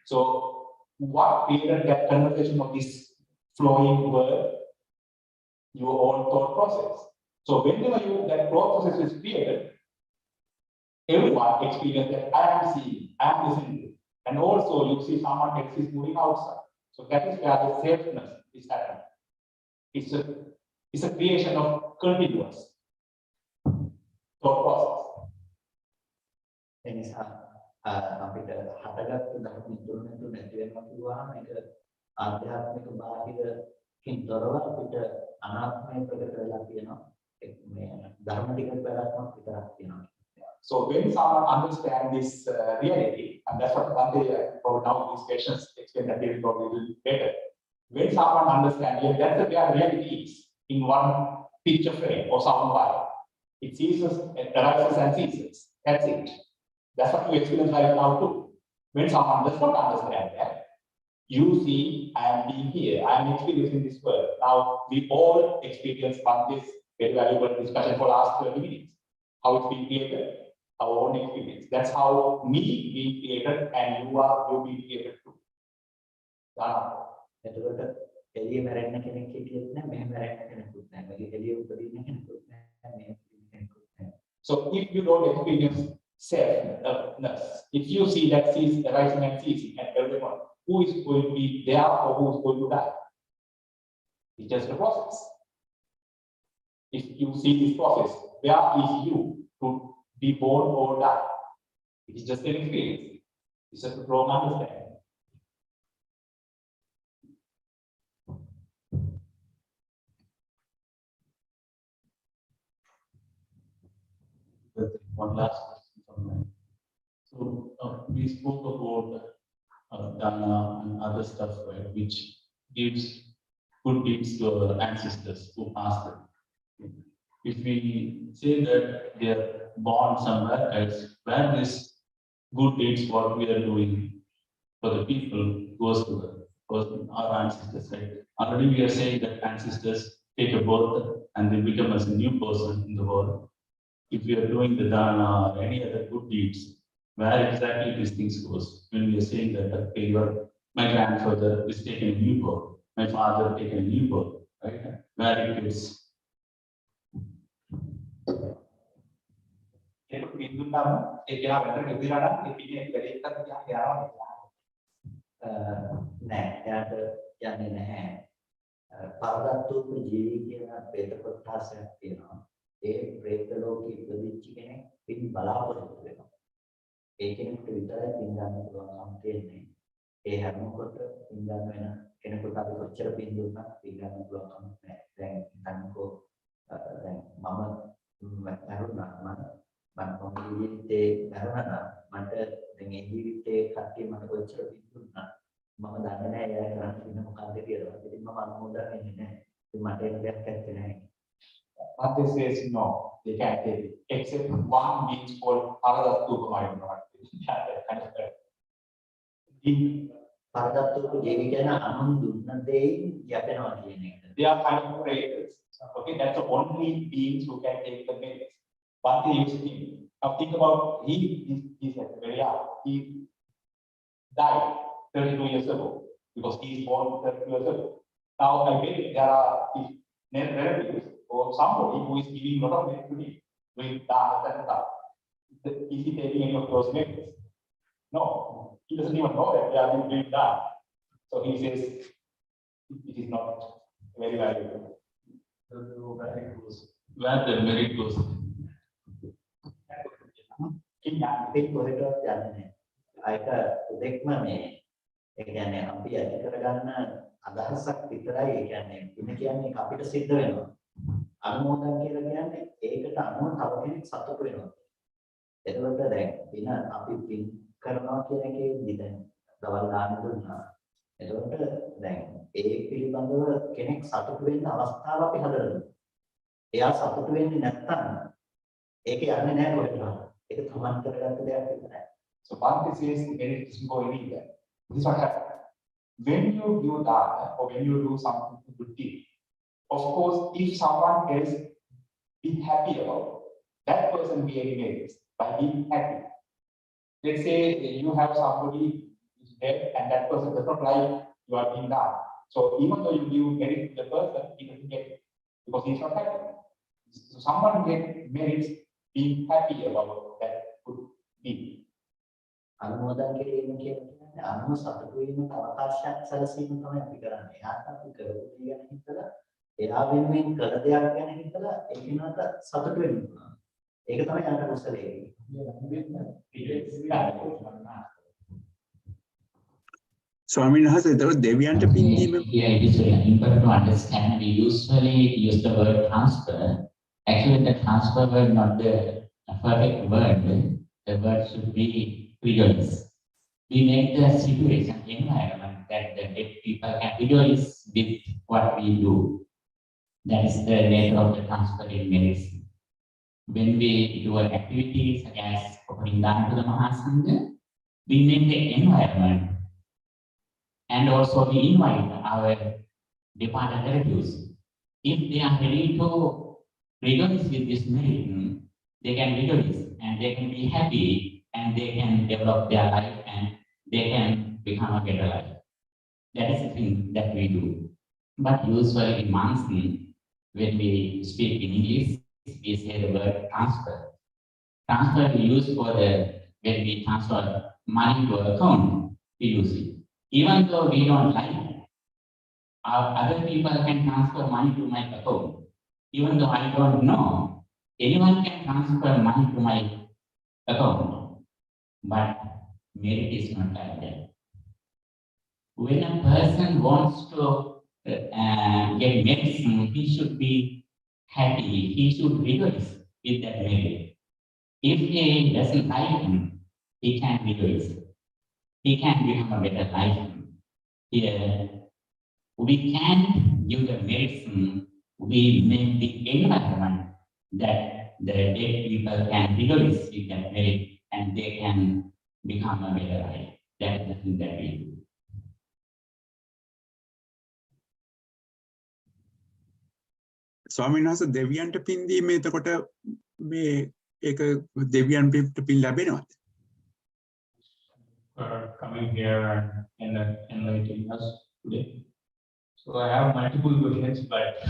So what created that conversation of this flowing word? Your own thought process. So whenever that thought process is created, everyone experiences that I am seeing, I am listening to, and also you see someone else is moving outside. So that is where the safeness is happening. It's a creation of continuous thought process. එනිසා අපිට හටගත්තු ධර්ම තුනක් නැති වෙනවා කියවහම ඒක ආධ්‍යාත්මික බාහිරකින් තොරව අපිට අනාත්මය ප්‍රකට වෙලා තියෙනවා. මේ ධර්ම ටික ප්‍රකාශයක් විතරක් තියෙනවා. So when someone understands this reality, and that's what Bhante for now these questions explain that they will probably a little better. When someone understands, yeah, that's the way reality is in one picture frame or sound bite. It ceases, it arises and ceases. That's it. That's what you experience right now too. When someone does not understand that, you see, I am being here, I am experiencing this world. Now, we all experience on this very valuable discussion for last 30 minutes. How it's been created, our own experience. That's how me being created and you being created too. එතකොට එළිය මැරෙන්න කෙනෙක් හිටියෙත් නෑ මෙහෙම මැරෙන්න කෙනෙකුත් නෑ. මේ එළිය උපදින්න කෙනෙකුත් නෑ මෙහෙම උපදින්න කෙනෙකුත් නෑ. So if you don't experience selfness, if you see that cease arising and ceasing and everyone, who is going to be there or who is going to die? It's just a process. If you see this process, where is you to be born or die? It is just an experience. It's just a wrong understanding. One last question from me. So we spoke about Dhamma and other stuff, right, which gives good deeds to our ancestors who passed them. If we say that they are born somewhere else, where this good deeds, what we are doing for the people, goes to the person, our ancestors, right? Already we are saying that ancestors take a birth and they become as a new person in the world. If we are doing the dana or any other good deeds, where exactly these things goes? When we are saying that, okay, my grandfather is taking a new birth, my father taking a new birth, right? Where it is. නෑ එයාට යන්නේ නැහැ. පරදත්තූප ජීවි කියන ප්‍රේත කොටසක් තියෙනවා. ඒ ප්‍රේත ලෝකෙ ඉපදිච්ච කෙනෙක් පින් බලාපොරොත්තු වෙනවා. ඒ කෙනෙකුට විතරයි පින් ගන්න පුළුවන්කම තියෙන්නේ. ඒ හැමෝකට පින් ගන්න වෙන කෙනෙකුට අපි කොච්චර පින් දුන්නත් පින් ගන්න පුළුවන්කම නැහැ. දැන් හිතන්නකෝ දැන් මම මරුණා මම ජීවිතේ මරුණා මට දැන් ඒ ජීවිතේ කට්ටිය මට කොච්චර පින් දුන්නා මම දන්නේ නැහැ එයා කරන්නේ පින්න මොකක්ද කියලා. ඉතින් මම අනුමෝදන් වෙන්නේ නැහැ. ඉතින් මට ඒක දෙයක් නැත්තේ නැහැ. But they says no, they can't take it. Except one means called Paradattupa. පරදත්තූප ජීවි කියන අනුන් දුන්න දෙයින් යැපෙනවා කියන එක. They are kind of creators. Okay, that's the only beings who can take the merits. But they use him. Now think about he's very young. He died 32 years ago because he is born 32 years ago. Now I bet there are relatives or somebody who is giving a lot of merit to him, doing dance and stuff. Is he taking any of those merits? No, he doesn't even know that they are doing that. So he says it is not very valuable. Where the merit goes. ඉතින් කොහෙටවත් යන්නේ නැහැ. ඒක දෙක්ම මේ ඒ කියන්නේ අපි ඇති කරගන්න අදහසක් විතරයි. ඒ කියන්නේ ඉන්න කියන්නේ ඒක අපිට සිද්ධ වෙනවා. අනුමෝදන් කියලා කියන්නේ ඒකට අනුව තව කෙනෙක් සතුටු වෙනවා. එතකොට දැන් පින අපි පින් කරනවා කියන එකේදී දැන් දවල් දාන්න දුන්නා. එතකොට දැන් ඒ පිළිබඳව කෙනෙක් සතුටු වෙන්න අවස්ථාව අපි හදලා දුන්නා. එයා සතුටු වෙන්නේ නැත්නම් ඒක යන්නේ නැහැ කොහෙටවත්. ඒක තමන් කරගත්ත දෙයක් විතරයි. So Bhakti says the merit doesn't go anywhere. This is what happens. When you do that or when you do something good deed, of course, if someone else be happy about it, that person gain merits by being happy. Let's say you have somebody who's dead and that person does not like you are being done. So even though you give merit to the person, he doesn't get it because he's not happy. So someone get merits being happy about that good deed. අනුමෝදන් කිරීම කියන්නේ අනුම සතුටු වීමට අවකාශයක් සැලසීම තමයි අපි කරන්නේ. එයාට අපි කරපු දේ ගැන හිතලා එයා වෙනුවෙන් කළ දෙයක් ගැන හිතලා ඒ කෙනාට සතුටු වෙන්න පුළුවන්. ඒක තමයි අන්න කුසලයේ. ස්වාමීන් වහන්සේ ඒතකොට දෙවියන්ට පින් දීම Here it is very important to understand. We usually use the word transfer. Actually, the transfer word not the perfect word. The word should be rejoice. We make the situation, environment that the dead people can rejoice with what we do. That is the nature of the transfer in medicine. when we do activities such as offering Dhamma to the Mahasangha, we make the environment and also we invite our departed relatives. If they are ready to rejoice with this merit, they can rejoice and they can be happy and they can develop their life and they can become a better life. That is the thing that we do. But usually in monks, when we speak in English, we say the word transfer. Transfer we use for the, when we transfer money to an account, we use it. Even though we don't like it, other people can transfer money to my account. Even though I don't know, anyone can transfer money to my account. But merit is not like that. When a person wants to get medicine, he should be happy. He should rejoice with that merit. If he doesn't like him, he can rejoice. He can become a better life. Here, we can give the medicine. We make the environment that the dead people can rejoice with that merit and they can become a better life. That is the thing that we do. ස්වාමීන් වහන්සේ දෙවියන්ට පින් දීම එතකොට මේ ඒක දෙවියන්ට පින් ලැබෙනවද? For coming here and enlightening us today. So I have multiple questions, but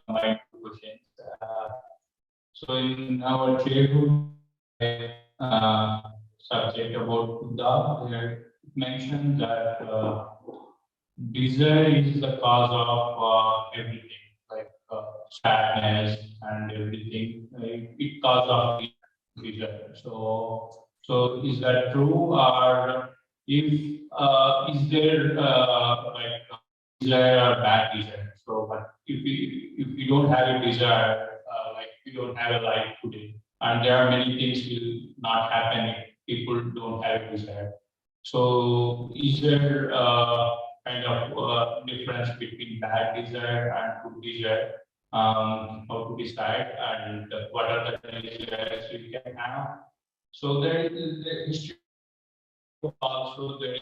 my questions. So in our childhood subject about Buddha, it mentioned that desire is the cause of everything, like sadness and everything. It causes of desire. So is that true, or if is there like desire or bad desire? So, but if we don't have a desire, like we don't have a life today, and there are many things will not happen if people don't have a desire. So, is there kind of difference between bad desire and good desire? How to decide and what are the desires we can have? So there is the history also there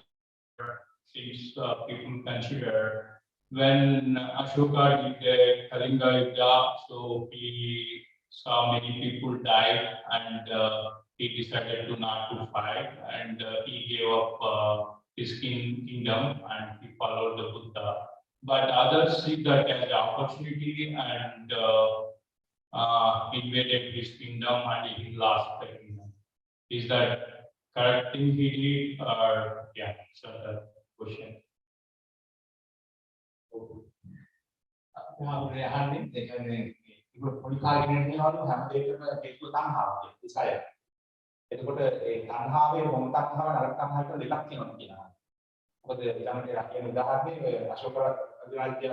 are things people consider. When Ashoka did the Kalinga Yuddha, so he saw many people die and he decided to not to fight and he gave up his kingdom and he followed the Buddha. But others see that as an opportunity and invaded his kingdom and he lost the kingdom. Is that correct thing he did, or yeah, so the question. අහන්නේ ඒ කියන්නේ ඒක පොඩි කාලේ ඉගෙනනවලු හැම දෙයකම හේතුව තණ්හාව ඉස්සය. එතකොට ඒ තණ්හාවේ මොන තණ්හාව නරක තණ්හාව කියලා දෙකක් තියෙනවා කියනවා. මොකද ඊළඟට රකින්න උදාහරණේ අශෝක අධිරාජ්‍ය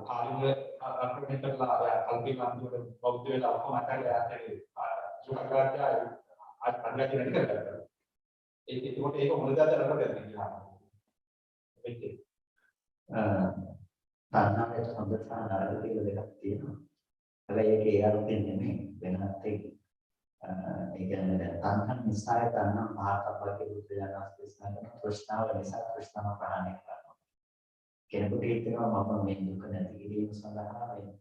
කාලිංග ආක්‍රමණය කරලා කල්පේ වන්දිවල බෞද්ධ වෙලා ඔක්කොම අතහැරලා යන්නේ අශෝක අධිරාජ්‍ය අධිරාජ්‍ය නැති කරගත්තා. ඒකට ඒක මොනදාද නරකද කියලා. තණ්හාවේ හොඳ සහ නරක කියලා දෙකක් තියෙනවා. හැබැයි ඒක ඒ අර්ථයෙන් නෙමෙයි වෙනත් එක. ඒ කියන්නේ දැන් තණ්හා නිසා තණ්හා පහක් අපගේ බුදුරජාණන් වහන්සේ තෘෂ්ණාව නිසා තෘෂ්ණාව ප්‍රහාණය කරනවා. කෙනෙකුට හිතෙනවා මම මේ දුක නැති කිරීම සඳහා මේ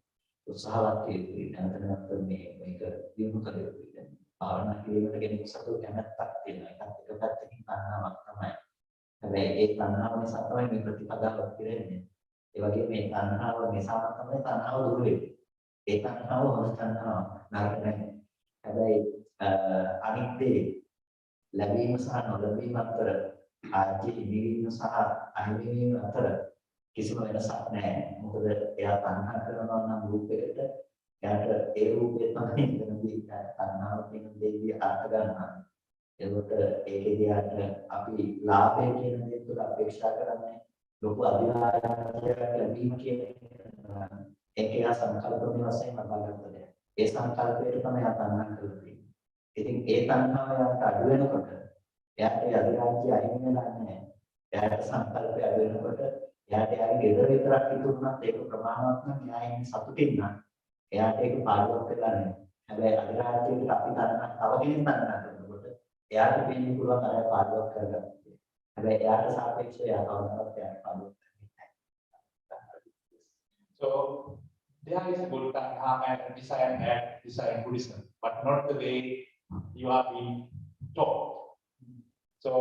උත්සාහවත් වෙයි. නැවත මේක දියුණු කළ යුතුයි. භාවනා කිරීමට කෙනෙකු සතු කැමැත්තක් තියෙනවා. ඒකත් එක පැත්තකින් තණ්හාවක් තමයි. හැබැයි ඒ තණ්හාව නිසා තමයි මේ ප්‍රතිපදාව පිරෙන්නේ. ඒ වගේ මේ තණ්හාව නිසා තමයි තණ්හාව දුරු වෙන්නේ. ඒ තණ්හාව හොඳ තණ්හාව නරක නැහැ. හැබැයි අනිත්‍ය ලැබීම සහ නොලැබීම අතර ආර්ය නිවීම සහ අනිවීම අතර කිසිම වෙනසක් නැහැ. මොකද එයා තණ්හා කරනවා නම් රූපයකට එයාට ඒ රූපේ තමයි එතනදී තණ්හාව කියන දෙවිය අර්ථ ගන්නවා. එතකොට ඒකේදී අපි ලාභය කියන දේ තුළ අපේක්ෂා කරන්නේ ලොකු අධිකාරියක් ලැබීම කියන ඒකේ සංකල්පනේ වශයෙන් ලබාගත්ත දෙයක්. ඒ සංකල්පයට තමයි තණ්හා කරලා තියෙන්නේ. ඉතින් ඒ තණ්හාව යාට අඩු වෙනකොට එයාට ඒ අධිකාරිය අහිමි වෙලා නැහැ. එයාට සංකල්පය අඩු වෙනකොට එයාට යාගේ ගෙදර විතරක් ඉතුරුනත් ඒක ප්‍රමාණවත් නම් එයා ඉන්නේ සතුටින් නම් එයාට ඒක පාඩුවක් වෙලා නැහැ. හැබැයි අද රාත්‍රියේ අපි තරණ තව කෙනෙක් තරණ කරනකොට එයාට වෙන්න පුළුවන් අර පාඩුවක් කරගන්න. හැබැයි එයාට සාපේක්ෂව එයා කවදාවත් එයාට පාඩුවක් So there is good tanha and desire and bad desire in Buddhism, but not the way you are being taught. So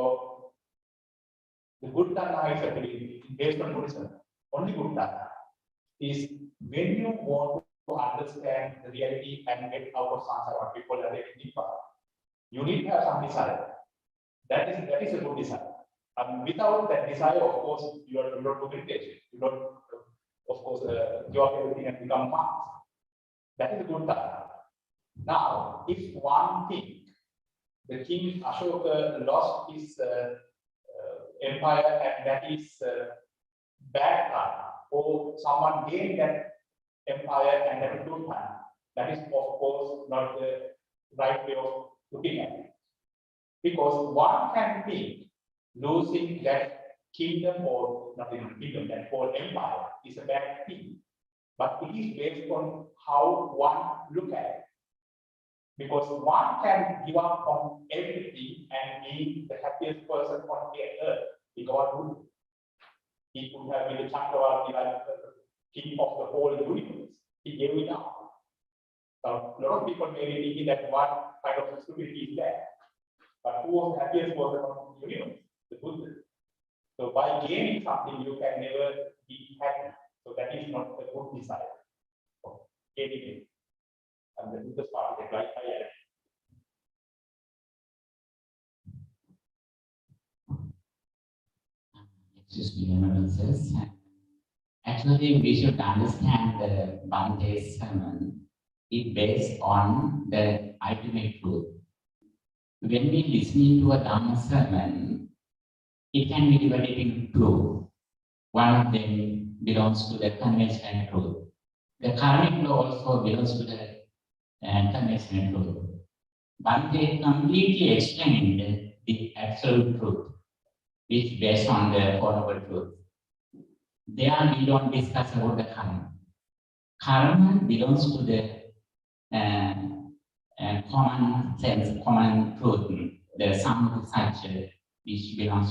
the good tanha is actually based on Buddhism. Only good tanha is when you want to understand the reality and get out of samsara, what people are getting you need to have some desire. That is a good desire. And without that desire, of course, you don't do meditation. You don't, of course, drop everything and become monk. That is a good tanha. Now, if one thing, the king Ashoka lost his empire, and that is bad tanha, or someone gained that empire and that is good tanha, that is, of course, not the right way of looking at it. Because one can think losing that kingdom, or not even kingdom, that whole empire is a bad thing. But it is based on how one look at it. Because one can give up on everything and be the happiest person on earth. He got good. He could have been the Chakravarti, like the king of the whole universe. He gave it up. So a lot of people may be thinking that what kind of stupidity is that? But who was the happiest person on the universe? The Buddha. So by gaining something, you can never be happy. So that is not a good desire. So, gaining it. And the Buddha's part of it, like I am. Excuse me, Honorable Sirs. Actually, we should understand the Bhante's sermon. It based on the ultimate truth. When we listening to a Dhamma sermon, it can be divided into two. One of them belongs to the conventional truth. The karmic law also belongs to the conventional truth. Bhante completely explained the absolute truth, which based on the Four Noble Truth. There we don't discuss about the karma. Karma belongs to the common sense, common truth, the sum of such which belongs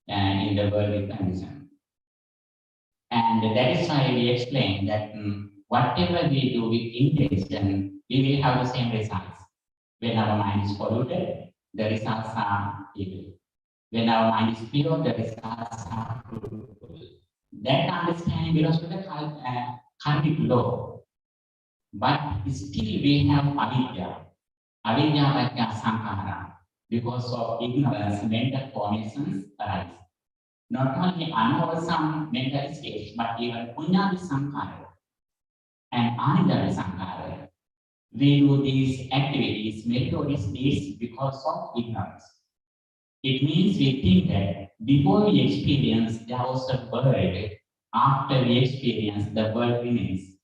in the worldly condition. And that is why we explain that whatever we do with intention, we will have the same results. When our mind is polluted, the results are evil. When our mind is pure, the results are fruitful. That understanding belongs to the karmic law. But still we have avidya. Avidya patya sankhara. Because of ignorance, mental formations arise. Not only unwholesome mental states, but even punyadi sankhara and anidana sankhara. We do these activities, meritorious deeds, because of ignorance. It means we think that before we experience, there was a world. After we experience, the world remains.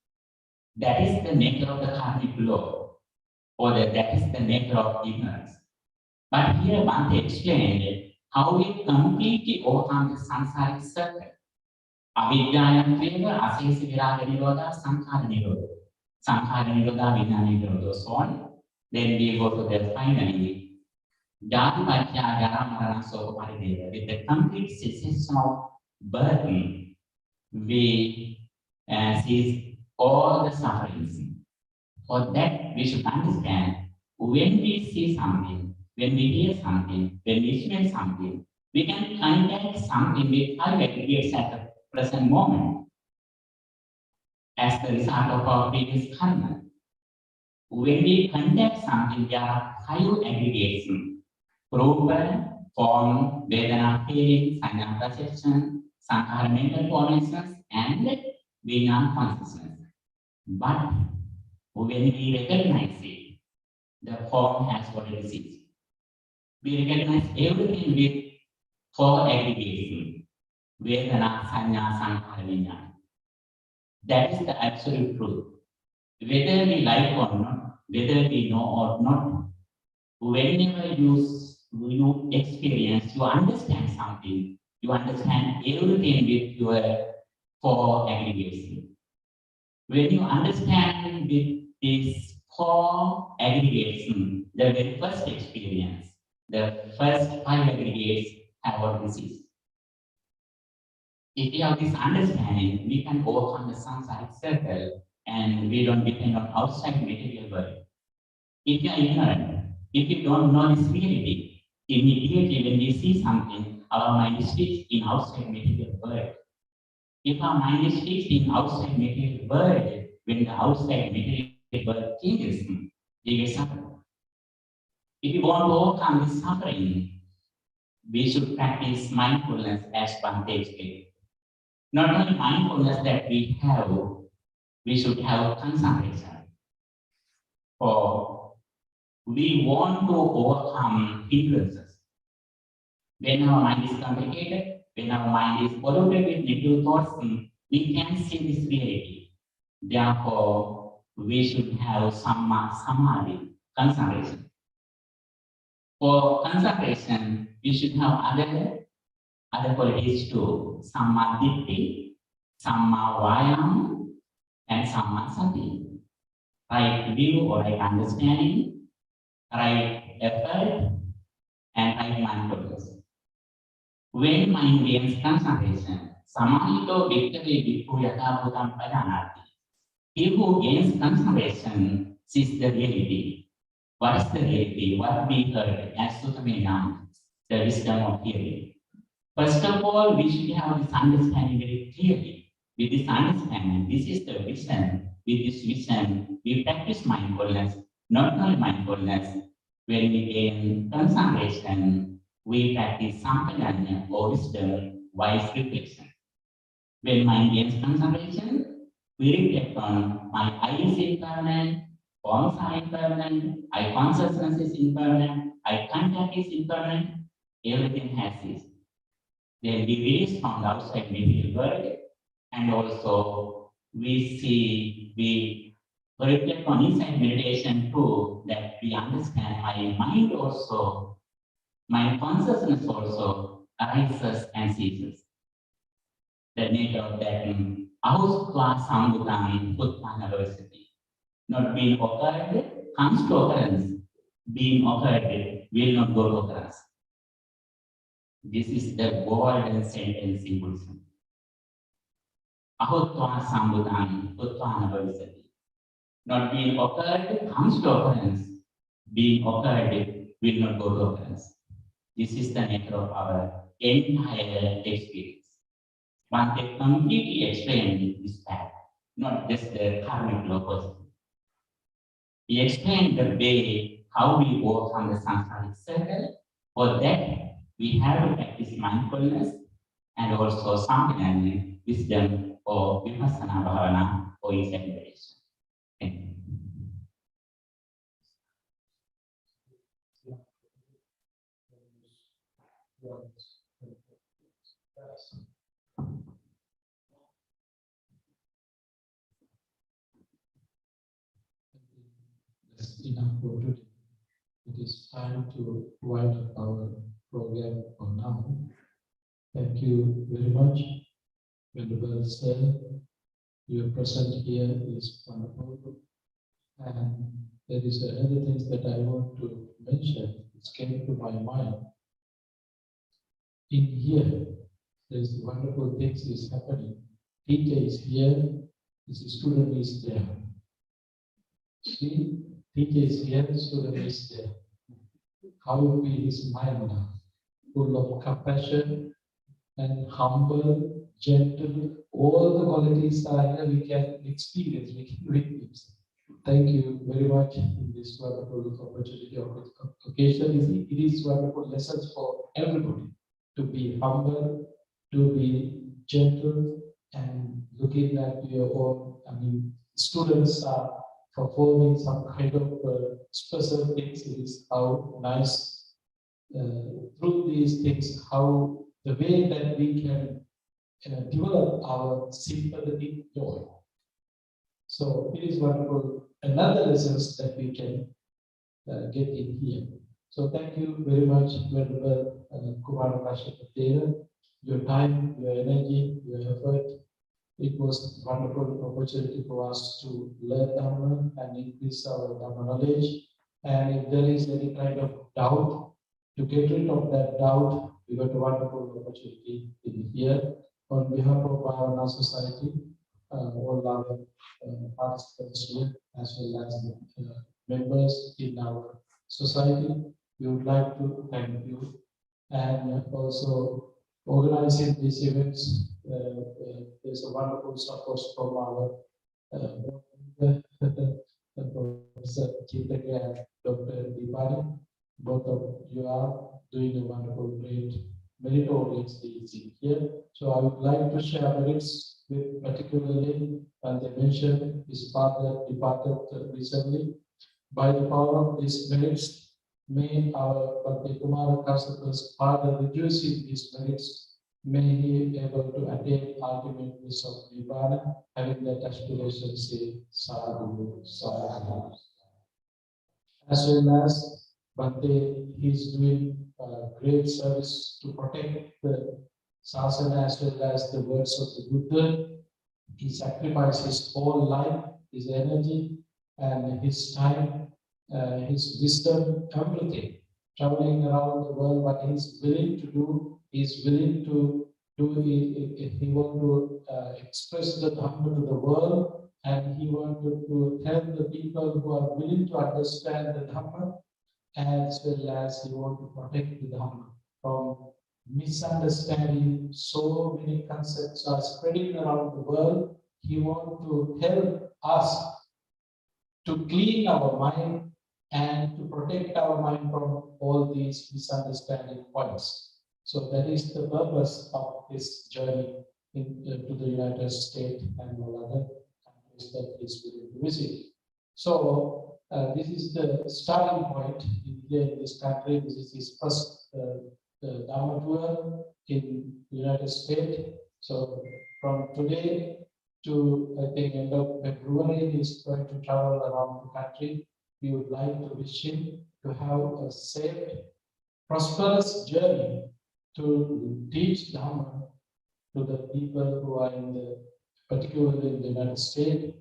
That is the nature of the karmic law, or that is the nature of ignorance. But here Bhante explained how we completely overcome the samsaric circle. Avidyayam tveva asesa viraga nirodha sankhara nirodha. Sankhara nirodha vijnana nirodha. So on. Then we go to the finally Jati patya jara marana soka parideva. With the complete cessation of birth, we cease all the sufferings. For that, we should understand when we see something, when we hear something, when we smell something, we can contact something with five aggregates at the present moment as the result of our previous karma. When we contact something, there are five aggregates: Rupa, form, Vedana, feeling, Sanya, perception, Sankhara, mental formations, and Vijnana, consciousness. But when we recognize it, the form has already ceased. We recognize everything with four aggregates: Vedana, Sanya, Sankhara, Vijnana. That is the absolute truth. Whether we like or not, whether we know or not, whenever you experience, you understand something, you understand everything with your four aggregates. When you understand with these four aggregates, the very first experience, the first five aggregates have what this is. If we have this understanding, we can overcome the samsaric circle and we don't depend on outside material world. If you are ignorant, if you don't know this reality, immediately when we see something, our mind is fixed in outside material world. If our mind is fixed in outside material world, when the outside material world changes, we will suffer. If you want to overcome this suffering, we should practice mindfulness as Bhante explained. Not only mindfulness that we have, we should have concentration. For we want to overcome hindrances. When our mind is complicated, when our mind is polluted with negative thoughts, we can see this reality. Therefore, we should have samma samadhi, concentration. For concentration, we should have other qualities too. Samma ditti, samma vayam, and samma sati. Right view or right understanding, right effort, and right mindfulness. When mind gains concentration, samahito bhikkave bhikkhu yatha bhutam pajanati. He who gains concentration sees the reality. What is the reality? What we heard as Suttamena, the wisdom of hearing. First of all, we should have this understanding very clearly. With this understanding, this is the vision. With this vision, we practice mindfulness, not only mindfulness. When we gain concentration, we practice sampajanya or wisdom, wise reflection. When mind gains concentration, we reflect on my eye is impermanent, forms are impermanent, eye consciousness is impermanent, eye contact is impermanent, everything has this. Then we release from the outside material world, and also we reflect on inside meditation too, that we understand my mind also, my consciousness also arises and ceases. The nature of that ahustva sambutam uttana varsati. Not being occurred comes to occurrence. Being occurred will not go to occurrence. This is the golden sentence in Buddhism. Ahutva sambutam uttana varsati. Not being occurred comes to occurrence. Being occurred will not go to occurrence. This is the nature of our entire experience. Bhante completely explained this fact, not just the karmic law. He explained the way how we overcome the samsaric circle. For that, we have to practice mindfulness and also sampajanya, wisdom, or vipassana bhavana, or insight meditation. Thank you. That's enough for today. It is time to wind up our program for now. Thank you very much. Venerable Sir, your presence here is wonderful. And there is another thing that I want to mention. It came to my mind. In here, there's wonderful things is happening. Teacher is here, his student is there. See, teacher is here, student is there. How will be his mind now? Full of compassion and humble, gentle, all the qualities are here we can experience, we can witness. Thank you very much in this wonderful opportunity or occasion. It is wonderful lessons for everybody to be humble, to be gentle, and looking at your own. Students are performing some kind of special things. It is how nice through these things, how the way that we can develop our sympathetic joy. So it is wonderful. Another lessons that we can get in here. So thank you very much, Venerable Kumara, Thero, your time, your energy, your effort, It was a wonderful opportunity for us to learn Dhamma and increase our Dhamma knowledge. And if there is any kind of doubt, to get rid of that doubt, we got a wonderful opportunity in here. On behalf of Bhavana Society, all our participants here, as well as members in our society, we would like to thank you. And also organizing these events, there's a wonderful support from our Professor Chitake and Dr. Dipani. Both of you are doing a wonderful, great meritorious deeds in here. So I would like to share merits with, particularly when they mentioned his father departed recently. By the power of these merits, may our Kumara Kassapa's father reducing his merits, may he be able to attain ultimate bliss of Bhavana, having that aspiration, say sadhu, sadhu. As well as Bhante, he is doing great service to protect the Sasana as well as the words of the Buddha. He sacrificed his whole life, his energy, and his time, his wisdom, everything, traveling around the world. What he's willing to do, he's willing to do. He want to express the Dhamma to the world, and he wanted to help the people who are willing to understand the Dhamma, as well as he want to protect the Dhamma from misunderstanding. So many concepts are spreading around the world. He want to help us to clean our mind and to protect our mind from all these misunderstanding points. So that is the purpose of this journey to the United States and all other countries that is willing to visit. So this is the starting point in this country. This is his first Dhamma tour in United States. So from today to, I think, end of February, he's going to travel around the country. We would like to wish him to have a safe, prosperous journey to teach Dhamma to the people who are in the, particularly in the United States,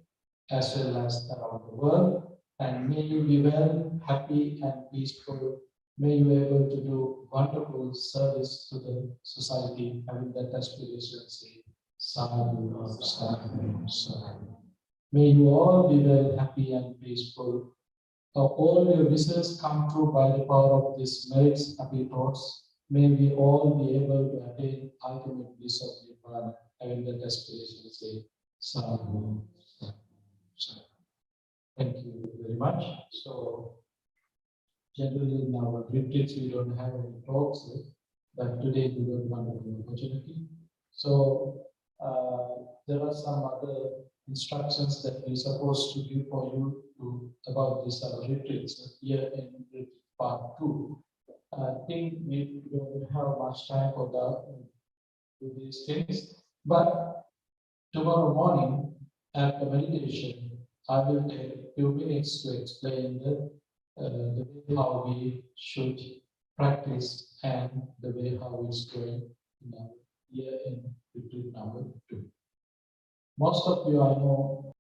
as well as around the world. And may you be well, happy and peaceful. May you be able to do wonderful service to the society, having that aspiration, say, sadhu, sadhu, sadhu. May you all be well, happy and peaceful. All your wishes come true by the power of these merits, happy thoughts. May we all be able to attain ultimate bliss of Nirvana, having that aspiration, say, sadhu, sadhu, sadhu. Thank you very much. So, generally in our retreats, we don't have any talks, but today we got wonderful opportunity. So, there are some other instructions that we're supposed to give for you about this retreats here in retreat part 2. I think we don't have much time for that, these things, but tomorrow morning after meditation, I will take a few minutes to explain the way how we should practice and the way how it's going here in retreat number 2. Most of you I know